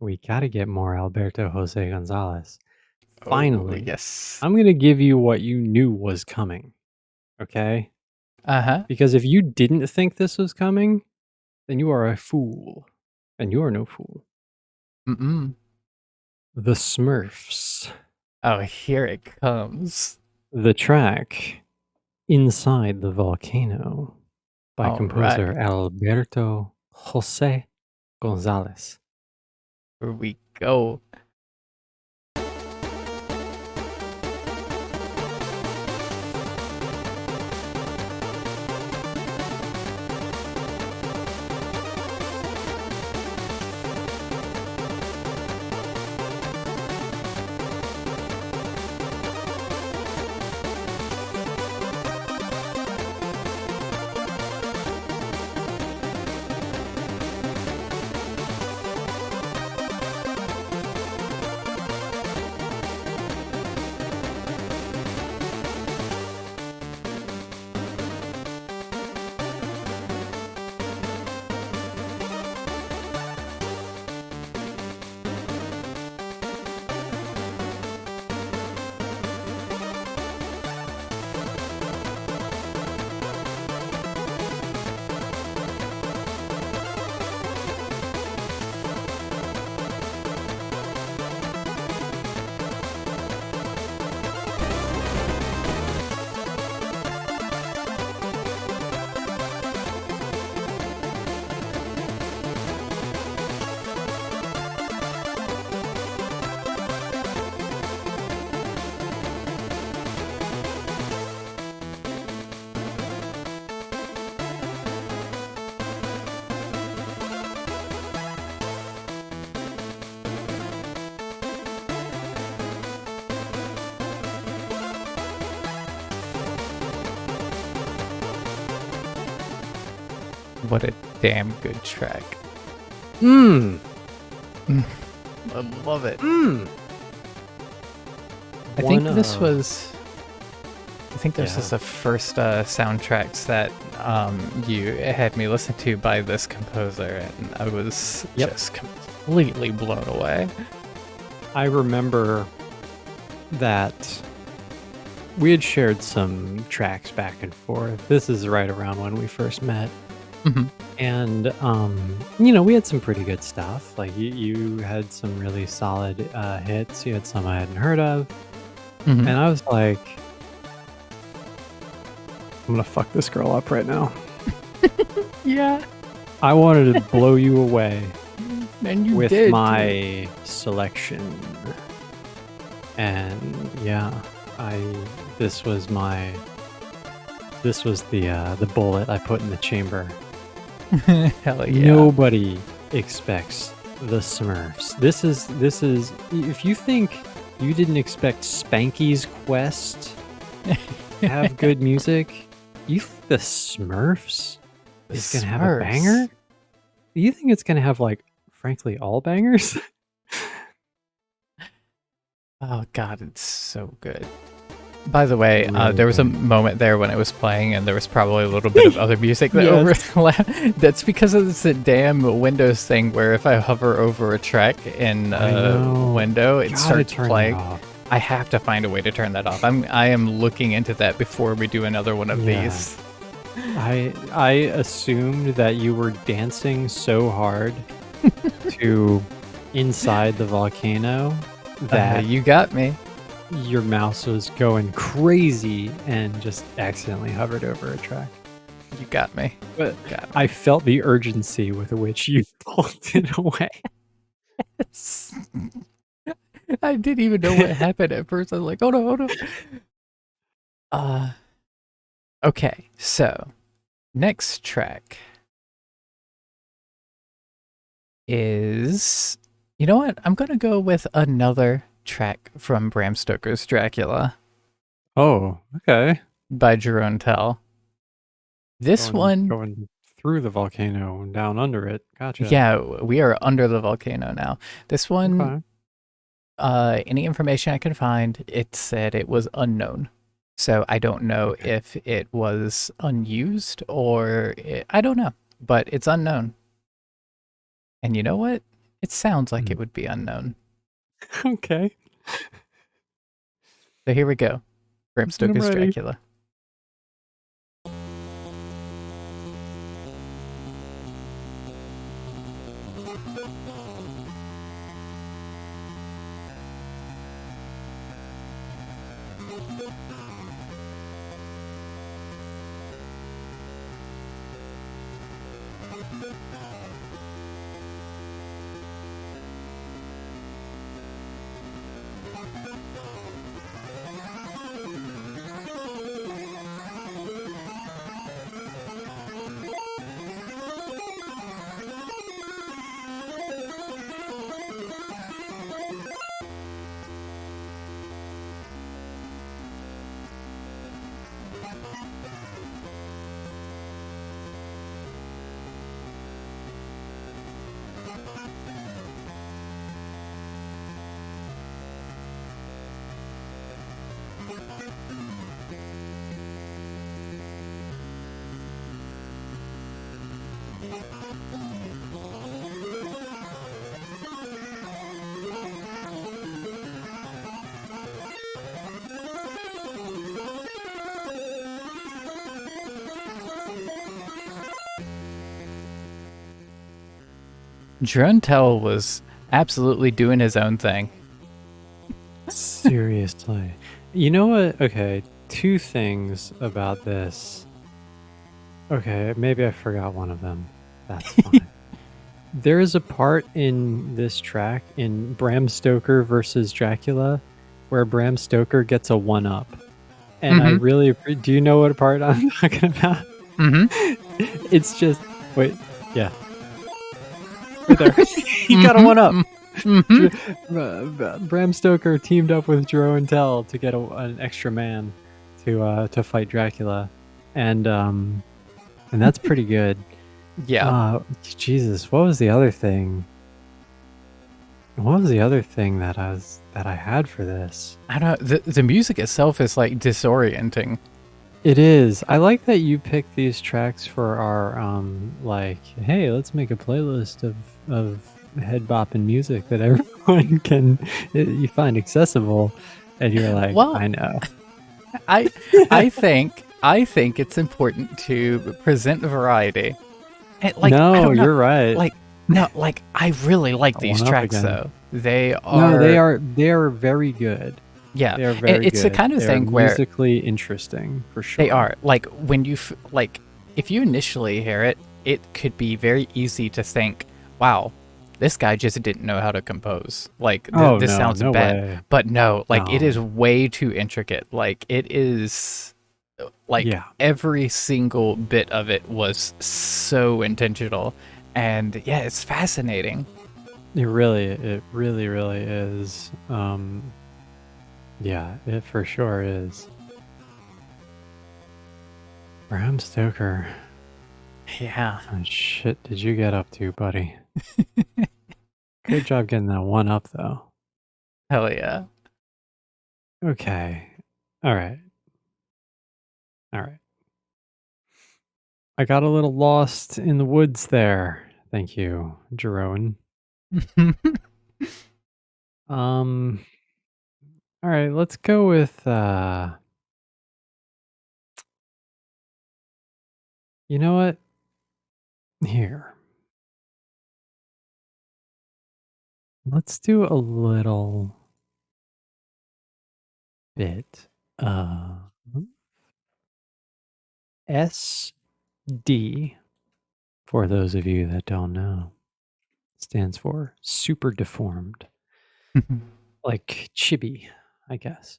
We gotta get more Alberto Jose Gonzalez. Oh, Finally, yes. I'm gonna give you what you knew was coming, okay? Uh-huh. Because if you didn't think this was coming, then you are a fool, and you are no fool. Mm-mm. The Smurfs, Oh, here it comes. the track Inside the Volcano by All composer right. Alberto Jose Gonzalez. Here we go. What a damn good track. Mmm, I love it. mmm. I think One this of was. I think this is yeah. the first soundtracks that you had me listen to by this composer, and I was Yep. just completely blown away. I remember that we had shared some tracks back and forth. This is right around when we first met. Mhm. And you know, we had some pretty good stuff. Like you had some really solid hits. You had some I hadn't heard of. Mhm. And I was like, I'm gonna fuck this girl up right now. Yeah, I wanted to blow you away and you with did too. my selection. And yeah, I this was my the bullet I put in the chamber. Hell yeah. Nobody expects the Smurfs. This is if you think you didn't expect Spanky's Quest to have good music, you think the Smurfs The is gonna have a banger? Smurfs. You think it's gonna have like frankly all bangers? Oh god, it's so good. By the way, Really there was a good. moment there when it was playing, and there was probably a little bit of other music that Yes. overlapped. That's because of this damn Windows thing where if I hover over a track in I a know. window, it Gotta starts turn that playing. off. I have to find a way to turn that off. I am looking into that before we do another one of Yeah. these. I assumed that you were dancing so hard to Inside the Volcano that You got me. your mouse was going crazy and just accidentally hovered over a track. You got me. But Got me. I felt the urgency with which you pulled it away. I didn't even know what happened at first. I was like, oh no, oh no. Uh, okay, so next track is, you know what? I'm gonna go with another track from Bram Stoker's Dracula Oh, okay. by Jerome Tell. This one, Going through the volcano and down under it. Gotcha. yeah, we are under the volcano now. This one, Okay. any information I can find, it said it was unknown. So I don't know Okay. if it was unused or I don't know, but it's unknown. And you know what? It sounds like Mm. it would be unknown. Okay. So here we go. Bram I'm Stoker's ready. Dracula. Druntel was absolutely doing his own thing. Seriously. You know what? Okay, two things about this. Okay, maybe I forgot one of them. That's fine. There is a part in this track in Bram Stoker versus Dracula where Bram Stoker gets a one up. And I Mm-hmm. really do you know what part I'm talking about? Mm-hmm. It's just wait, yeah. Right there. He got a one up. Mm-hmm. Mm-hmm. Bram Stoker teamed up with Drew and Tell to get an extra man to fight Dracula, and that's pretty good. Yeah. Jesus, what was the other thing? What was the other thing that I had for this? I don't know. The music itself is like disorienting. It is. I like that you picked these tracks for our like, hey, let's make a playlist of head bopping music that everyone can you find accessible, and you're like, Well, I know. I I think it's important to present variety. And like I No, don't know, you're right. like no, like I really like these One up tracks again. though. They No, are they are very good. yeah, They are and very it's the good. kind of They are thing where musically interesting for they sure. are like when you like if you initially hear it, it could be very easy to think, "Wow, this guy just didn't know how to compose. Like Oh this no, sounds no bad." way. But no, like it is No. way too intricate. Like it is like Yeah. every single bit of it was so intentional. And yeah, it's fascinating. It really, really is. Yeah, it for sure is. Bram Stoker. Yeah. What shit did you get up to, buddy? Good job getting that one up, though. Hell yeah. Okay. All right. All right. I got a little lost in the woods there. Thank you, Jerome. Um. All right. Let's go with. You know what? Here. Let's do a little bit of SD. For those of you that don't know, stands for super deformed, like chibi, I guess.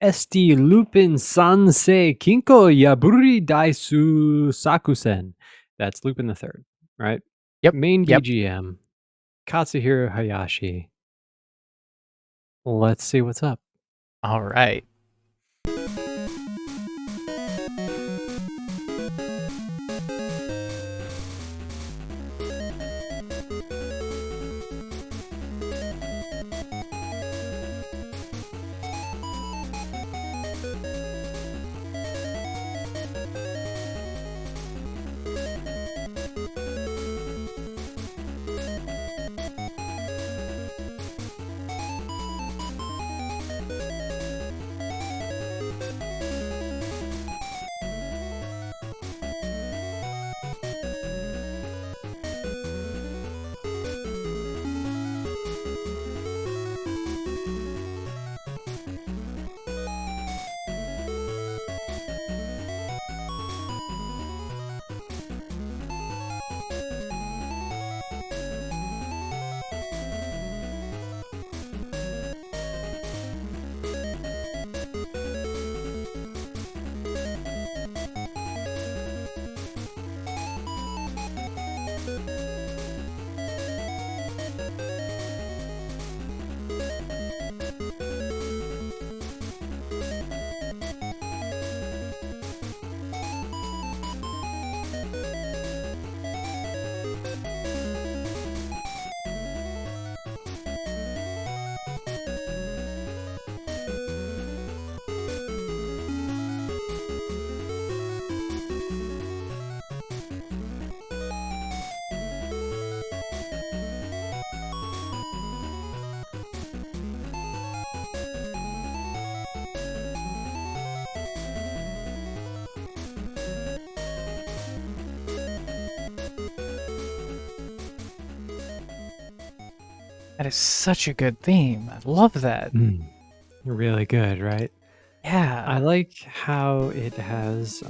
Esti Lupin Sansei Kinko Yaburi Daisu Sakusen. That's Lupin the Third, right? Yep. Main Yep. BGM, Katsuhiro Hayashi. Let's see what's up. All right. That is such a good theme. I love that. Really good, right? I Yeah. like how it has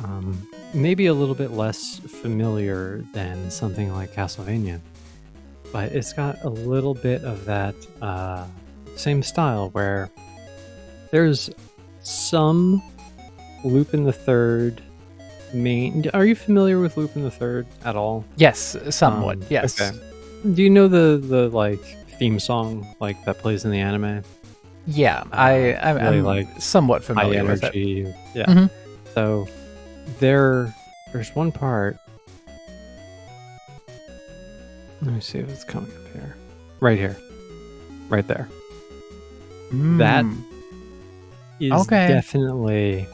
maybe a little bit less familiar than something like Castlevania, but it's got a little bit of that same style where there's some Lupin the Third main. Are you familiar with Lupin the Third at all? Yes, somewhat. Okay. Yes. Do you know the like theme song like that plays in the anime? Yeah, Really I'm like somewhat high familiar with it. energy. Yeah. Hmm. So there's one part. Let me see if it's coming up here. Right here. Right there. That is Okay. definitely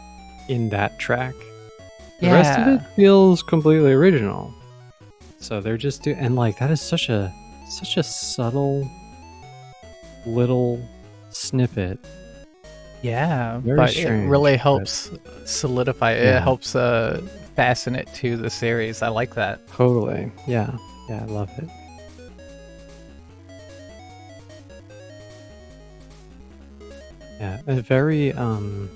in that track. The rest of it Yeah. feels completely original. So they're just doing, and like that is such a subtle little snippet. Yeah, Very but it strange, really but helps solidify it. It yeah, helps fasten it to the series. I like that. totally. Yeah. Yeah, I love it. Yeah, a very hard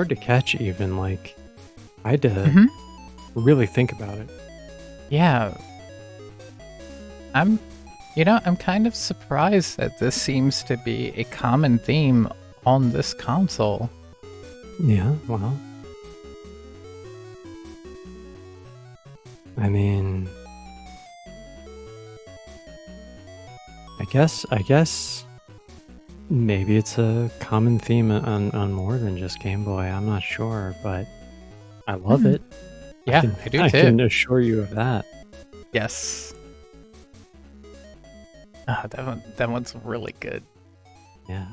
to catch even like I had to Hmm. really think about it. Yeah, I'm, I'm kind of surprised that this seems to be a common theme on this console. Yeah, well, I mean, I guess maybe it's a common theme on more than just Game Boy. I'm not sure, but I love Hmm. it. Yeah, I do I too. can assure you of that. Yes. Ah, that one's really good. Yeah.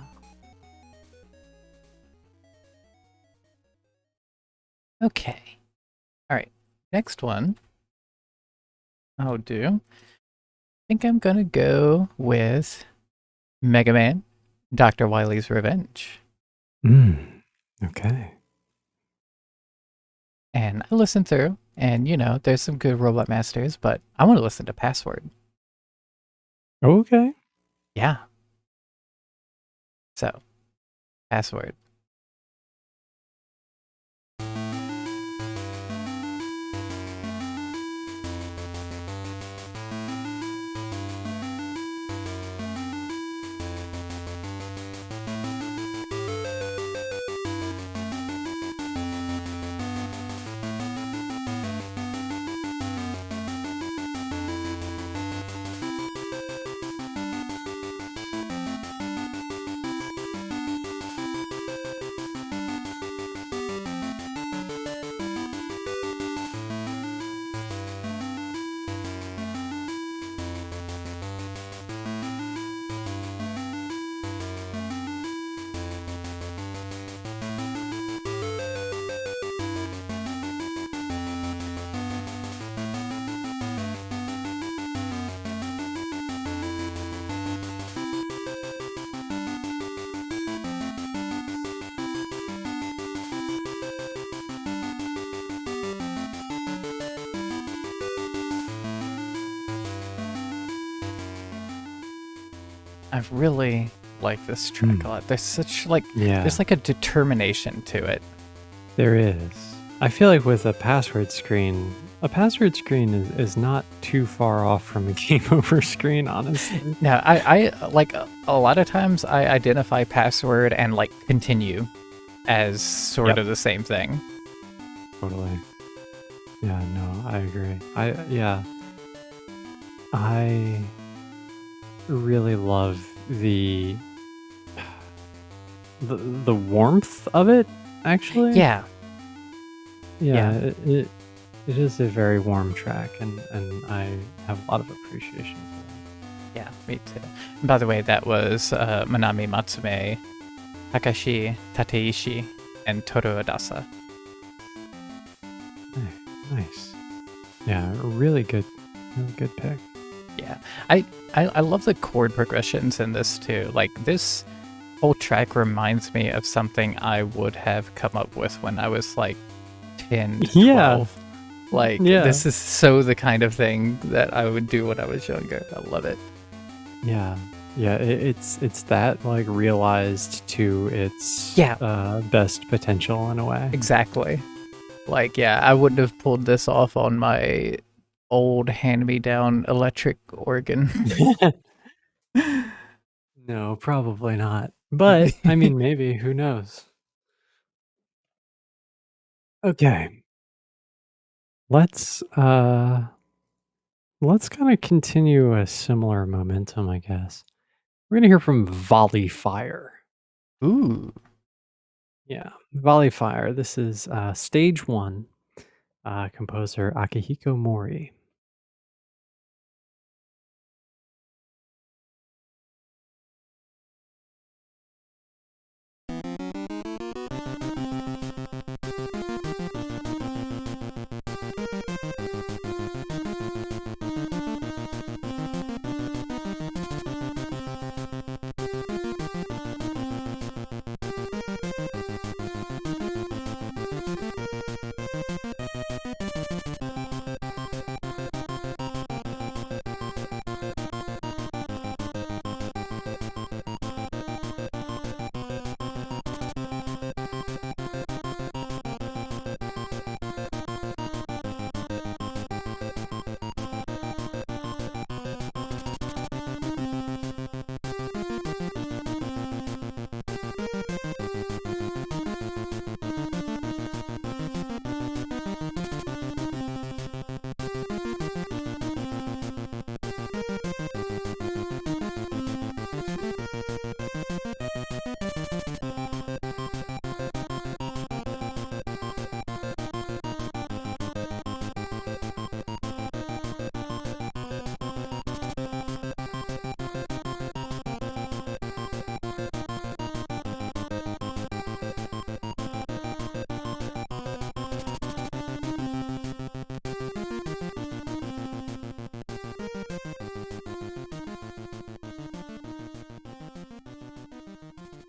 Okay. All right. Next one. I'll do. I think I'm gonna go with Mega Man, Dr. Wily's Revenge. Okay. And I listened through, and there's some good Robot Masters, but I want to listen to Password. Okay. Yeah. So, Password. I really like this track a lot. There's such Yeah. there's like a determination to it. There is. I feel like with a password screen is not too far off from a game over screen, honestly. Now, I like a lot of times I identify Password and like Continue as sort Yep. of the same thing. Totally. Yeah, no, I agree. I really love the warmth of it, actually. Yeah, Yeah, yeah, it is a very warm track, and I have a lot of appreciation for yeah, me too. And by the way, that was Manami Matsume, Takashi Tateishi, and Toru Adasa. that. Nice. Yeah, really good pick. Yeah, I love the chord progressions in this too. Like this whole track reminds me of something I would have come up with when I was like 10 to Yeah. 12. Like Yeah. this is so the kind of thing that I would do when I was younger. I love it. Yeah. Yeah, it's that, like, realized to its, Yeah, best potential in a way. exactly. Like, yeah, I wouldn't have pulled this off on my old hand-me-down electric organ. No, probably not. But, I mean, maybe, who knows? Okay. Let's, let's kinda continue a similar momentum, I guess. We're gonna hear from Volley Fire. Ooh. Yeah, Volley Fire. This is, stage 1, composer Akihiko Mori.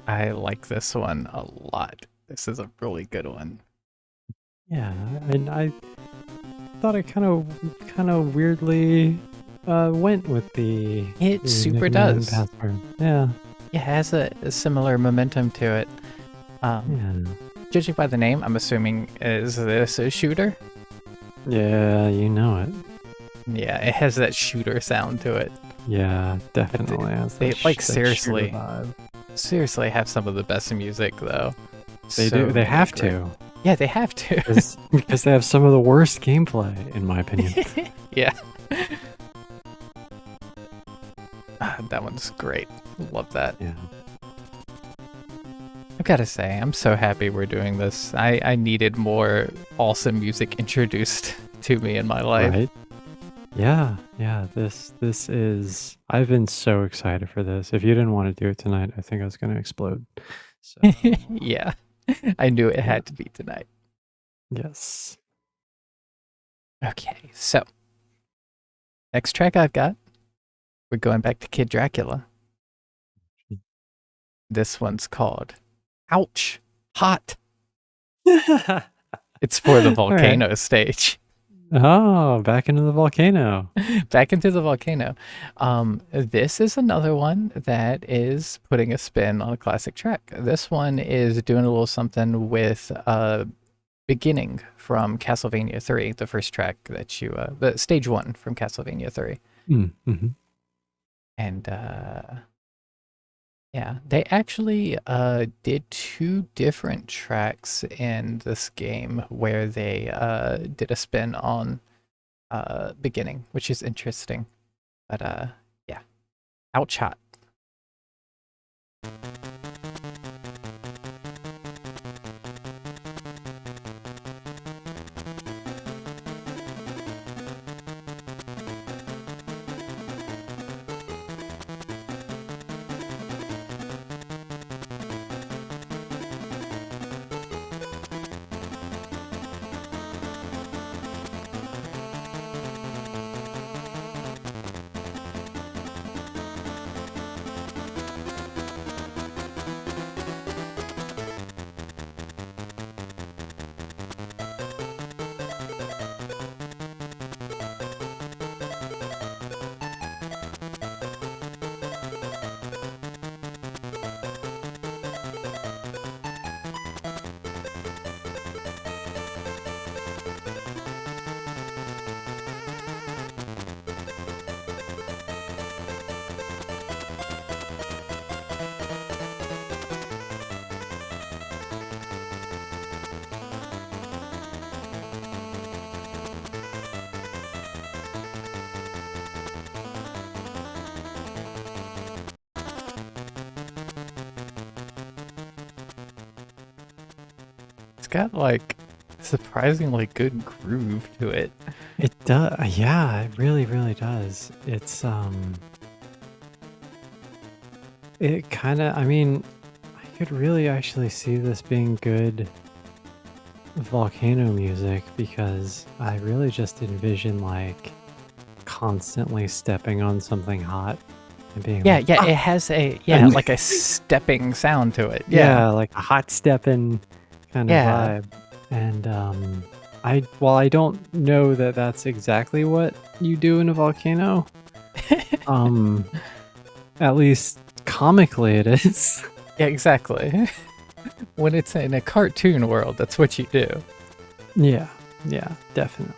I like this one a lot. This is a really good one. Yeah, and I thought it kinda weirdly, went with It the super nickname does. password. Yeah, It has a similar momentum to it. Um, yeah. Judging by the name, I'm assuming is this a shooter? Yeah, you know it. Yeah, it has that shooter sound to it. Yeah, But definitely has they that like that shooter seriously, vibe. seriously have some of the best music though. They do, So they many have great. to, Yeah, they have to. 'cause they have some of the worst gameplay, in my opinion. Yeah. That one's great. Love that. Yeah. I've got to say, I'm so happy we're doing this. I needed more awesome music introduced to me in my life. Right? Yeah, yeah, this is I've been so excited for this. If you didn't wanna do it tonight, I think I was gonna explode. So, Yeah, I knew it yeah. had to be tonight. Yes. Okay, so next track I've got, we're going back to Kid Dracula. This one's called Ouch, Hot. It's for the Alright. volcano stage. Oh, back into the volcano. Back into the volcano. This is another one that is putting a spin on a classic track. This one is doing a little something with beginning from Castlevania 3, the first track that you, the stage 1 from Castlevania 3. Mhm. And yeah, they actually did 2 different tracks in this game where they did a spin on beginning, which is interesting. But yeah, outshot. it's got like surprisingly good groove to it. It does. Yeah, it really, really does. It kind of, I mean, I could really actually see this being good volcano music because I really just envision like constantly stepping on something hot and being Yeah, like, yeah, "Ah!" it has a And like a stepping sound to it. yeah, like a hot stepping kind of Yeah. vibe. And while I don't know that that's exactly what you do in a volcano, um, at least comically it is. Yeah, exactly. When it's in a cartoon world, that's what you do. Yeah, yeah, definitely.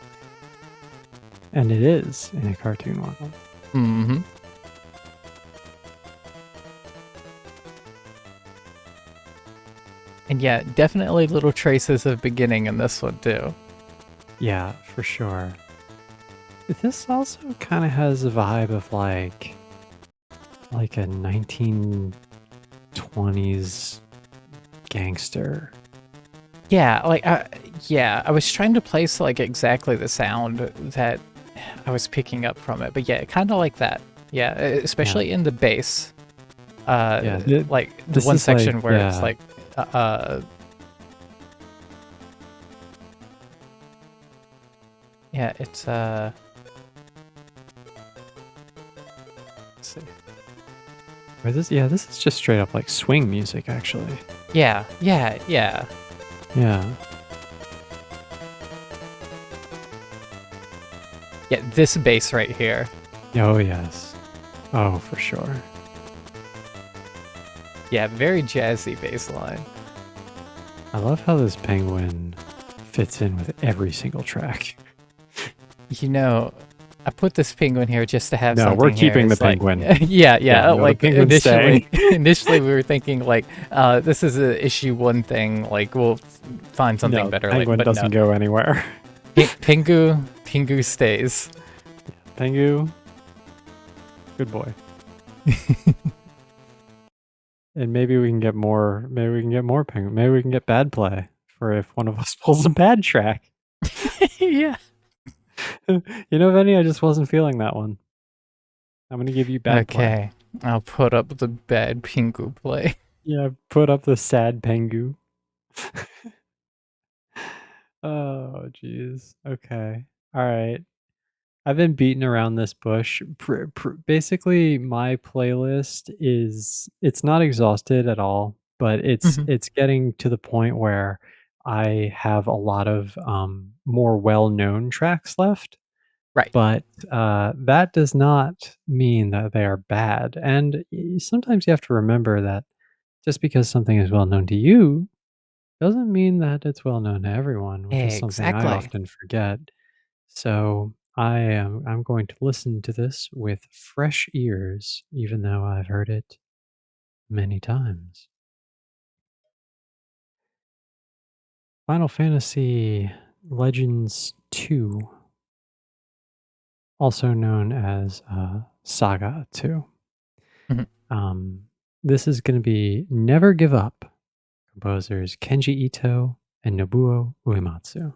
And it is in a cartoon world. Mm-hmm. And yeah, definitely little traces of beginning in this one too. Yeah, for sure. This also kind of has a vibe of like a 1920s gangster. Yeah, like yeah, I was trying to place like exactly the sound that I was picking up from it, but yeah, kind of like that. Yeah, especially in the bass. Yeah, Like the this one is like, section where it's yeah, like, uh, yeah, it's let's see. or this is just straight up like swing music actually. Yeah, yeah, yeah. Yeah. Yeah, this bass right here. Oh yes. Oh, for sure. Yeah, very jazzy bass line. I love how this penguin fits in with every single track. You know, I put this penguin here just to have No, something we're here. keeping the It's like, penguin. yeah, Yeah, no, the like penguin's initially, initially we were thinking like, this is a issue one thing. Like we'll find something No, better. penguin Like, but no, doesn't go anywhere. Pingu stays. Pengu, good boy. And maybe we can get more. Maybe we can get more penguin. Maybe we can get bad play for if one of us pulls a bad track. Yeah. You know, Vinny, I just wasn't feeling that one. I'm gonna give you bad play. Okay, I'll put up the bad Pingu play. Yeah, put up the sad Pengu. Oh, jeez. Okay. All right. I've been beating around this bush. Basically, my playlist it's not exhausted at all, but Mhm. it's getting to the point where I have a lot of more well-known tracks left. Right. But that does not mean that they are bad. And sometimes you have to remember that just because something is well known to you doesn't mean that it's well known to everyone, which is something I Exactly. often forget. So I'm going to listen to this with fresh ears, even though I've heard it many times. Final Fantasy Legends 2, also known as Saga 2. Mhm. Um, this is going to be Never Give Up, composers Kenji Ito and Nobuo Uematsu.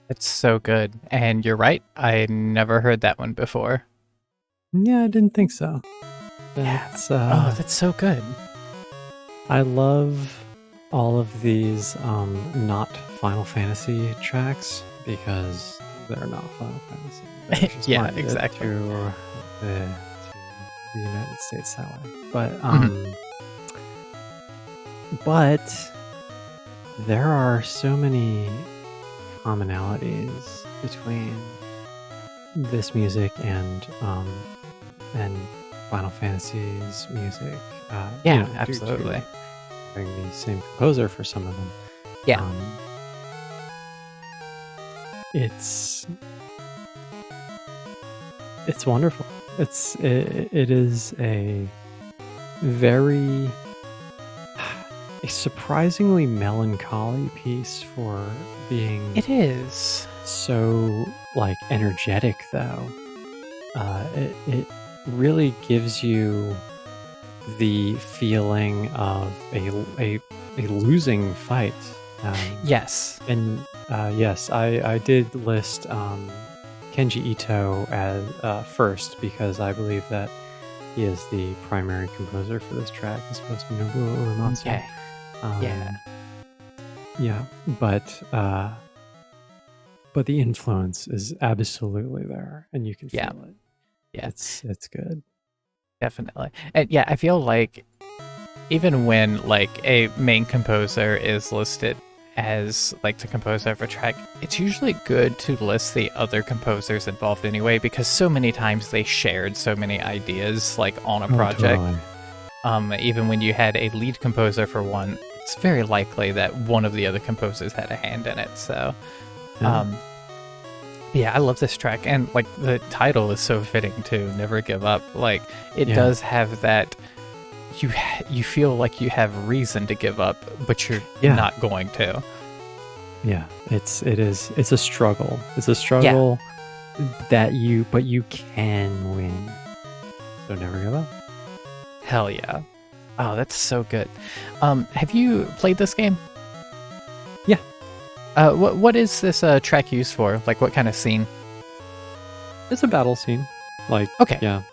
It's so good. And you're right, I never heard that one before. Yeah, I didn't think so. Yeah. That's Oh, that's so good. I love all of these not Final Fantasy tracks because they're not Final Fantasy. They're just Yeah, marketed exactly. to the United States that way. Mhm. But there are so many commonalities between this music and Final Fantasy's music. Yeah, Due to absolutely. having the same composer for some of them. Yeah. Um, it's it's wonderful. It is a very a surprisingly melancholy piece for being It is. so like energetic though. It really gives you the feeling of a losing fight. Yes. And yes, I did list Kenji Ito as first because I believe that he is the primary composer for this track, as opposed to Nobuo Uematsu. Okay. Yeah. Yeah, but the influence is absolutely there, and you can Yeah. feel it. Yeah. It's good. Definitely. And yeah, I feel like even when like a main composer is listed as like the composer of a track, it's usually good to list the other composers involved anyway, because so many times they shared so many ideas like on a Oh, project. totally. Even when you had a lead composer for one, it's very likely that one of the other composers had a hand in it. So Yeah. um yeah, I love this track, and like the title is so fitting too. Never give up. Like it Yeah. does have that. You feel like you have reason to give up, but you're Yeah. not going to. Yeah. It's a struggle. It's a Yeah, struggle but you can win. So never give up. hell yeah. Oh, that's so good. Have you played this game? Yeah. What is this track used for? Like, what kind of scene? It's a battle scene. Like, Okay, yeah.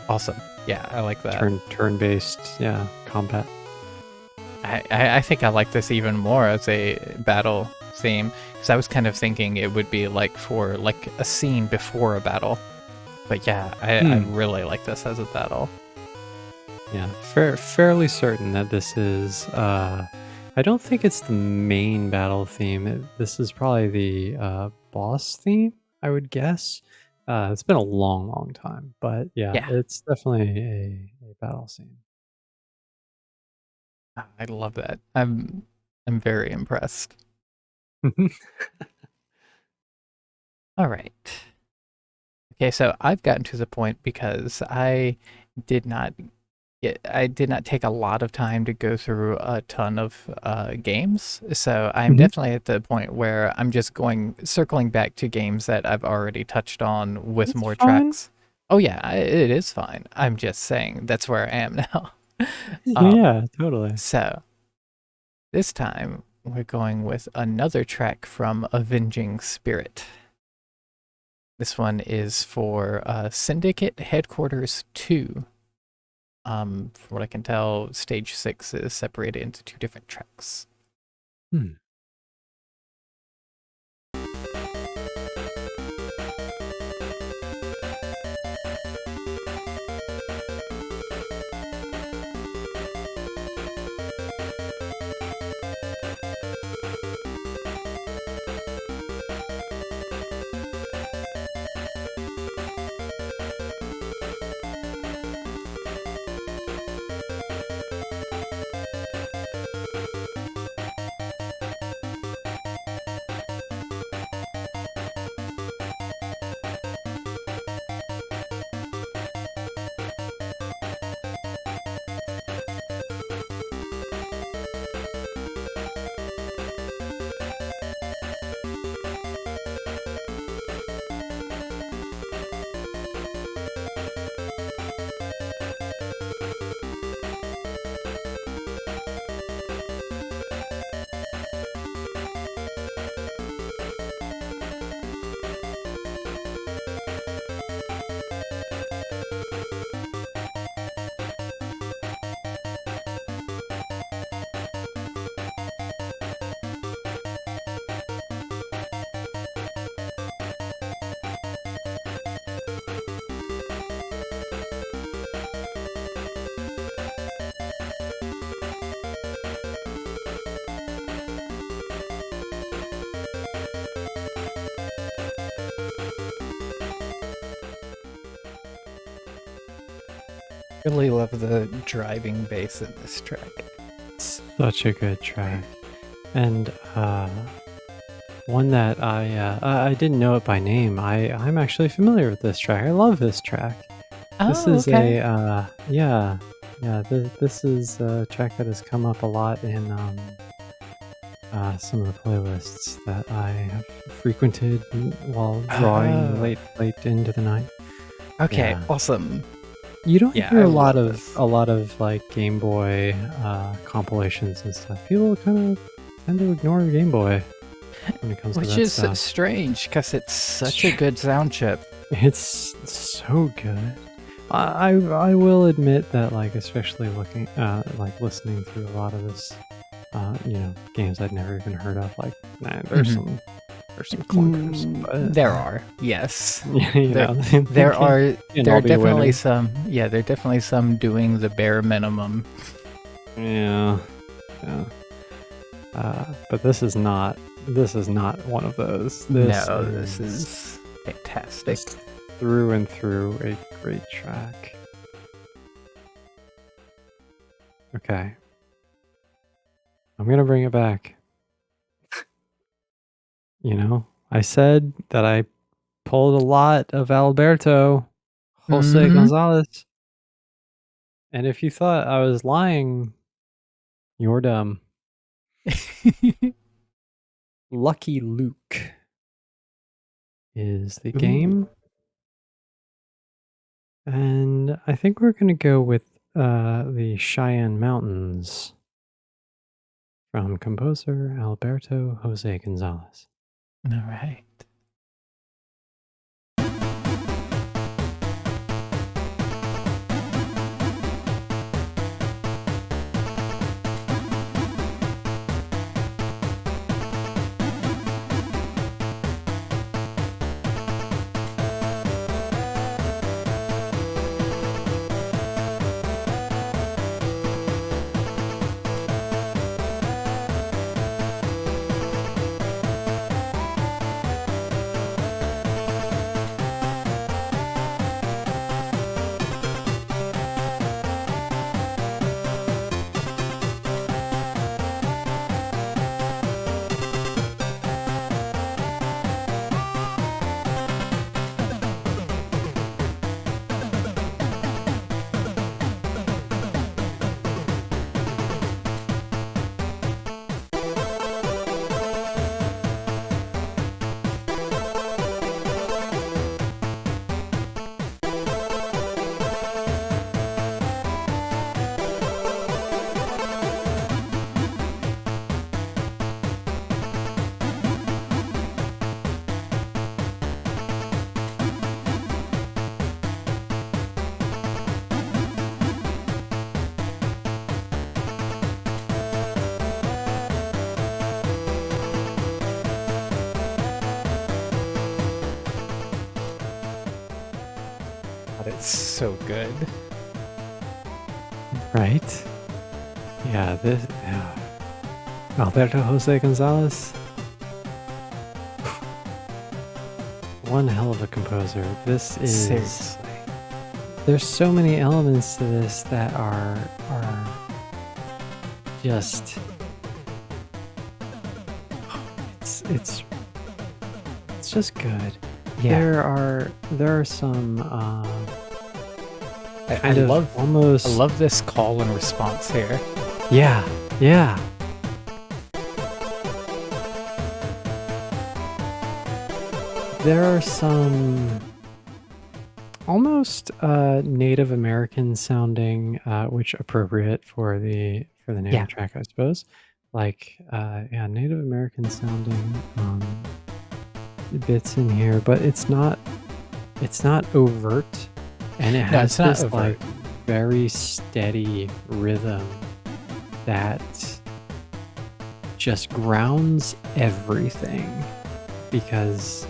awesome. Yeah, I like that. Turn-based, yeah, combat. I think I like this even more as a battle theme, because I was kind of thinking it would be like for like a scene before a battle. But yeah, I really like this as a battle. Yeah, fairly certain that this is. I don't think it's the main battle theme. This is probably the boss theme, I would guess. It's been a long time, but yeah, Yeah, it's definitely a battle scene. I love that. I'm very impressed. All right. Okay, so I've gotten to the point because did not I did not take a lot of time to go through a ton of games. So I'm Mhm. definitely at the point where I'm just circling back to games that I've already touched on with That's more fine. tracks. Oh yeah, it is fine. I'm just saying that's where I am now. um, Yeah, totally. so this time we're going with another track from Avenging Spirit. This one is for Syndicate Headquarters 2. From what I can tell, stage 6 is separated into two different tracks. Hmm. Really love the driving bass in this track. Such a good track. And one that I didn't know it by name. I'm actually familiar with this track. I love this track. This Oh, is okay. this is a track that has come up a lot in some of the playlists that I have frequented while drawing late into the night. Okay, Yeah. awesome. You don't Yeah, hear I a lot love of this. like Game Boy compilations and stuff. People kind of tend to ignore Game Boy when it comes to Which that is stuff. strange, because it's such a good sound chip. It's so good. I will admit that, like, especially looking like listening through a lot of this games I'd never even heard of, like, man, there's some clunkers, but There are, yes. you There, know, there are can't there all are be definitely winning. some there are definitely some doing the bare minimum. Yeah. But this is not one of those. This is fantastic. just through and through a great track. Okay. I'm gonna bring it back. I said that I pulled a lot of Alberto Jose Mhm. Gonzalez. And if you thought I was lying, you're dumb. Lucky Luke is the Ooh. game. And I think we're going to go with the Cheyenne Mountains from composer Alberto Jose Gonzalez. All right. God, it's so good. Right? Yeah, Alberto Jose Gonzalez. One hell of a composer. This is Seriously. There's so many elements to this that are just it's just good. Yeah. There are some I kind of love almost I love this call and response here. yeah. There are some almost Native American sounding, which appropriate for the name of Yeah. the track, I suppose. Like Native American sounding bits in here, but it's not overt, and it No, has it's not this overt. like very steady rhythm that just grounds everything, because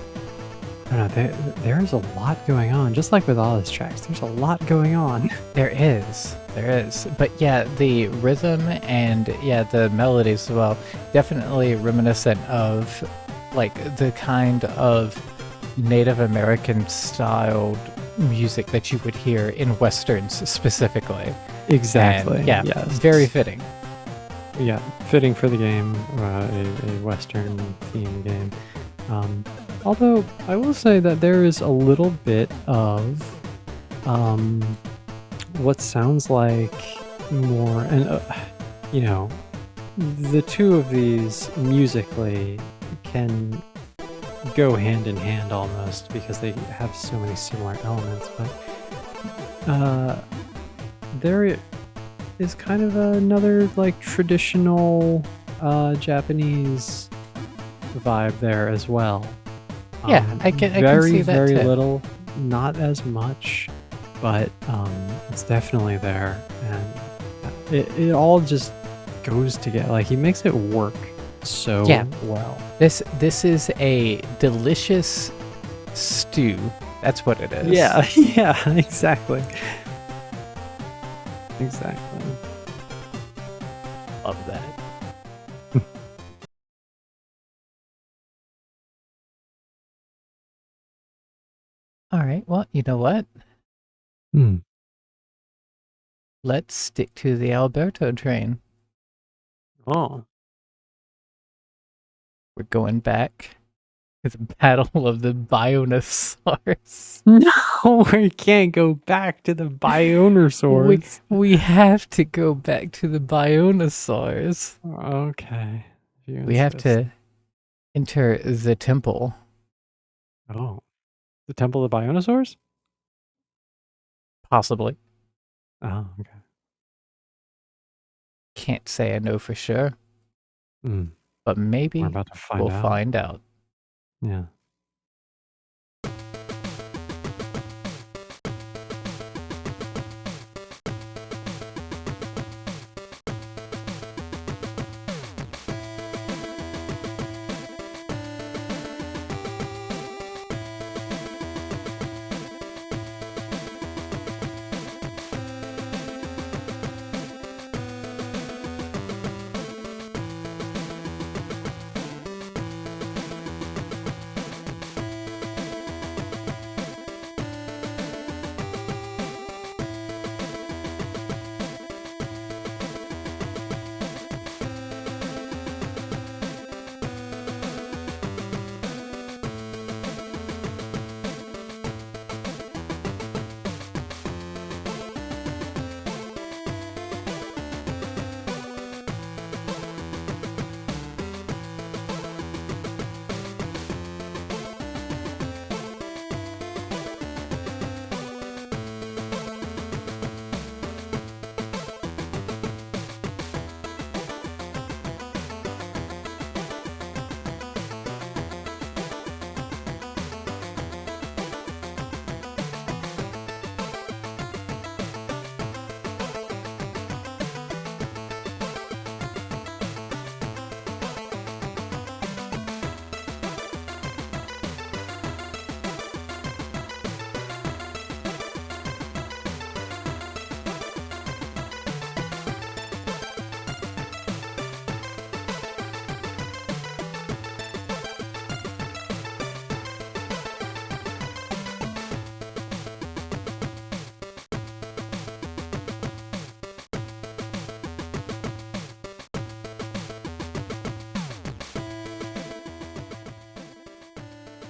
I don't know, there's a lot going on. Just like with all his tracks, there's a lot going on. There is. But yeah, the rhythm and the melodies as well, definitely reminiscent of like the kind of Native American styled music that you would hear in westerns specifically. Exactly. And yeah, Yes. very fitting. Yeah, fitting for the game, a Western themed game. Although I will say that there is a little bit of what sounds like more, and you know, the two of these musically can go hand in hand almost because they have so many similar elements, but there is kind of another like traditional Japanese vibe there as well. Yeah, I can see that very too. little, not as much, but it's definitely there, and it all just goes together. Like he makes it work so well. This is a delicious stew. That's what it is. Yeah, yeah, exactly. Exactly. Love that. All right. Well, you know what? Let's stick to the Alberto train. Oh. We're going back to the Battle of the Bionosaurs. No, we can't go back to the Bionosaurs. We have to go back to the Bionosaurs. Okay. We have to enter the temple. Oh. The Temple of the Bionosaurs? Possibly. Oh, okay. Can't say I know for sure. Mm. But maybe We're about to we'll find out. Yeah.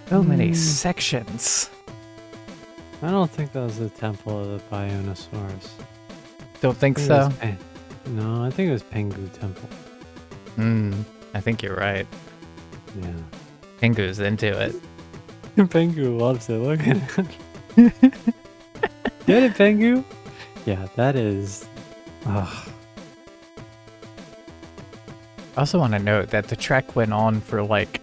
So many sections. I don't think that was the Temple of the Bionosaurs. Don't think so? No, I think it was Pengu Temple. I think you're right. Yeah. Pingu's into it. Pengu loves it. Look at it. Get it, Pengu? Yeah, that is... Ugh. I also want to note that the track went on for like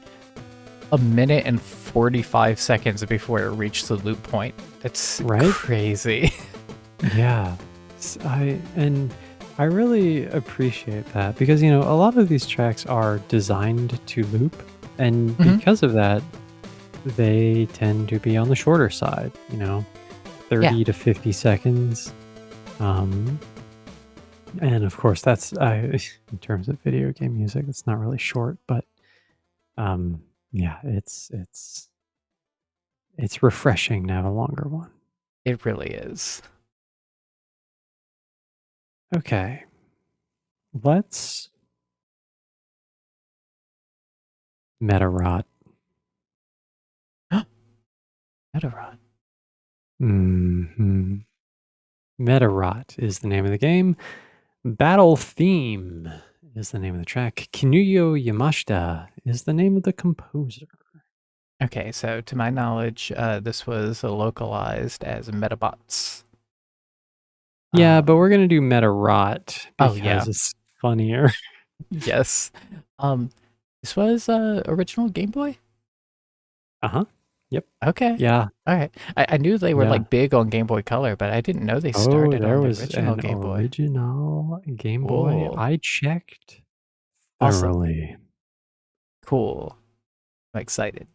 a minute and 45 seconds before it reached the loop point. That's crazy. Yeah. I really appreciate that because, you know, a lot of these tracks are designed to loop, and because of that, they tend to be on the shorter side, you know, 30 to 50 seconds. And of course, that's in terms of video game music, it's not really short, but yeah, it's refreshing to have a longer one. It really is. Okay, let's meta rot. Metarod. Hmm. Meta rot is the name of the game. Battle Theme is the name of the track. Kinuyo Yamashita is the name of the composer. Okay, so to my knowledge, this was localized as Metabots. Yeah, but Um, we're gonna do meta rot oh because yeah, it's funnier. yes. Um, this was original Game Boy. Uh-huh. Yep. Okay, Yeah. all right. I knew they were Yeah. like big on Game Boy Color, but I didn't know they Oh, started there on the was original an Game Boy. original Game Boy. Cool, I checked awesome, thoroughly. cool. I'm excited.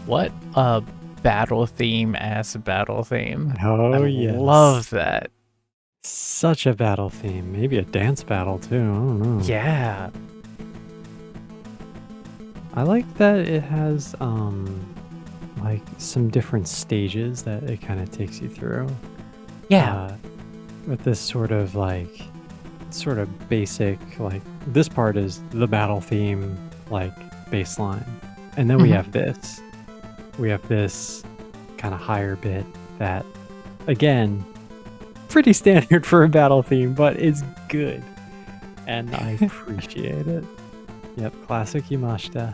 What a battle theme as a battle theme. I Oh, yes. love that. Such a battle theme. Maybe a dance battle too. I don't know. Yeah. I like that it has like some different stages that it kind of takes you through. Yeah. Uh with this sort of basic, like this part is the battle theme, like baseline. And then we Mhm. have this. We have this kind of higher bit that again, pretty standard for a battle theme, but it's good. And I appreciate it. Yep, classic Yamashita.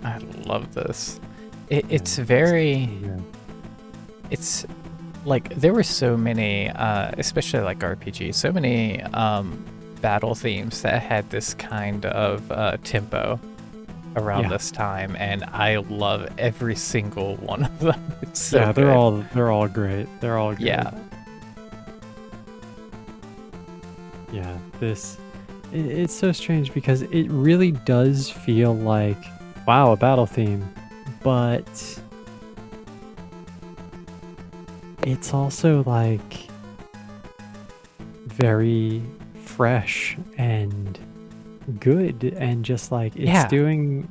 I love this. Yeah, It's very, so good. it's like there were so many, especially like RPGs, so many battle themes that had this kind of tempo around Yeah. this time, and I love every single one of them. It's so Yeah, good. they're all great. They're all good. Yeah. Yeah, it's so strange because it really does feel like wow, a battle theme, but it's also like very fresh and good and just like Yeah.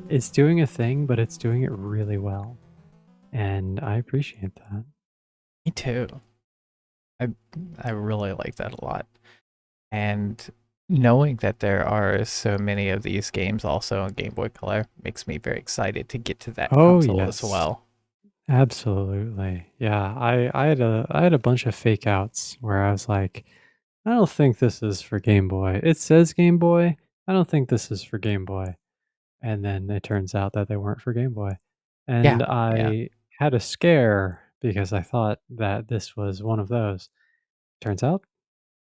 it's doing a thing, but it's doing it really well. And I appreciate that. Me too. I I really like that a lot. And knowing that there are so many of these games also on Game Boy Color makes me very excited to get to that Oh console as yes. well. Absolutely. Yeah, I had a bunch of fake outs where I was like, I don't think this is for Game Boy. It says Game Boy. I don't think this is for Game Boy. And then it turns out that they weren't for Game Boy. And Yeah, yeah. I had a scare because I thought that this was one of those. Turns out,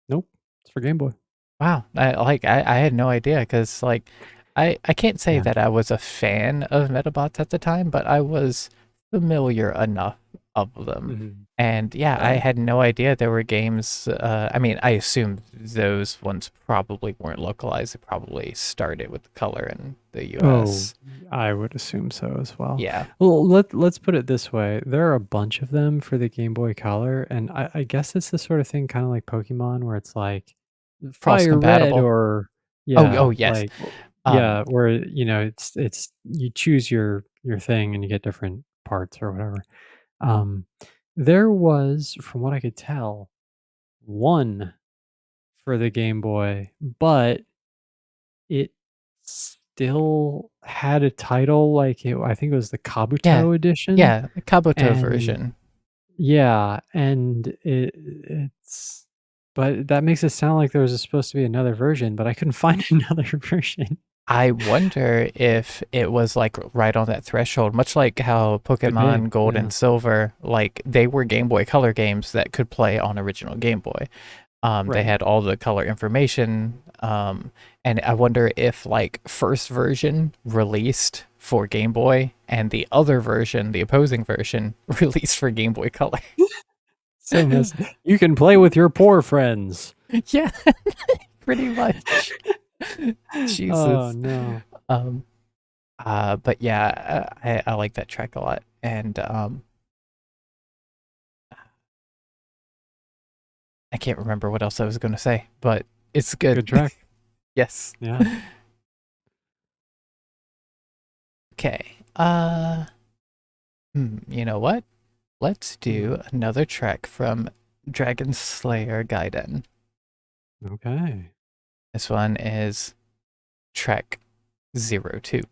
nope, it's for Game Boy. Wow. I had no idea because like I can't say Yeah. that I was a fan of Metabots at the time, but I was familiar enough of them. Mhm. And yeah, I Right. had no idea there were games. I mean, I assumed those ones probably weren't localized. They probably started with the color in the Oh, US. I would assume so as well. Yeah, Well, let's put it this way. There are a bunch of them for the Game Boy Color, and I guess it's the sort of thing kinda like Pokemon where it's like cross Fire Red compatible. or Oh, yeah, yes. like Um, yeah, where, it's you choose your thing and you get different parts or whatever. Um, there was, from what I could tell, 1 for the Game Boy, but it still had a title, like, I think it was the yeah, Kabuto edition, yeah, the Kabuto and version. yeah, and it's but that makes it sound like there was supposed to be another version, but I couldn't find another version. I wonder if it was like right on that threshold, much like how Could be, Pokemon Gold yeah, and Silver, like they were Game Boy Color games that could play on original Game Boy. They right. had all the color information, and I wonder if like first version released for Game Boy and the other version, the opposing version, released for Game Boy Color. So messy. You can play with your poor friends. Yeah, pretty much. Oh, Jesus. no. Um, but yeah, I like that track a lot, and I can't remember what else I was gonna say, but it's good. Good track. Yes. Yeah. Okay. You know what? Let's do Mhm. another track from Dragon Slayer Gaiden. Okay. This one is track 02.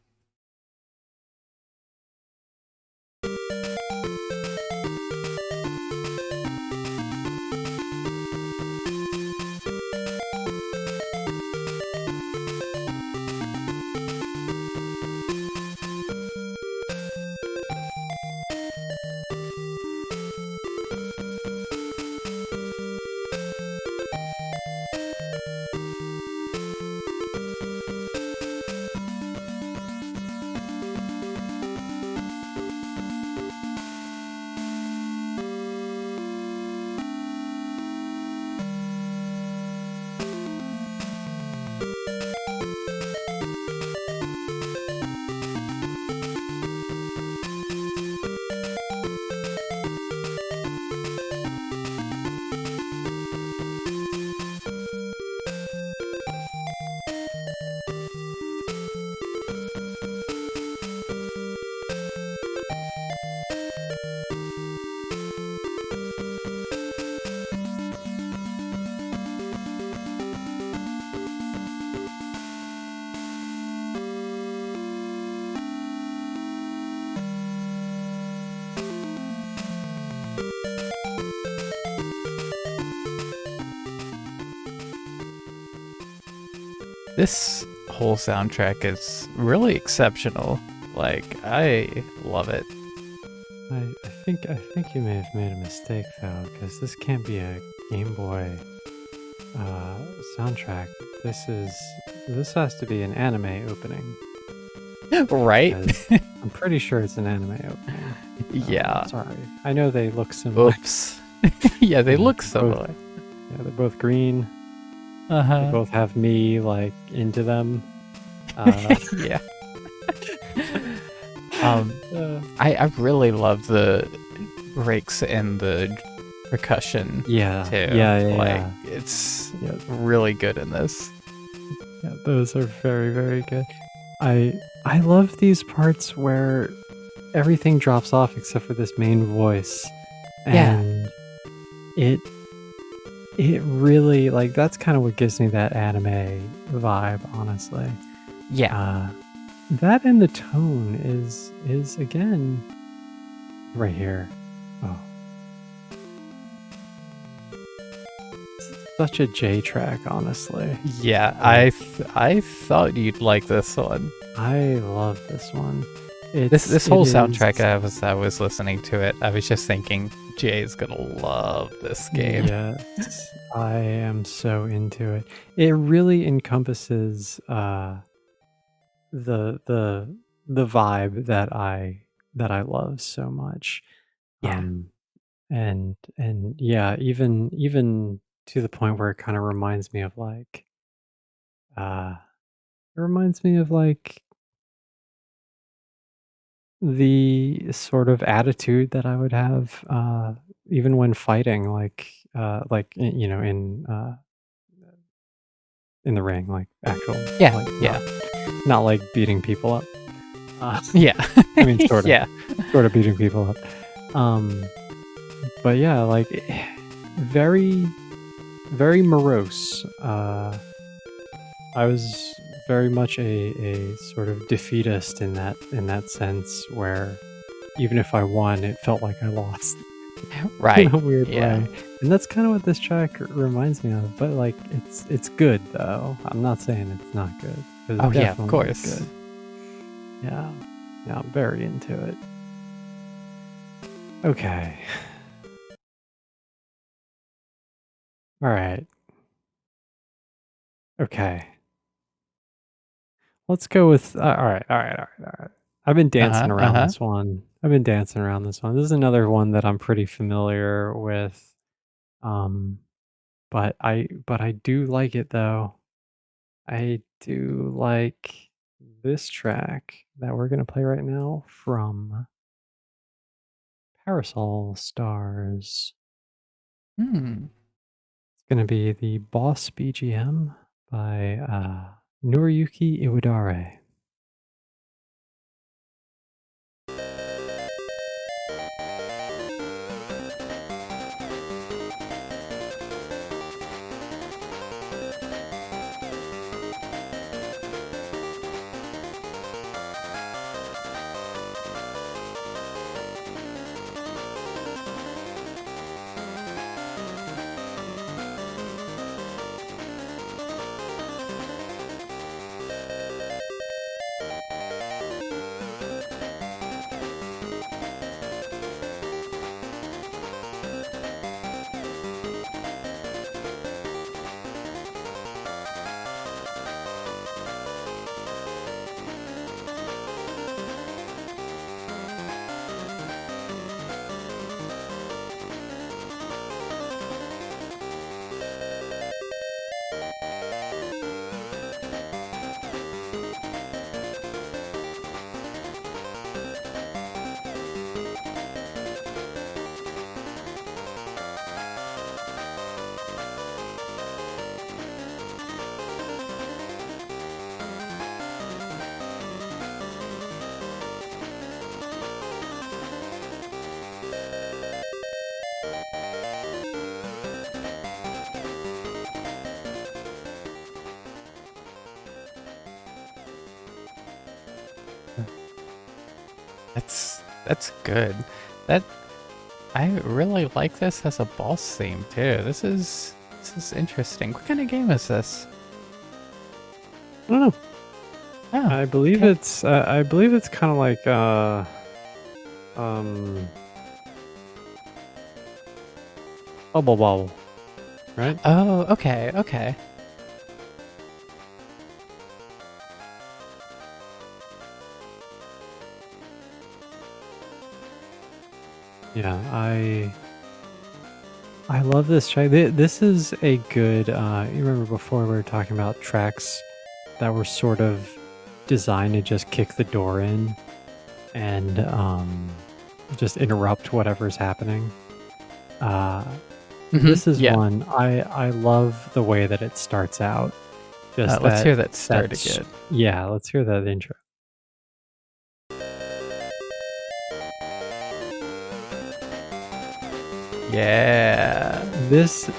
This whole soundtrack is really exceptional. Like, I love it. I think you may have made a mistake though, because this can't be a Game Boy uh, soundtrack. This has to be an anime opening Right? because I'm pretty sure it's an anime opening. Yeah. Sorry, I know they look similar. Oops. Yeah, they Yeah, look they're both similar. yeah they're both green. They Uh-huh. both have me like into them. Uh, Yeah. Um, uh, I really love the breaks and the percussion yeah, too. yeah, yeah, Like, yeah, it's yeah, really good in this. yeah. Those are very very good. I love these parts where everything drops off except for this main voice, Yeah. and it it really like that's kind of what gives me that anime vibe, honestly. Yeah. Uh, that and the tone is again right here. Oh, such a J track, honestly. Yeah. Like I thought you'd like this one. I love this one. This It whole is soundtrack I was listening to it. I was just thinking Jay's gonna love this game. yes, I am so into it. It really encompasses the the the vibe that I love so much. Yeah. and yeah, even to the point where it kind of reminds me of like it reminds me of like the sort of attitude that I would have even when fighting, you know, in the ring, like actual, Yeah, like yeah, not like beating people up. yeah, I mean, yeah. sort of beating people up. Um, but yeah, like very, very morose. I was very much a sort of defeatist in that sense, where even if I won, it felt like I lost in Right. a weird Yeah. way. And that's kind of what this track reminds me of. But like, it's good though. I'm not saying it's not good because Oh it yeah, of definitely is course. good. Yeah, yeah, I'm very into it. Okay, all right, okay. Let's go with all right, all right, all right, all right. I've been dancing Uh-huh. around Uh-huh. this one. I've been dancing around this one. This is another one that I'm pretty familiar with. Um, but I do like it though. I do like this track that we're gonna play right now from Parasol Stars. Hmm. It's gonna be the Boss BGM by Noriyuki Iwadare. That's good. That I really like this as a boss theme too. This is interesting. What kind of game is this? I don't know. Oh, okay. I believe it's kind of like um Bubble Bobble, right? Oh, okay, okay. Yeah, I love this track. This is a good. You remember before we were talking about tracks that were sort of designed to just kick the door in and just interrupt whatever's happening. Uh, this is Yeah. one I love the way that it starts out. Just Let's hear that start that's again. yeah. Let's hear that intro. Yeah. This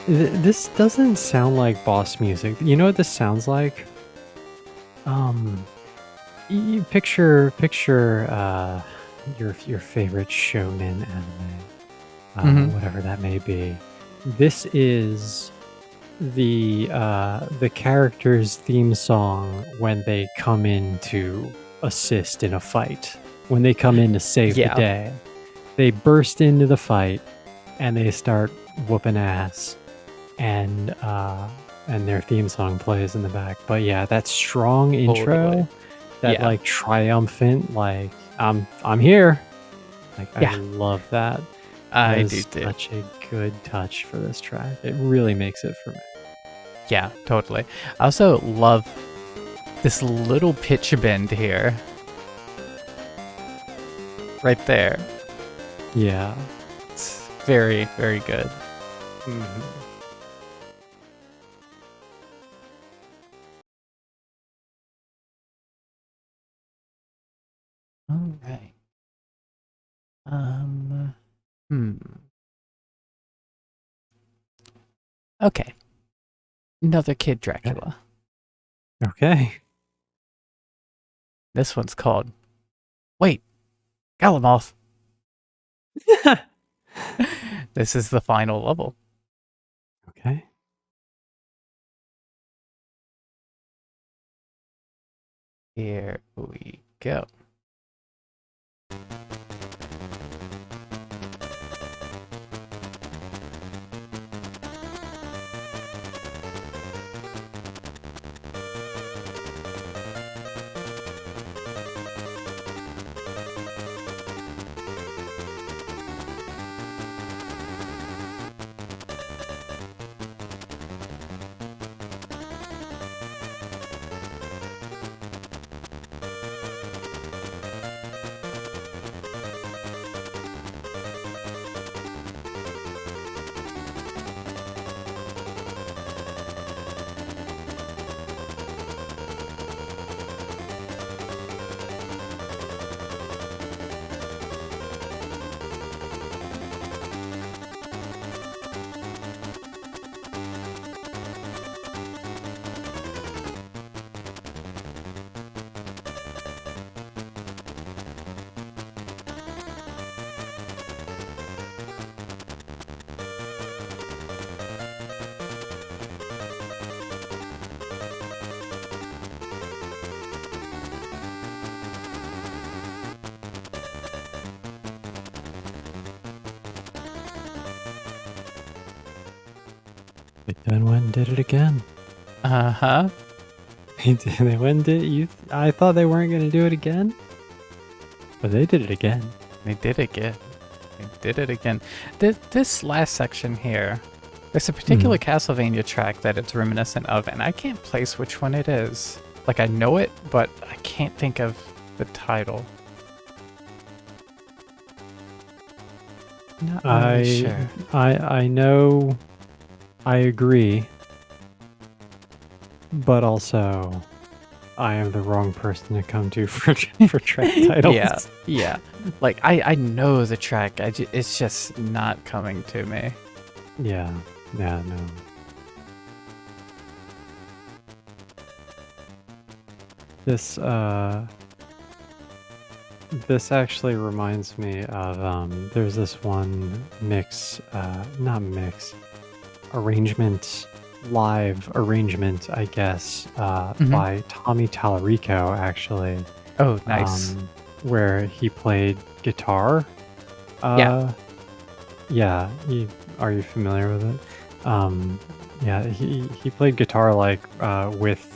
doesn't sound like boss music. You know what this sounds like? Um, you picture your favorite shonen anime, Mm-hmm. whatever that may be. This is the character's theme song when they come in to assist in a fight. When they come in to save the Yeah. day, they burst into the fight and they start whooping ass, and their theme song plays in the back. But yeah, that strong Totally. intro, that Yeah. like triumphant, like I'm here. Like I Yeah. love that. That I do is too. such a good touch for this track. It really makes it for me. Yeah, totally. I also love this little pitch bend here. Right there. Yeah. It's very, very good. Mhm. All right. Hmm. Okay. Another Kid Okay. Dracula. Okay. This one's called Wait, Galamoth. This is the final level. Okay. Here we go. They then went and did it again. Uh-huh. They went and did you. I thought they weren't going to do it again, but they did it again. They did it again. They did it again. This last section here, there's a particular Castlevania track that it's reminiscent of, and I can't place which one it is. Like, I know it, but I can't think of the title. Not really sure. I know. I agree, but also, I am the wrong person to come to for track titles. Yeah, yeah. Like, I know the track. It's just not coming to me. Yeah, no. This actually reminds me of there's this one live arrangement, I guess, by Tommy Tallarico actually. Oh, nice. Where he played guitar. Yeah. Yeah. Are you familiar with it? Yeah, he played guitar like with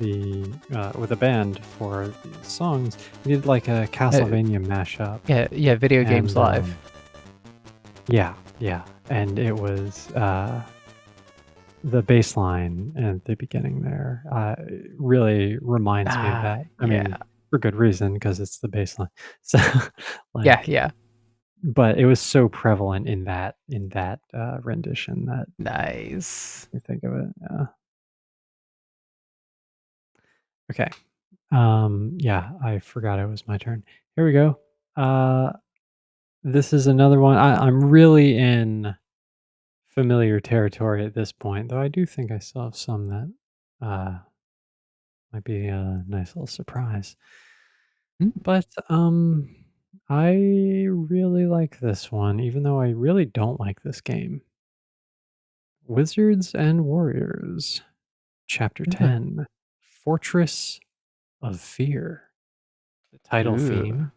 a band for these songs. He did like a Castlevania mashup. Yeah, Video Games And, Live. Yeah, and it was the bass line at the beginning there really reminds me of that. I mean, for good reason, because it's the bass line. So, Yeah. But it was so prevalent in that rendition that Nice. you think of it. Yeah. Okay. Yeah, I forgot it was my turn. Here we go. This is another one. I'm really in familiar territory at this point, though I do think I still have some that might be a nice little surprise. But I really like this one, even though I really don't like this game. Wizards and Warriors, Chapter 10, Fortress of Fear. The title Ooh. theme,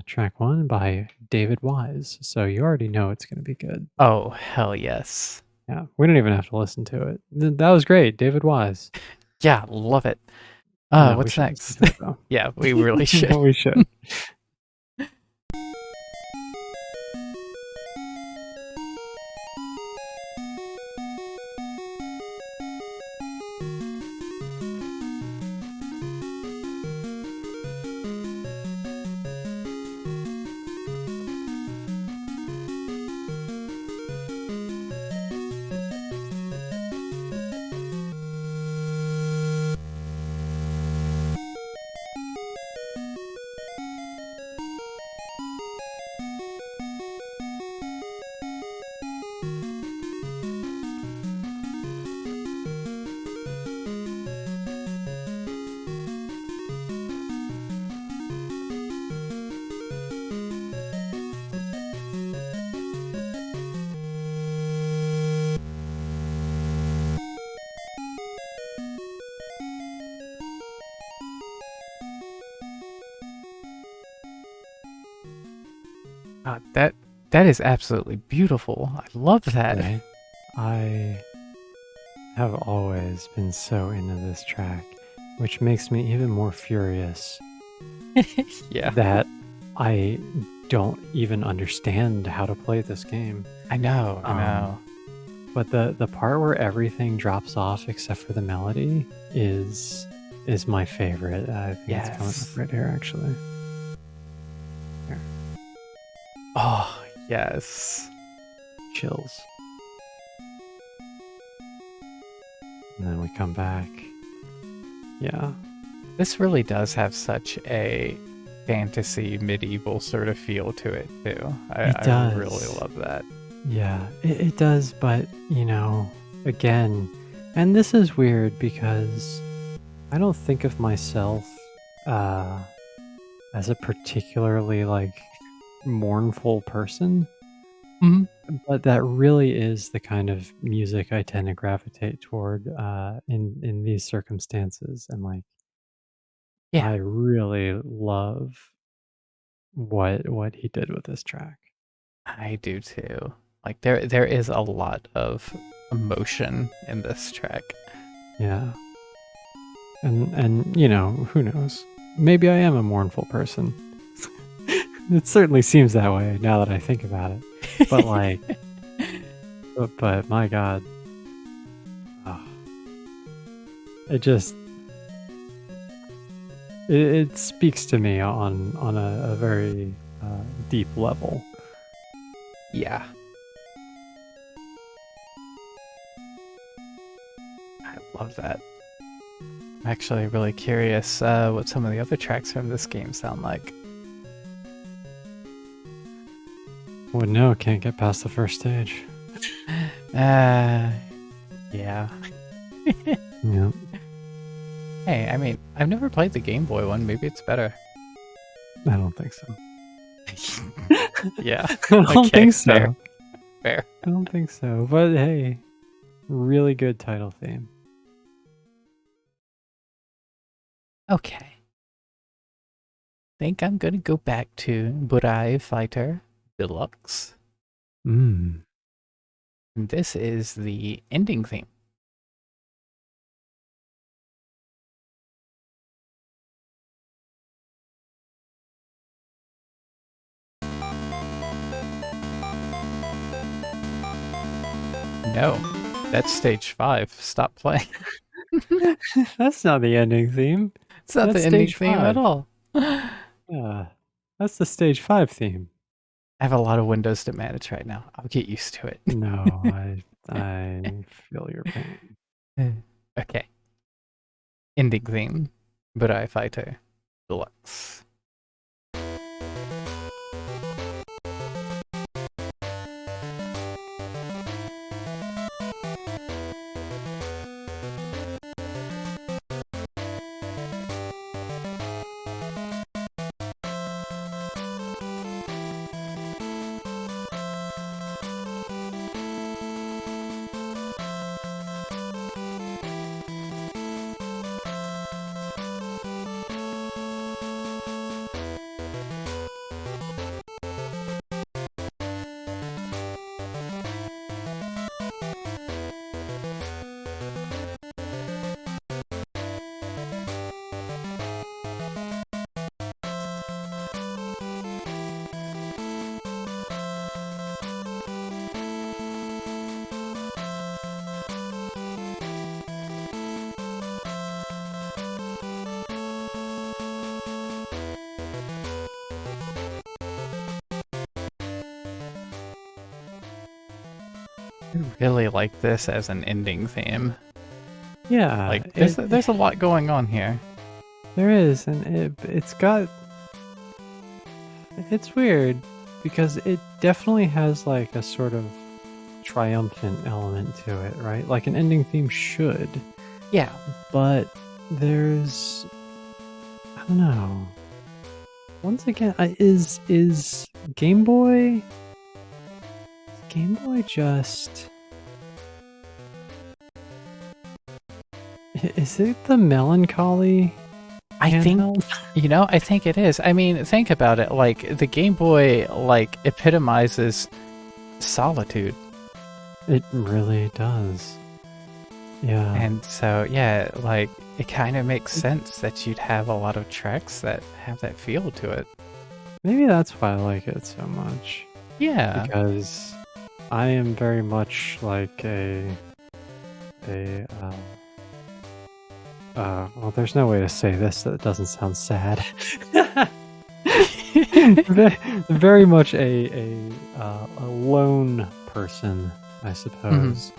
track 1 by David Wise. So you already know it's going to be good. Oh, hell yes. Yeah, we don't even have to listen to it. That was great, David Wise. Yeah, love it. No, we What's should next? listen to it, though. Yeah, we really should. We should. God, that is absolutely beautiful. I love that. Right? I have always been so into this track, which makes me even more furious Yeah, that I don't even understand how to play this game. I know. I Um, know. But the part where everything drops off except for the melody is my favorite. I think it's coming Yes. up right here, actually. Here, Oh, yes. chills. And then we come back. Yeah, This really does have such a fantasy medieval sort of feel to it too. it I really does. love that. Yeah, it does. But again, and this is weird because I don't think of myself uh, as a particularly mournful person. Hmm. But that really is the kind of music I tend to gravitate toward in these circumstances, and Yeah, I really love what he did with this track. I do too. Like there is a lot of emotion in this track. Yeah, and who knows? Maybe I am a mournful person. It certainly seems that way now that I think about it. But but my God, oh, it just it speaks to me on a very deep level. Yeah, I love that. I'm actually really curious what some of the other tracks from this game sound like. Well, no, can't get past the first stage. Yeah. Yeah, Hey, I mean, I've never played the Game Boy one. Maybe it's better. I don't think so. Yeah. I don't Okay, think so. fair. Fair. I don't think so. But hey, really good title theme. Okay. Think I'm gonna go back to Burai Fighter Deluxe. Mm. And this is the ending theme. No, that's stage 5. Stop playing. That's not the ending theme. It's not That's the ending stage theme at 5. all. I Yeah, that's the stage 5 theme. have a lot of windows to manage right now. I'll get used to it. No, I feel your pain. Okay. Ending theme. Burai Fighter Deluxe. I really like this as an ending theme. Yeah, Like, there's a lot going on here. there is, and it's weird because it definitely has like a sort of triumphant element to it, right? Like an ending theme should, Yeah. but there's, I don't know. Once again, is Game Boy just, is it the melancholy I think, handheld? I think it is. I mean, think about it. Like, the Game Boy, like, epitomizes solitude. It really does. Yeah. And so, yeah, like, it kind of makes sense that you'd have a lot of tracks that have that feel to it. Maybe that's why I like it so much. Yeah. Because I am very much like well, there's no way to say this that doesn't sound sad. Very much a lone person, I suppose.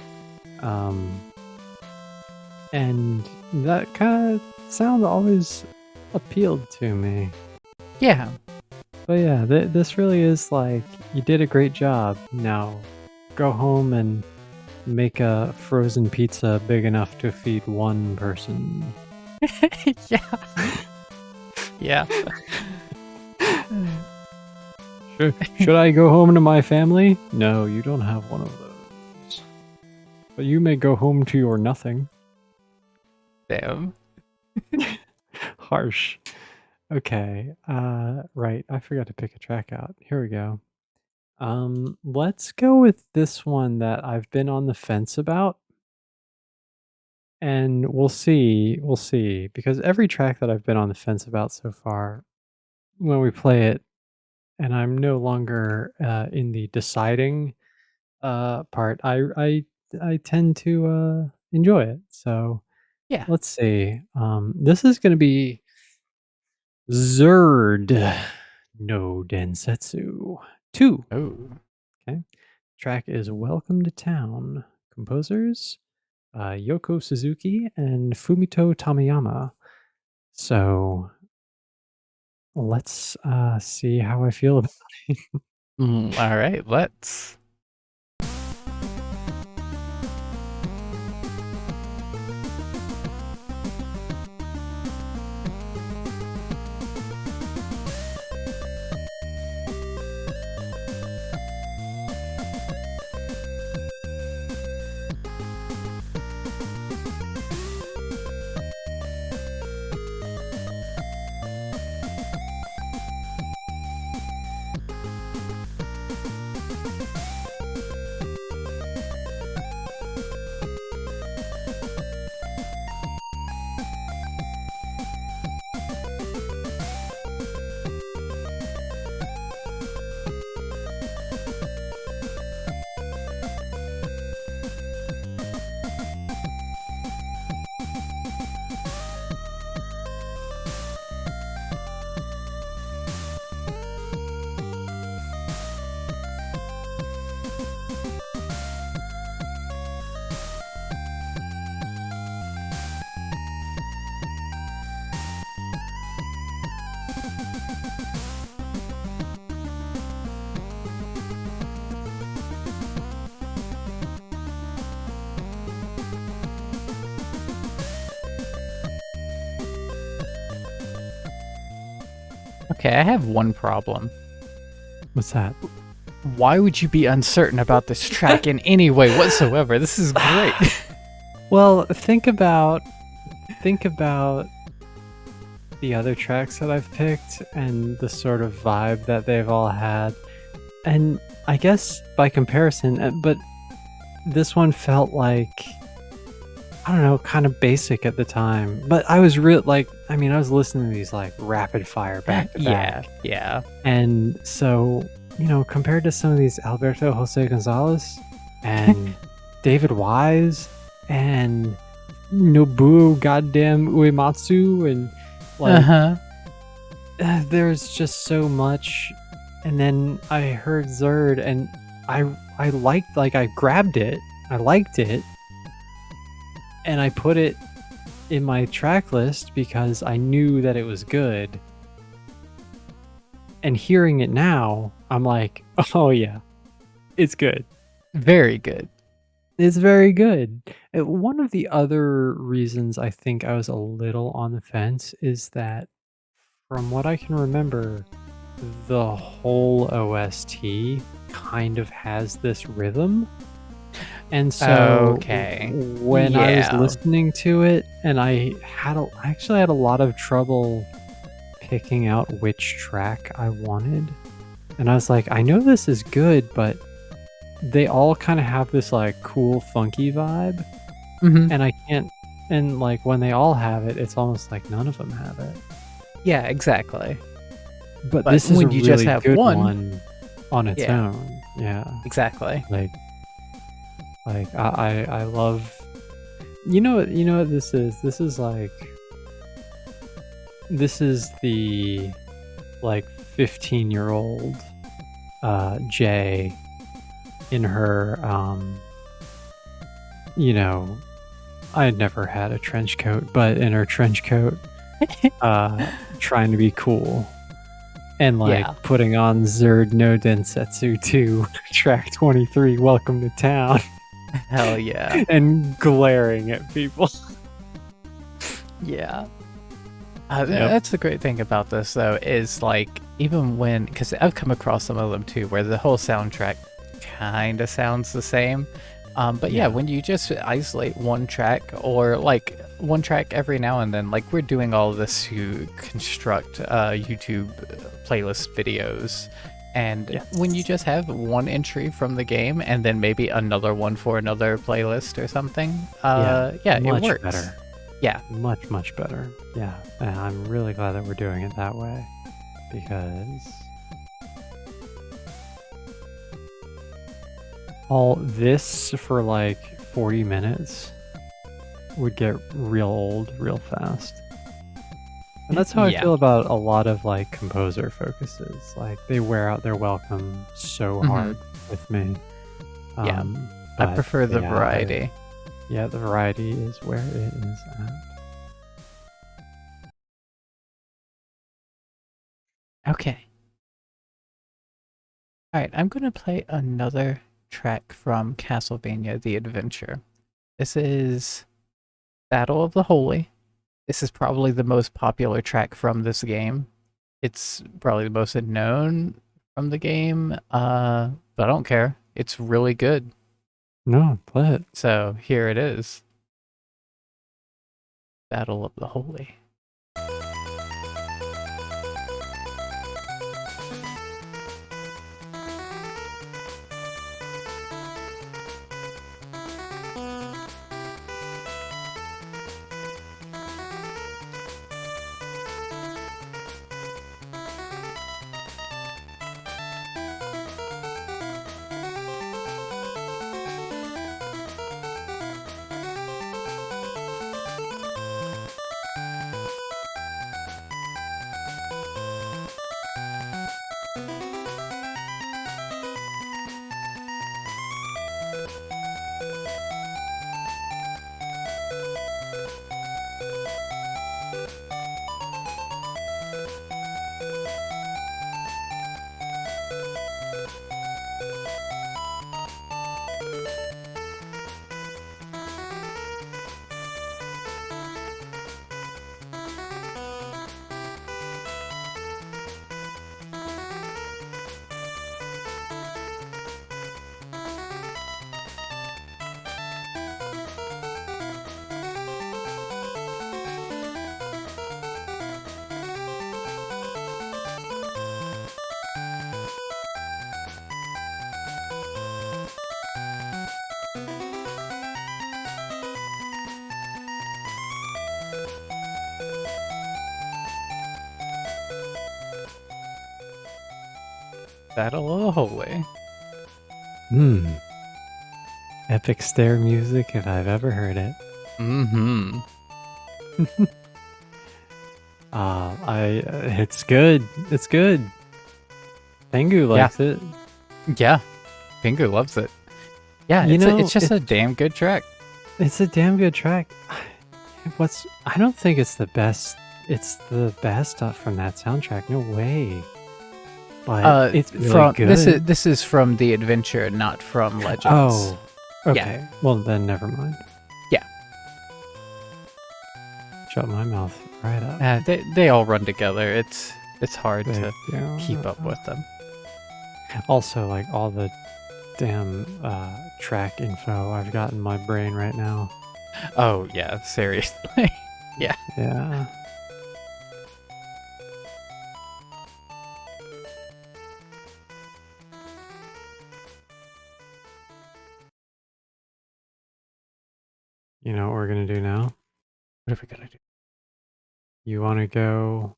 And that kind of sound always appealed to me. Yeah. But yeah, this really is like, you did a great job. Now, go home and make a frozen pizza big enough to feed one person. Yeah. Yeah. Should I go home to my family? No, you don't have one of those. But you may go home to your nothing. Damn. Harsh. Okay. Right. I forgot to pick a track out. Here we go. Let's go with this one that I've been on the fence about. And we'll see, because every track that I've been on the fence about so far, when we play it, and I'm no longer in the deciding part, I tend to enjoy it. So Yeah. let's see. This is going to be Zerd no Densetsu 2. Oh. Okay. Track is Welcome to Town. Composers Yoko Suzuki and Fumito Tamiyama. So let's see how I feel about it. All right, let's. Okay, I have one problem. What's that? Why would you be uncertain about this track in any way whatsoever? This is great. Well, think about the other tracks that I've picked and the sort of vibe that they've all had. And I guess by comparison, but this one felt like, I don't know, kind of basic at the time. But I was I was listening to these like rapid fire back to back. Yeah. And so, compared to some of these Alberto Jose Gonzalez and David Wise and Nobuo goddamn Uematsu and there's just so much. And then I heard Zerd and I liked, like, I grabbed it, I liked it, and I put it in my track list because I knew that it was good. And hearing it now, I'm like, oh yeah, it's good. Very good. It's very good. One of the other reasons I think I was a little on the fence is that, from what I can remember, the whole OST kind of has this rhythm. And so Okay. when I was Yeah. listening to it, and I actually had a lot of trouble picking out which track I wanted. And I was like, I know this is good, but they all kind of have this like cool funky vibe, Mm-hmm. and I can't, and like when they all have it, it's almost like none of them have it. Yeah, exactly. But But this is a when you just really have good one, one on its yeah, own. Yeah. exactly. Like I love, you know what this is? This is like, this is the like 15-year-old Jay in her you know, I had never had a trench coat, but in her trench coat, trying to be cool and like Yeah. putting on Zerd no Densetsu 2 track 23, Welcome to Town, Hell yeah. and glaring at people. Yeah. Yep. That's the great thing about this, though, is like, even when, because I've come across some of them too, where the whole soundtrack kind of sounds the same. But yeah, Yeah. when you just isolate one track, or like one track every now and then, like we're doing all of this to construct YouTube playlist videos. And when you Yes. just have one entry from the game and then maybe another one for another playlist or something, yeah, it Much works. better. Yeah. Much better. Yeah. And I'm really glad that we're doing it that way, because all this for like 40 minutes would get real old real fast. And that's how I Yeah. feel about a lot of like composer focuses. Like they wear out their welcome so hard with me. Yeah. I But prefer the yeah, variety. yeah, the variety is where it is at. Okay. Alright, I'm gonna play another track from Castlevania the Adventure. This is Battle of the Holy. This is probably the most popular track from this game. It's probably the most known from the game, but I don't care. It's really good. No, play it. So here it is. Battle of the Holy. Battle of the Holy. Epic stair music if I've ever heard it. Mm-hmm. It's good. It's good. Tengu likes it. Yeah. Finger loves it. Yeah, You know, it's just a damn good track. it's a damn good track. I don't think it's the best. It's the best from that soundtrack. No way. But it's really good. This is from The Adventure, not from Legends. Oh, okay. Yeah. Well, then never mind. Yeah. Shut my mouth right up. They all run together. It's hard to Yeah. keep up with them. Also, like all the damn track info I've got in my brain right now. Oh yeah, seriously. Yeah. Yeah. You know what we're gonna do now? What are we gonna do? You wanna go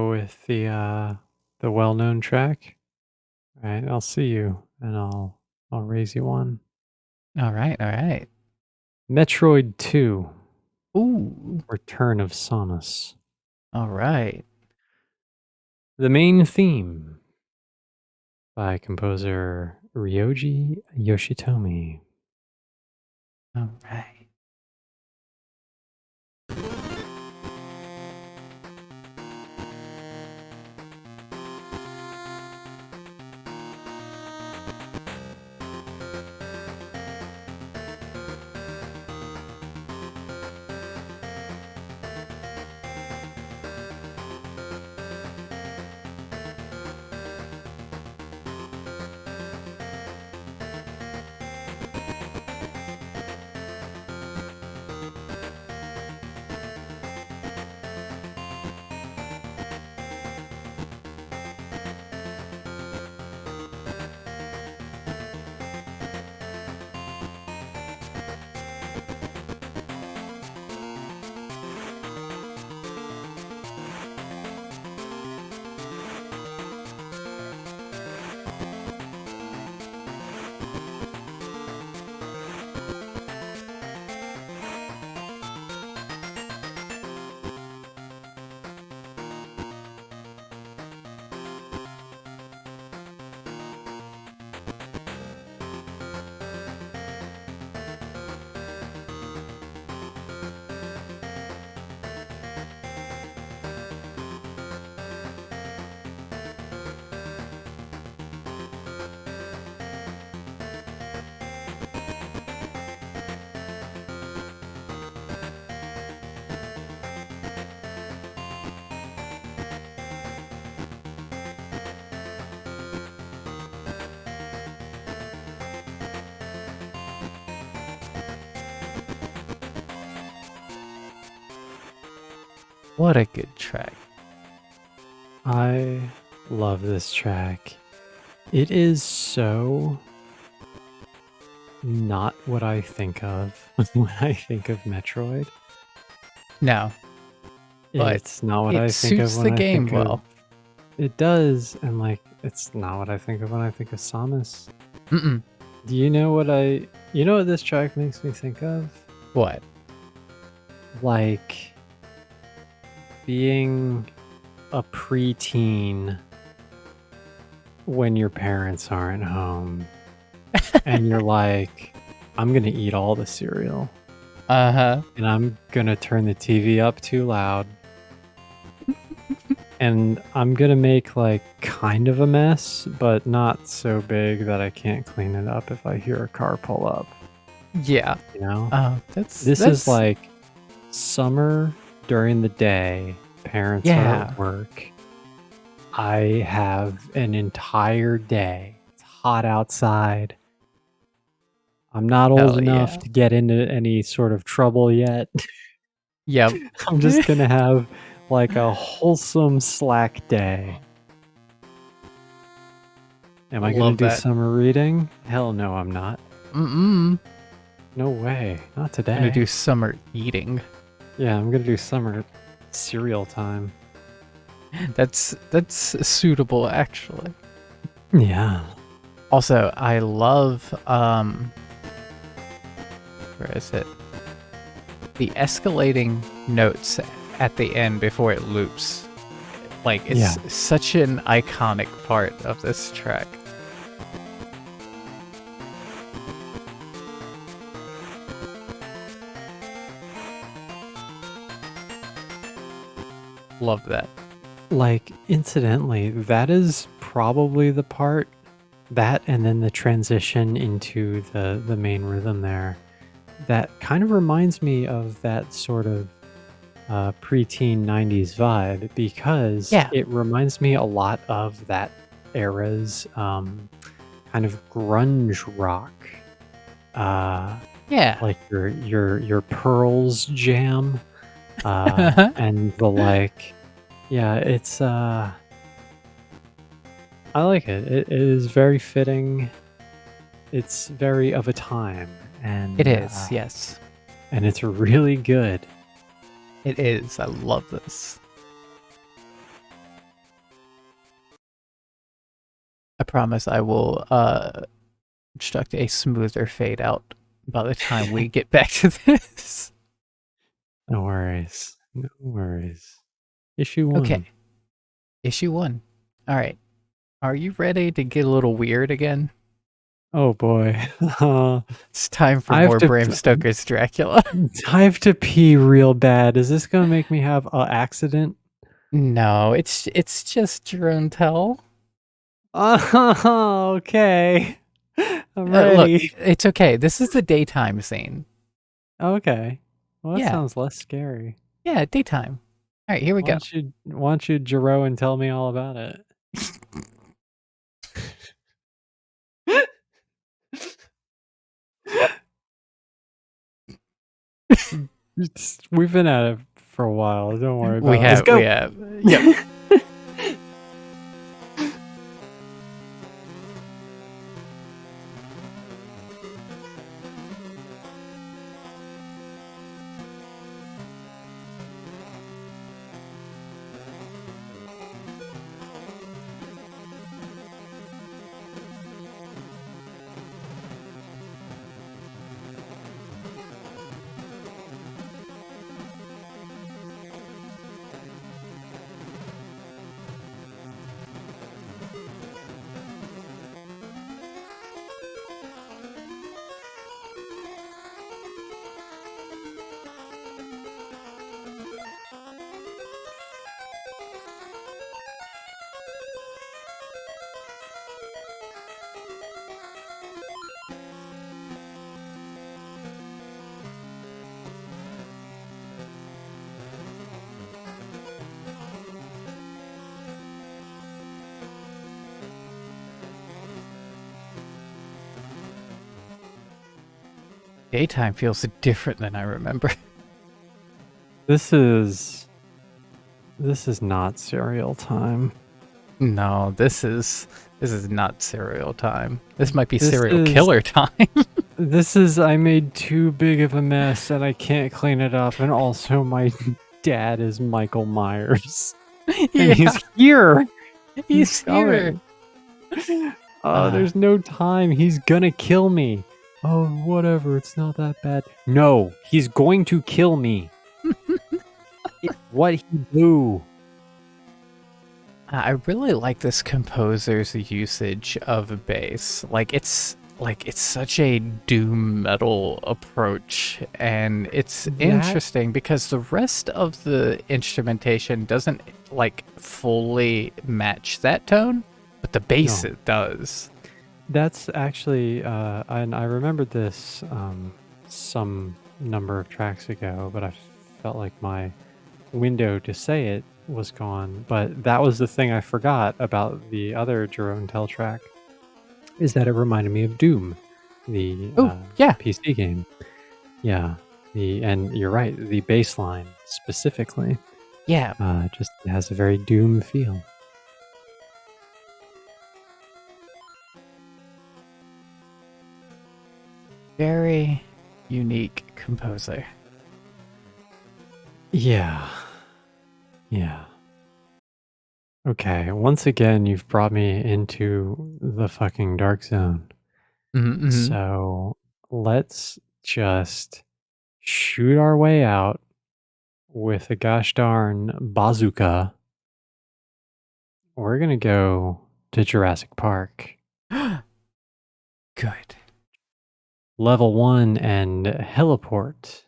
with the well-known track? All right, I'll see you and I'll raise you one. All right, all right. Metroid 2: Ooh, Return of Samus. all right. The main theme by composer Ryoji Yoshitomi. All right. What a good track. I love this track. It is so not what I think of when I think of Metroid. No, but It's not what it I think of suits when the I game think of. well. It does, and like it's not what I think of when I think of Samus. Mm-mm. Do you know what you know what this track makes me think of? What? Like being a preteen when your parents aren't home and you're like, I'm gonna eat all the cereal Uh-huh. and I'm gonna turn the TV up too loud and I'm gonna make like kind of a mess, but not so big that I can't clean it up if I hear a car pull up. Yeah. You know? This is like summer during the day, parents are at work. I have an entire day. It's hot outside. I'm not old enough to get into any sort of trouble yet. Yep. I'm just gonna have like a wholesome slack day. Am I gonna do summer reading? Hell no, I'm not. Mm-mm. No way. Not today. I'm gonna do summer eating. Yeah, I'm gonna do summer cereal time. That's suitable, actually. Yeah. Also, I love where is it? The escalating notes at the end before it loops. Like it's such an iconic part of this track. Love that. Like, incidentally, that is probably the part that and then the transition into the main rhythm there that kind of reminds me of that sort of preteen 90s vibe because Yeah. it reminds me a lot of that era's kind of grunge rock. Uh, Yeah. like your Pearls jam and the like. Yeah, it's I like it. It is very fitting. It's very of a time, It is, yes. and it's really good. It is. I love this. I promise I will construct a smoother fade out by the time we get back to this. No worries. No worries. Issue Okay. 1. Issue 1. All right. Are you ready to get a little weird again? Oh boy. It's time for I have more to Bram Stoker's Dracula. I have to pee real bad. Is this gonna make me have an accident? No, it's just drone tell. Oh, okay. I'm Look, ready. it's okay. This is the daytime scene. Okay. Well, that Yeah, sounds less scary. yeah, daytime. All right, here we go. Why don't you Jiro and tell me all about it? We've been at it for a while. Don't worry about it. Let's go. We have. Yep. Daytime feels different than I remember. This is not serial time. No, this is not serial time. This might be This serial is killer time. this is I made too big of a mess and I can't clean it up, and also my dad is Michael Myers. And Yeah, he's here. he's here. Coming. Oh, there's no time. He's gonna kill me. Oh, whatever. It's not that bad. No, he's going to kill me. What he do? I really like this composer's usage of bass. It's such a doom metal approach, and it's interesting because the rest of the instrumentation doesn't fully match that tone, but the bass it does. That's actually, and I remembered this some number of tracks ago, but I felt like my window to say it was gone. But that was the thing I forgot about the other Jerome Tell track, is that it reminded me of Doom, the Yeah. PC game. Yeah, and you're right, the bass line specifically. Yeah. Just has a very Doom feel. Very unique composer. Yeah. Yeah. Okay, once again, you've brought me into the fucking dark zone. Mm-hmm. So let's just shoot our way out with a gosh darn bazooka. We're going to go to Jurassic Park. Good. Level 1 and Heliport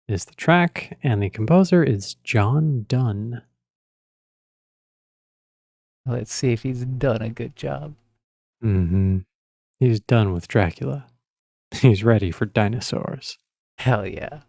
is the track, and the composer is John Dunn. Let's see if he's done a good job. Mm-hmm. He's done with Dracula. He's ready for dinosaurs. Hell yeah.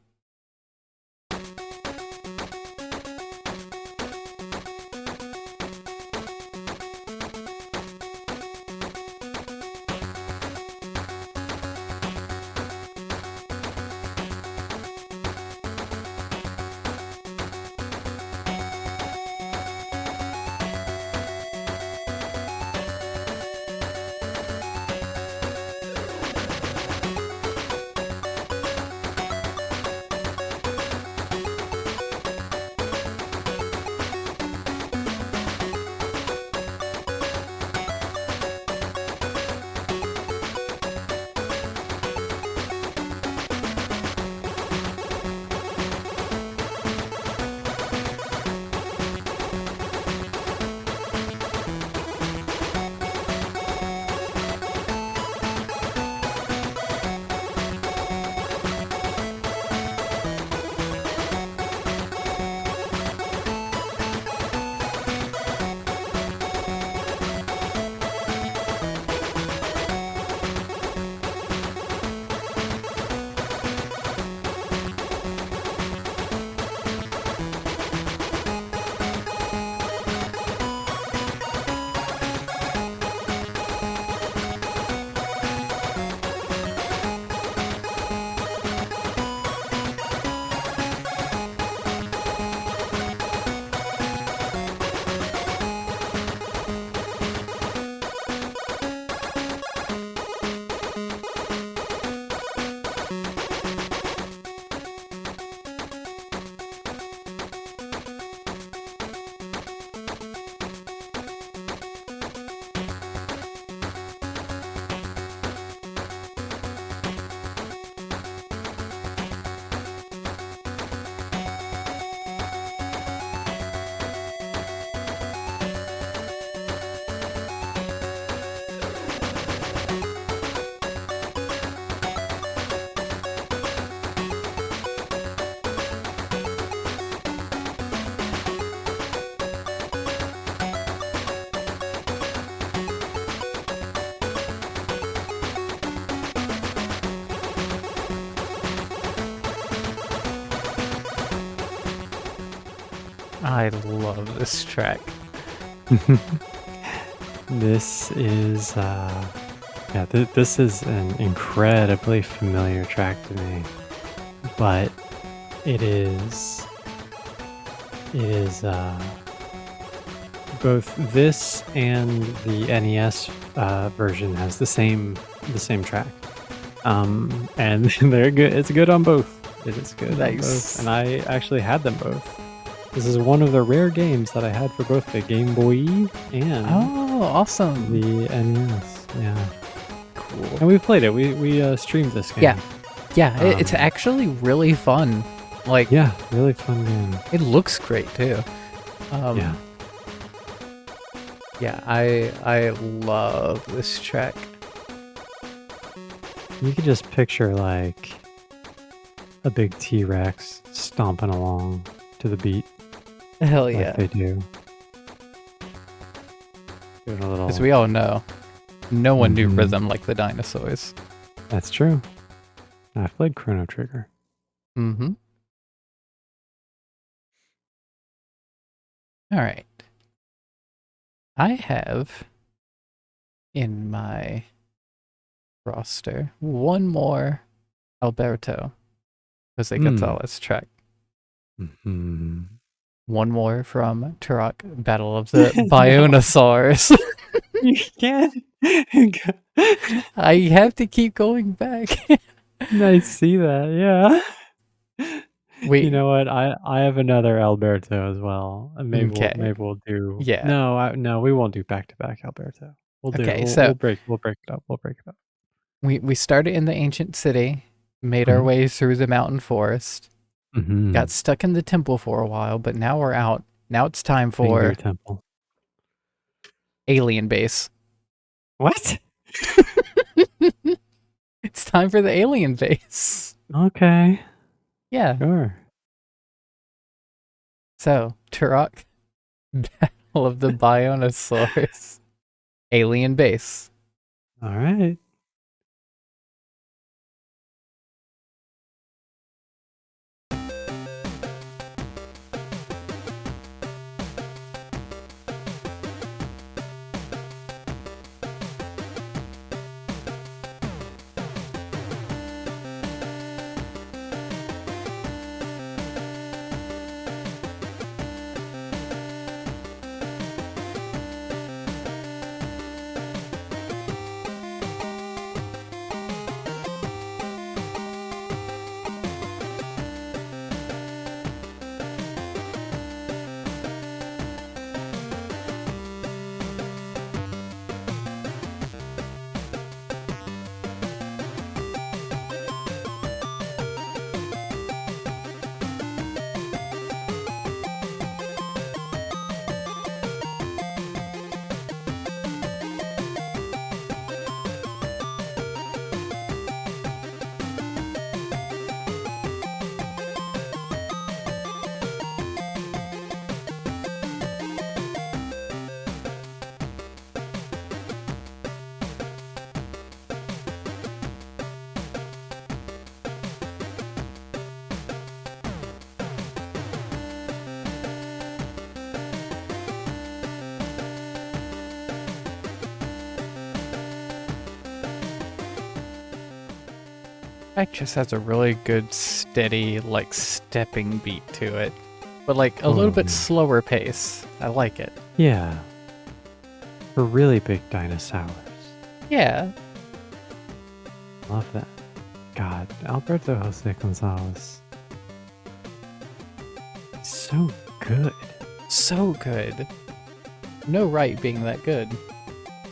I love this track. This is, this is an incredibly familiar track to me, but it is, both this and the NES version has the same track, and they're good. It's good on both. It is good on both, and I actually had them both. This is one of the rare games that I had for both the Game Boy and awesome. the NES. Yeah, Cool. and we played it. We streamed this game. Yeah, it's actually really fun. Like, yeah, really fun game. it looks great too. Yeah, I love this track. You could just picture like a big T-Rex stomping along to the beat. Hell like yeah. they do. Doing a little. Because we all know, no one knew rhythm like the dinosaurs. That's true. I've played Chrono Trigger. Mm-hmm. All right. I have in my roster one more Alberto Jose Gonzalez track. Mm-hmm. One more from Turok Battle of the Bionosaurs. You can't. I have to keep going back. I see that, yeah. Wait. You know what? I have another Alberto as well. Maybe we'll do. Yeah. No, we won't do back to back Alberto. We'll do. Okay, We'll break it up. We'll break it up. We started in the ancient city, made our way through the mountain forest, got stuck in the temple for a while, but now we're out. Now it's time for Finger Temple. Alien Base. What? It's time for the Alien Base. Okay. Yeah. Sure. So, Turok Battle of the Bionosaurus. Alien base. All right. Track just has a really good, steady, like stepping beat to it, but like a little bit slower pace. I like it. Yeah. For really big dinosaurs. Yeah. Love that. God, Alberto Jose Gonzalez. So good. So good. No right being that good.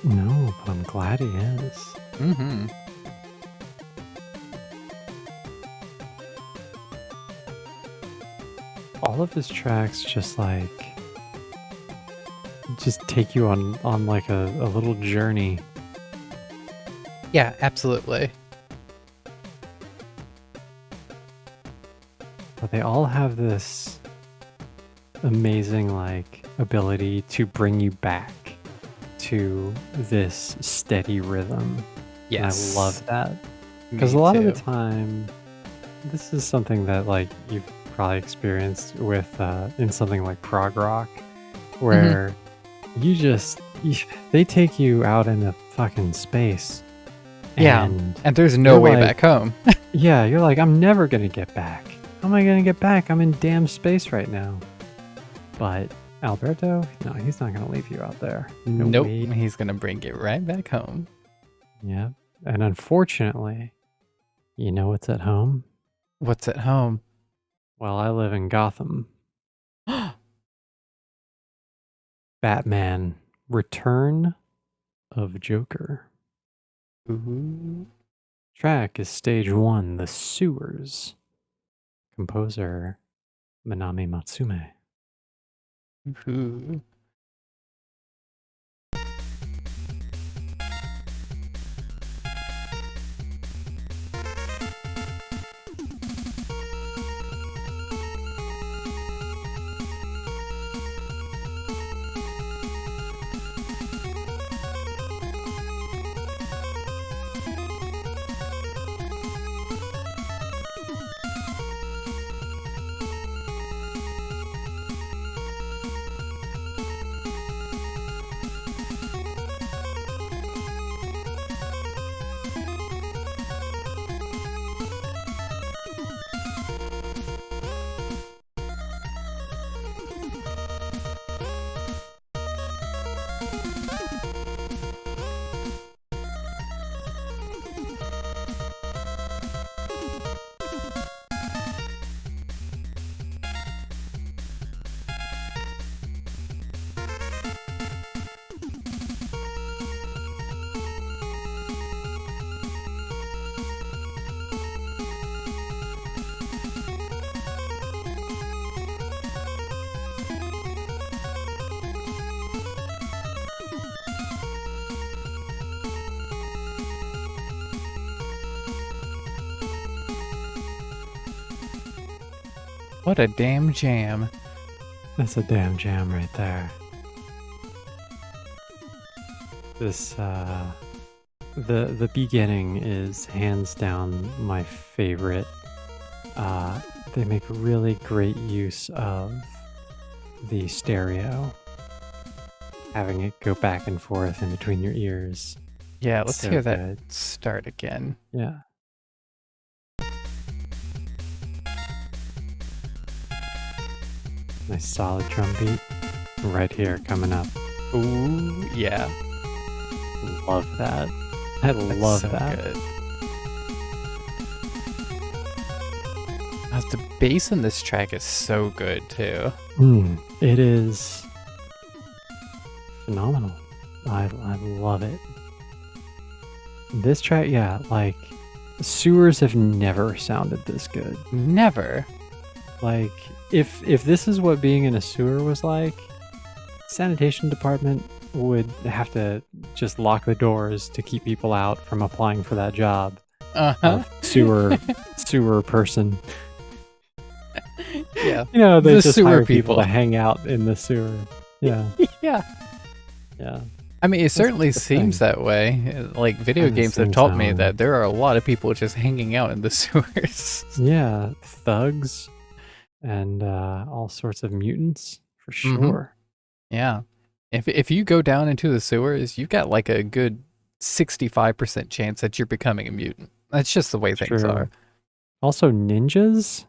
No, but I'm glad he is. Mm-hmm. All of his tracks just take you on like a little journey. Yeah, absolutely. But they all have this amazing like ability to bring you back to this steady rhythm. Yes. And I love that. Because a lot of the time, this is something that like you've probably experienced with in something like prog rock, where they take you out into fucking space. And there's no way back home. Yeah, you're like, I'm never gonna get back. How am I gonna get back? I'm in damn space right now. But Alberto, no, he's not gonna leave you out there. Nope, he's gonna bring you right back home. Yeah, and unfortunately, you know what's at home? What's at home? Well, I live in Gotham. Batman: Return of Joker. Ooh. Track is Stage 1, The Sewers. Composer Minami Matsume. Ooh. What a damn jam. That's a damn jam right there. This the beginning is hands down my favorite. They make really great use of the stereo, having it go back and forth in between your ears. Yeah, let's So hear that good. start again. Yeah. Nice solid drum beat right here coming up. Ooh, yeah. Love that. I That's love so that. good. The bass in this track is so good too. It is phenomenal. I love it. This track, yeah, like sewers have never sounded this good. Never. Like if this is what being in a sewer was like, sanitation department would have to just lock the doors to keep people out from applying for that job. Uh-huh. Sewer person. Yeah. You know, they The just sewer hire people to people. hang out in the sewer. Yeah. Yeah. Yeah. I mean, it certainly the seems thing. that way. Like, video Kinda games have seems taught that me way. that there are a lot of people just hanging out in the sewers. Yeah, thugs and all sorts of mutants for Mm-hmm. sure. Yeah. If you go down into the sewers, you've got like a good 65% chance that you're becoming a mutant. That's just the way things True. are. Also ninjas.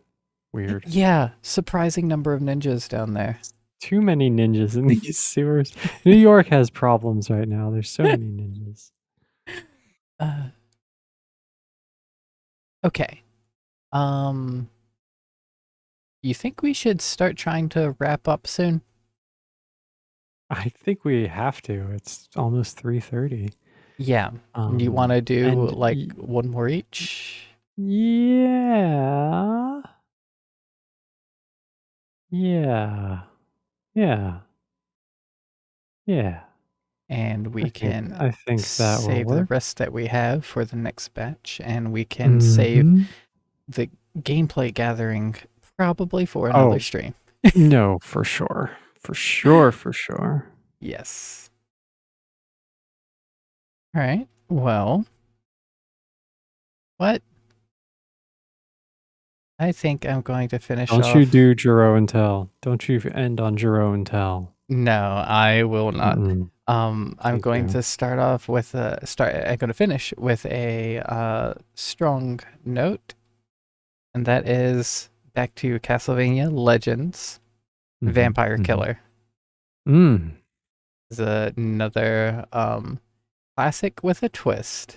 Weird. Yeah, surprising number of ninjas down there. Too many ninjas in these sewers. New York has problems right now. There's so many ninjas. Okay. You think we should start trying to wrap up soon? I think we have to. It's almost 3:30. Yeah. You want to do and like one more each? yeah. Yeah. Yeah. Yeah. And we can I think that will save the work. rest that we have for the next batch, and we can save the gameplay gathering probably for another stream. No, for sure. For sure, for sure. Yes. All right. Well, what? I think I'm going to finish Don't off. you do Juro and Tell. Don't you end on Juro and Tell. No, I will not. I'm Thank going you. to start off with I'm going to finish with a strong note, and that is back to Castlevania Legends Vampire Killer. Is another classic with a twist.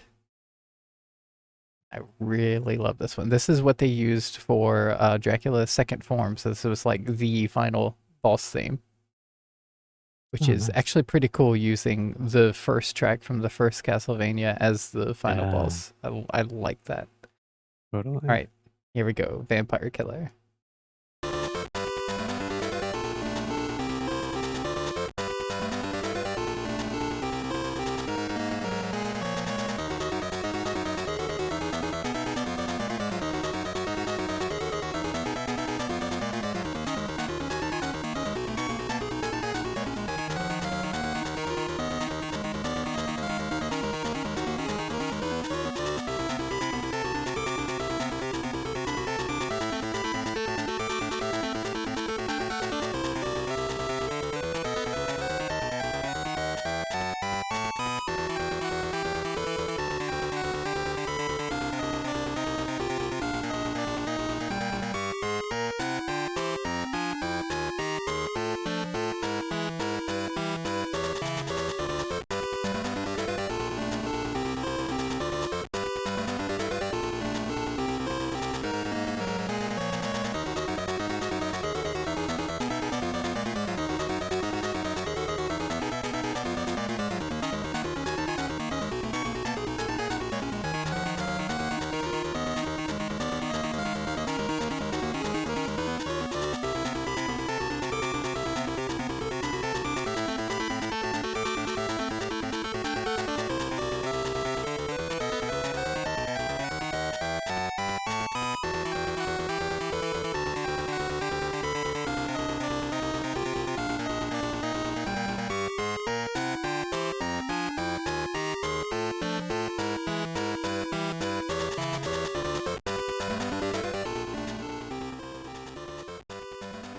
I really love this one. This is what they used for Dracula's second form. So this was like the final boss theme, which is nice. actually pretty cool, using the first track from the first Castlevania as the final boss. I like that. Totally. All right, here we go. Vampire Killer.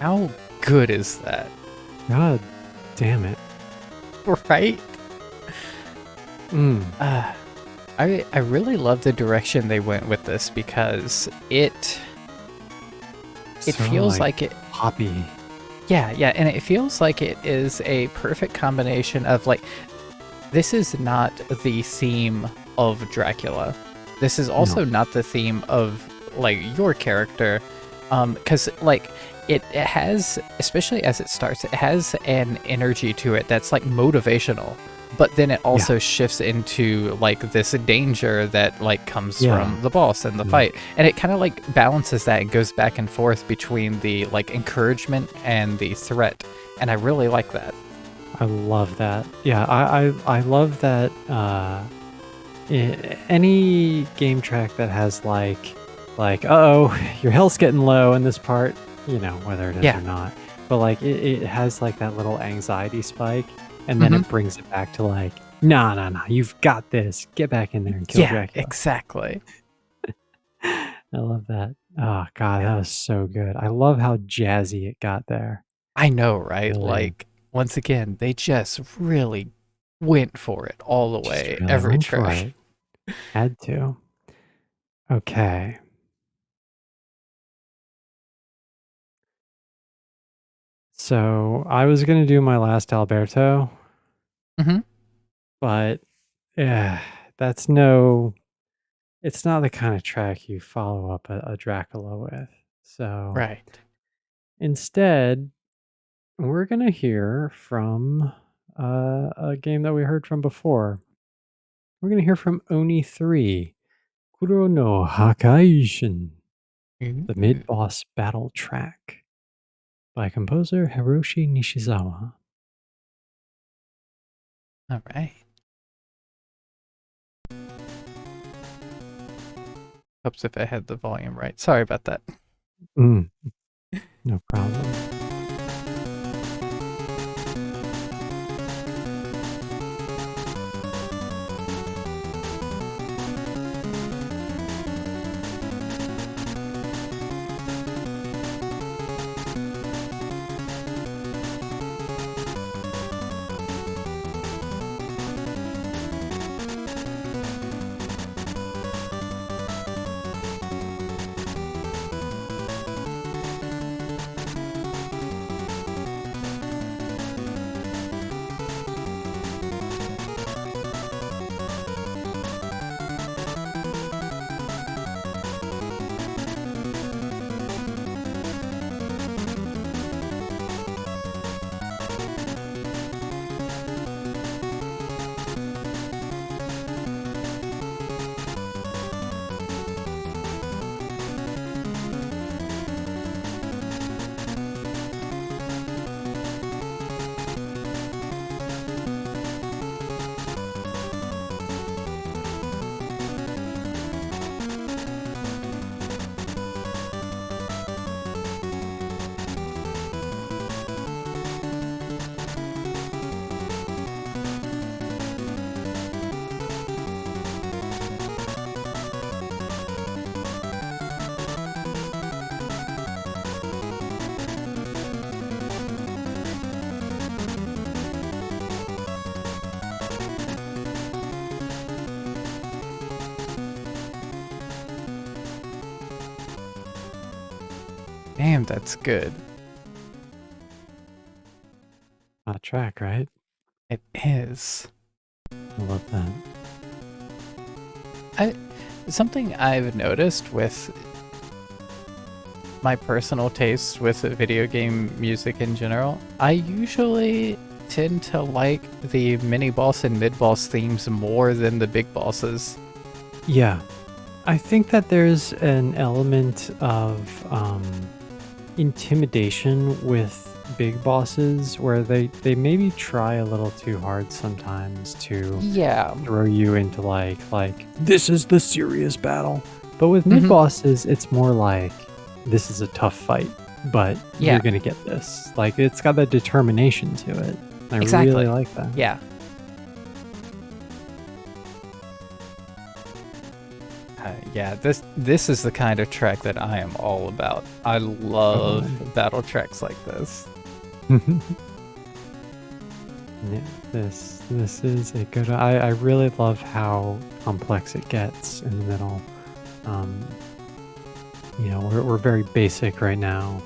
How good is that? God damn it. Right? Mm. I really love the direction they went with this because it So feels like like it. poppy. Yeah, and it feels like it is a perfect combination of like, this is not the theme of Dracula. This is No. also not the theme of like your character, because like it has, especially as it starts, it has an energy to it that's like motivational, but then it Yeah. also shifts into like this danger that like comes Yeah. from the boss and the Mm. fight, and it kind of like balances that and goes back and forth between the like encouragement and the threat, and I really like that. I love that. Yeah, I love that any game track that has like uh-oh, your health's getting low in this part, whether it is Yeah. or not. But like it has like that little anxiety spike and then Hmm. it brings it back to like, nah, nah, nah, you've got this. Get back in there and kill Yeah, Dracula. exactly. I love that. Oh god, that was so good. I love how jazzy it got there. I know, right? Really, Like, once again, they just really went for it all the just way, really every went for track. it. Had to. Okay. So I was gonna do my last Alberto, Hmm. but yeah, that's no. It's not the kind of track you follow up a Dracula with. So Right. instead, we're gonna hear from a game that we heard from before. We're gonna hear from Oni 3, Kuro no Hakaishin, the Ooh, mid-boss battle track by composer Hiroshi Nishizawa. all right. Helps if I had the volume right. Sorry about that. Mm, no problem. Damn, that's good. Hot track, right? It is. I love that. I Something I've noticed with my personal tastes with video game music in general, I usually tend to like the mini boss and mid boss themes more than the big bosses. Yeah, I think that there's an element of intimidation with big bosses where they maybe try a little too hard sometimes to Yeah. throw you into like this is the serious battle. But with mid Hmm. bosses, it's more like this is a tough fight, but Yeah, you're gonna get this. Like it's got that determination to it. I really exactly. like that. Yeah. Yeah, this is the kind of track that I am all about. I Oh, love battle tracks like this. yeah, this is a good. I really love how complex it gets in the middle. Um, we're very basic right now,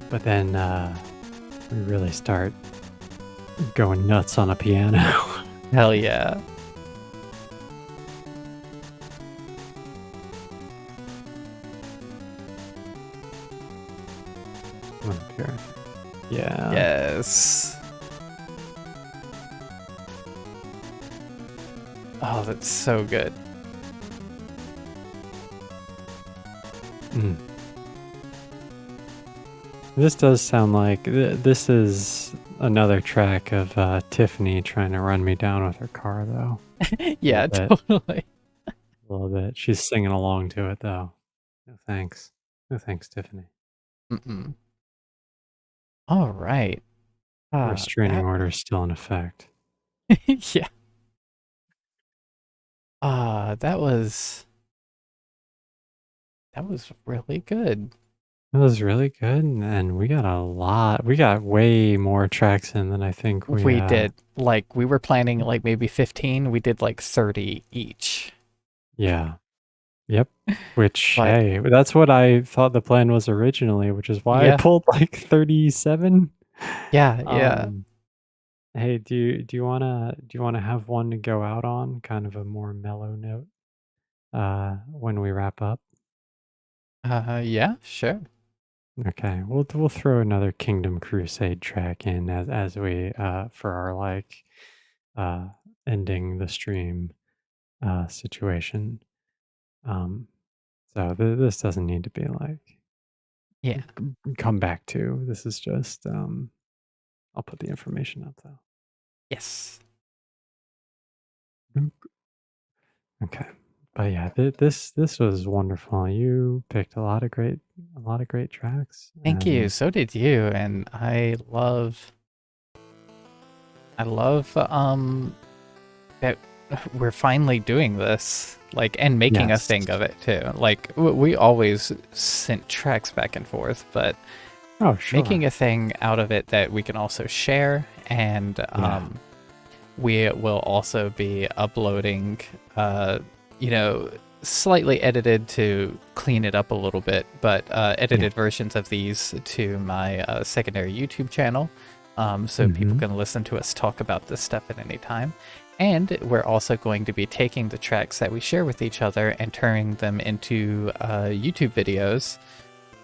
but then we really start going nuts on a piano. Hell yeah. Up here. Yeah. Yes. Oh, that's so good. Mm. This does sound like this is another track of Tiffany trying to run me down with her car, though. Yeah, bit. totally. A little bit. She's singing along to it, though. No thanks. No thanks, Tiffany. Mm-mm. All right. Restraining That order is still in effect. yeah. That was really good. It was really good, and we got a lot. We got way more tracks in than I think we. We did like we were planning like maybe 15. We did like 30 each. Yeah. Yep. Which, But hey, that's what I thought the plan was originally, which is why I yeah. pulled like 37. Yeah, yeah. Um, hey, do you wanna have one to go out on, kind of a more mellow note, when we wrap up? Yeah, sure. Okay, we'll throw another Kingdom Crusade track in as we for our like uh ending the stream situation. Um, so this doesn't need to be like Yeah. come back to. This is just I'll put the information up though. Yes. Mm. Okay. But yeah, this was wonderful. You picked a lot of great tracks, Thank you. and So did you. And I love that we're finally doing this, like, and making a yes, thing of it too. Like we always sent tracks back and forth, but oh sure, making a thing out of it that we can also share, and yeah, we will also be uploading, you know, slightly edited to clean it up a little bit, but yeah, edited versions of these to my secondary YouTube channel, so people mm-hmm. can listen to us talk about this stuff at any time. And we're also going to be taking the tracks that we share with each other and turning them into YouTube videos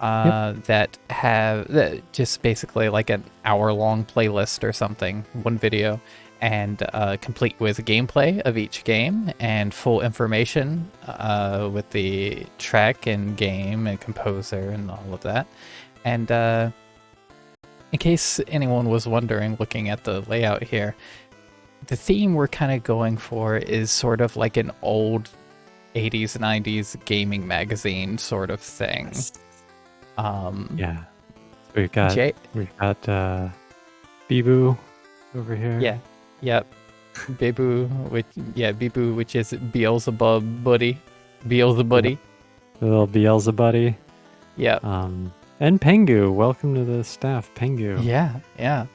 Yep, that have just basically like an hour-long playlist or something, one video, and complete with gameplay of each game and full information with the track and game and composer and all of that. And in case anyone was wondering, looking at the layout here, the theme we're kind of going for is sort of like an old 80s, 90s gaming magazine sort of thing. yes, Um, yeah. So we've got Bibu over here. Yeah. Yep. Bibu, which is Beelzebub buddy. Yep, Beelzebuddy. the little Beelzebuddy. Yep. And Pengu, welcome to the staff, Pengu. Yeah, yeah.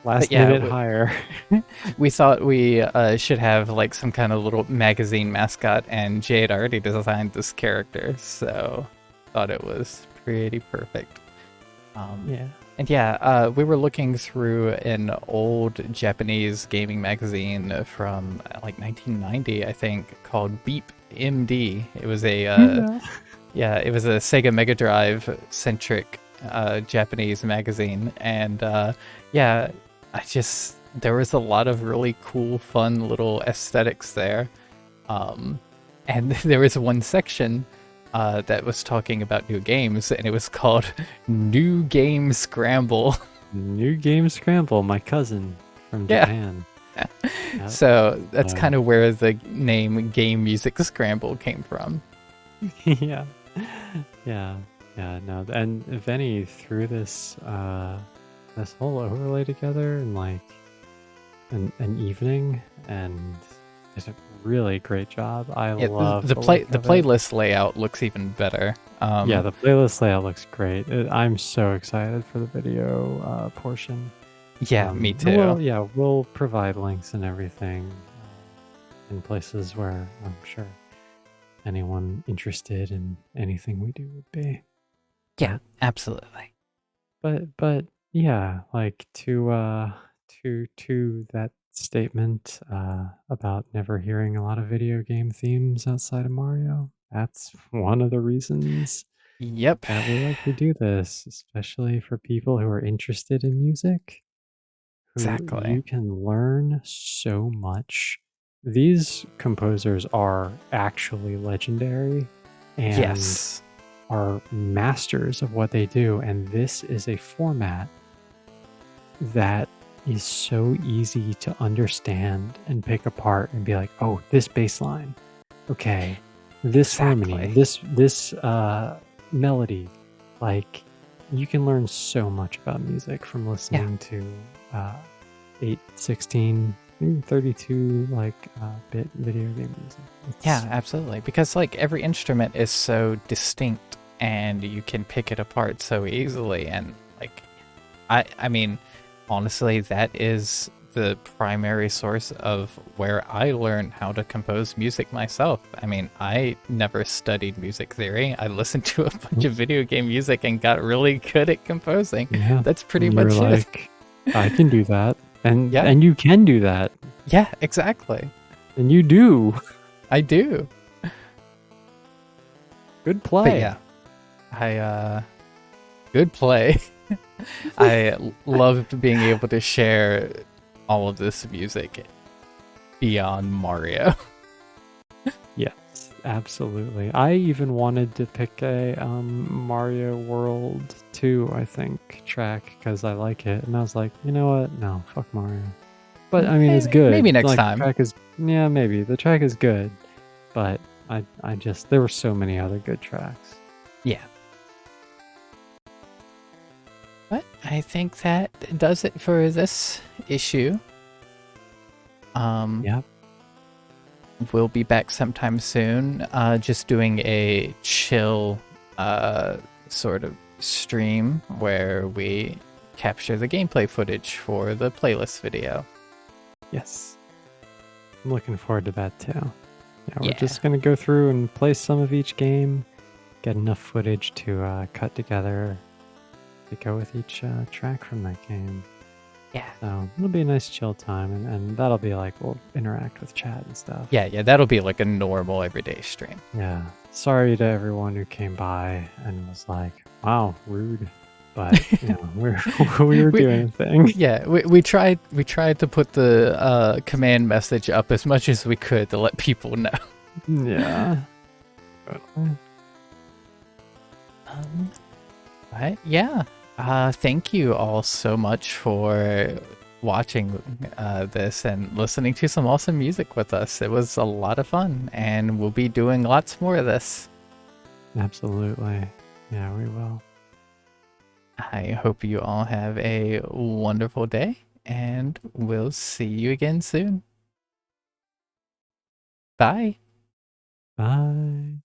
But Last yeah, minute hire. we thought we should have like some kind of little magazine mascot, and Jade already designed this character, so thought it was pretty perfect. Yeah. And yeah, we were looking through an old Japanese gaming magazine from like 1990, I think, called Beep MD. It was a Yeah. it was a Sega Mega Drive centric Japanese magazine, and yeah, there was a lot of really cool, fun little aesthetics there. And there was one section that was talking about new games, and it was called New Game Scramble. New Game Scramble, my cousin from Yeah. Japan. Yep. So that's kind of where the name Game Music Scramble came from. Yeah. Yeah. Yeah. No. And Venny threw this whole overlay together in like an evening, and did a really great job. I Yeah, love the look the of it. playlist layout looks even better. Yeah, the playlist layout looks great. I'm so excited for the video portion. Yeah, me And too. we'll provide links and everything in places where I'm sure anyone interested in anything we do would be. Yeah, But absolutely. but yeah, like to that statement about never hearing a lot of video game themes outside of Mario. That's one of the reasons Yep. that we like to do this, especially for people who are interested in music, who Exactly. you can learn so much. These composers are actually legendary and Yes. are masters of what they do. And this is a format that is so easy to understand and pick apart and be like, oh, this bass line, okay, this harmony, Exactly. this melody. Like, you can learn so much about music from Yeah. listening to 8, 16, even 32 bit video game music. Yeah, It's absolutely. Because like every instrument is so distinct and you can pick it apart so easily and like I mean, honestly, that is the primary source of where I learned how to compose music myself. I mean, I never studied music theory. I listened to a bunch of video game music and got really good at composing. yeah. That's pretty And you're much it. like, I can do that. And Yeah. and you can do that. Yeah, exactly. And you do. I do. Good But play. yeah, good play. Loved being able to share all of this music beyond Mario. Yes, absolutely. I even wanted to pick a Mario World 2, I think, track because I like it. And I was like, you know what? No, fuck Mario. But I mean, it's good. Maybe next Like, the time. track is, yeah, maybe. The track is good. But I just, there were so many other good tracks. Yeah. But I think that does it for this issue. Yep. We'll be back sometime soon. Just doing a chill sort of stream where we capture the gameplay footage for the playlist video. Yes. I'm looking forward to that too. Yeah, we're Yeah. just going to go through and play some of each game, get enough footage to cut together to go with each track from that game. Yeah. So it'll be a nice chill time, and that'll be like, we'll interact with chat and stuff. Yeah, that'll be like a normal everyday stream. Yeah. Sorry to everyone who came by and was like, wow, rude. But, you know, we were doing a thing. Yeah, we tried to put the command message up as much as we could to let people know. Yeah. But yeah, thank you all so much for watching this and listening to some awesome music with us. It was a lot of fun, and we'll be doing lots more of this. Absolutely. Yeah, we will. I hope you all have a wonderful day, and we'll see you again soon. Bye. Bye.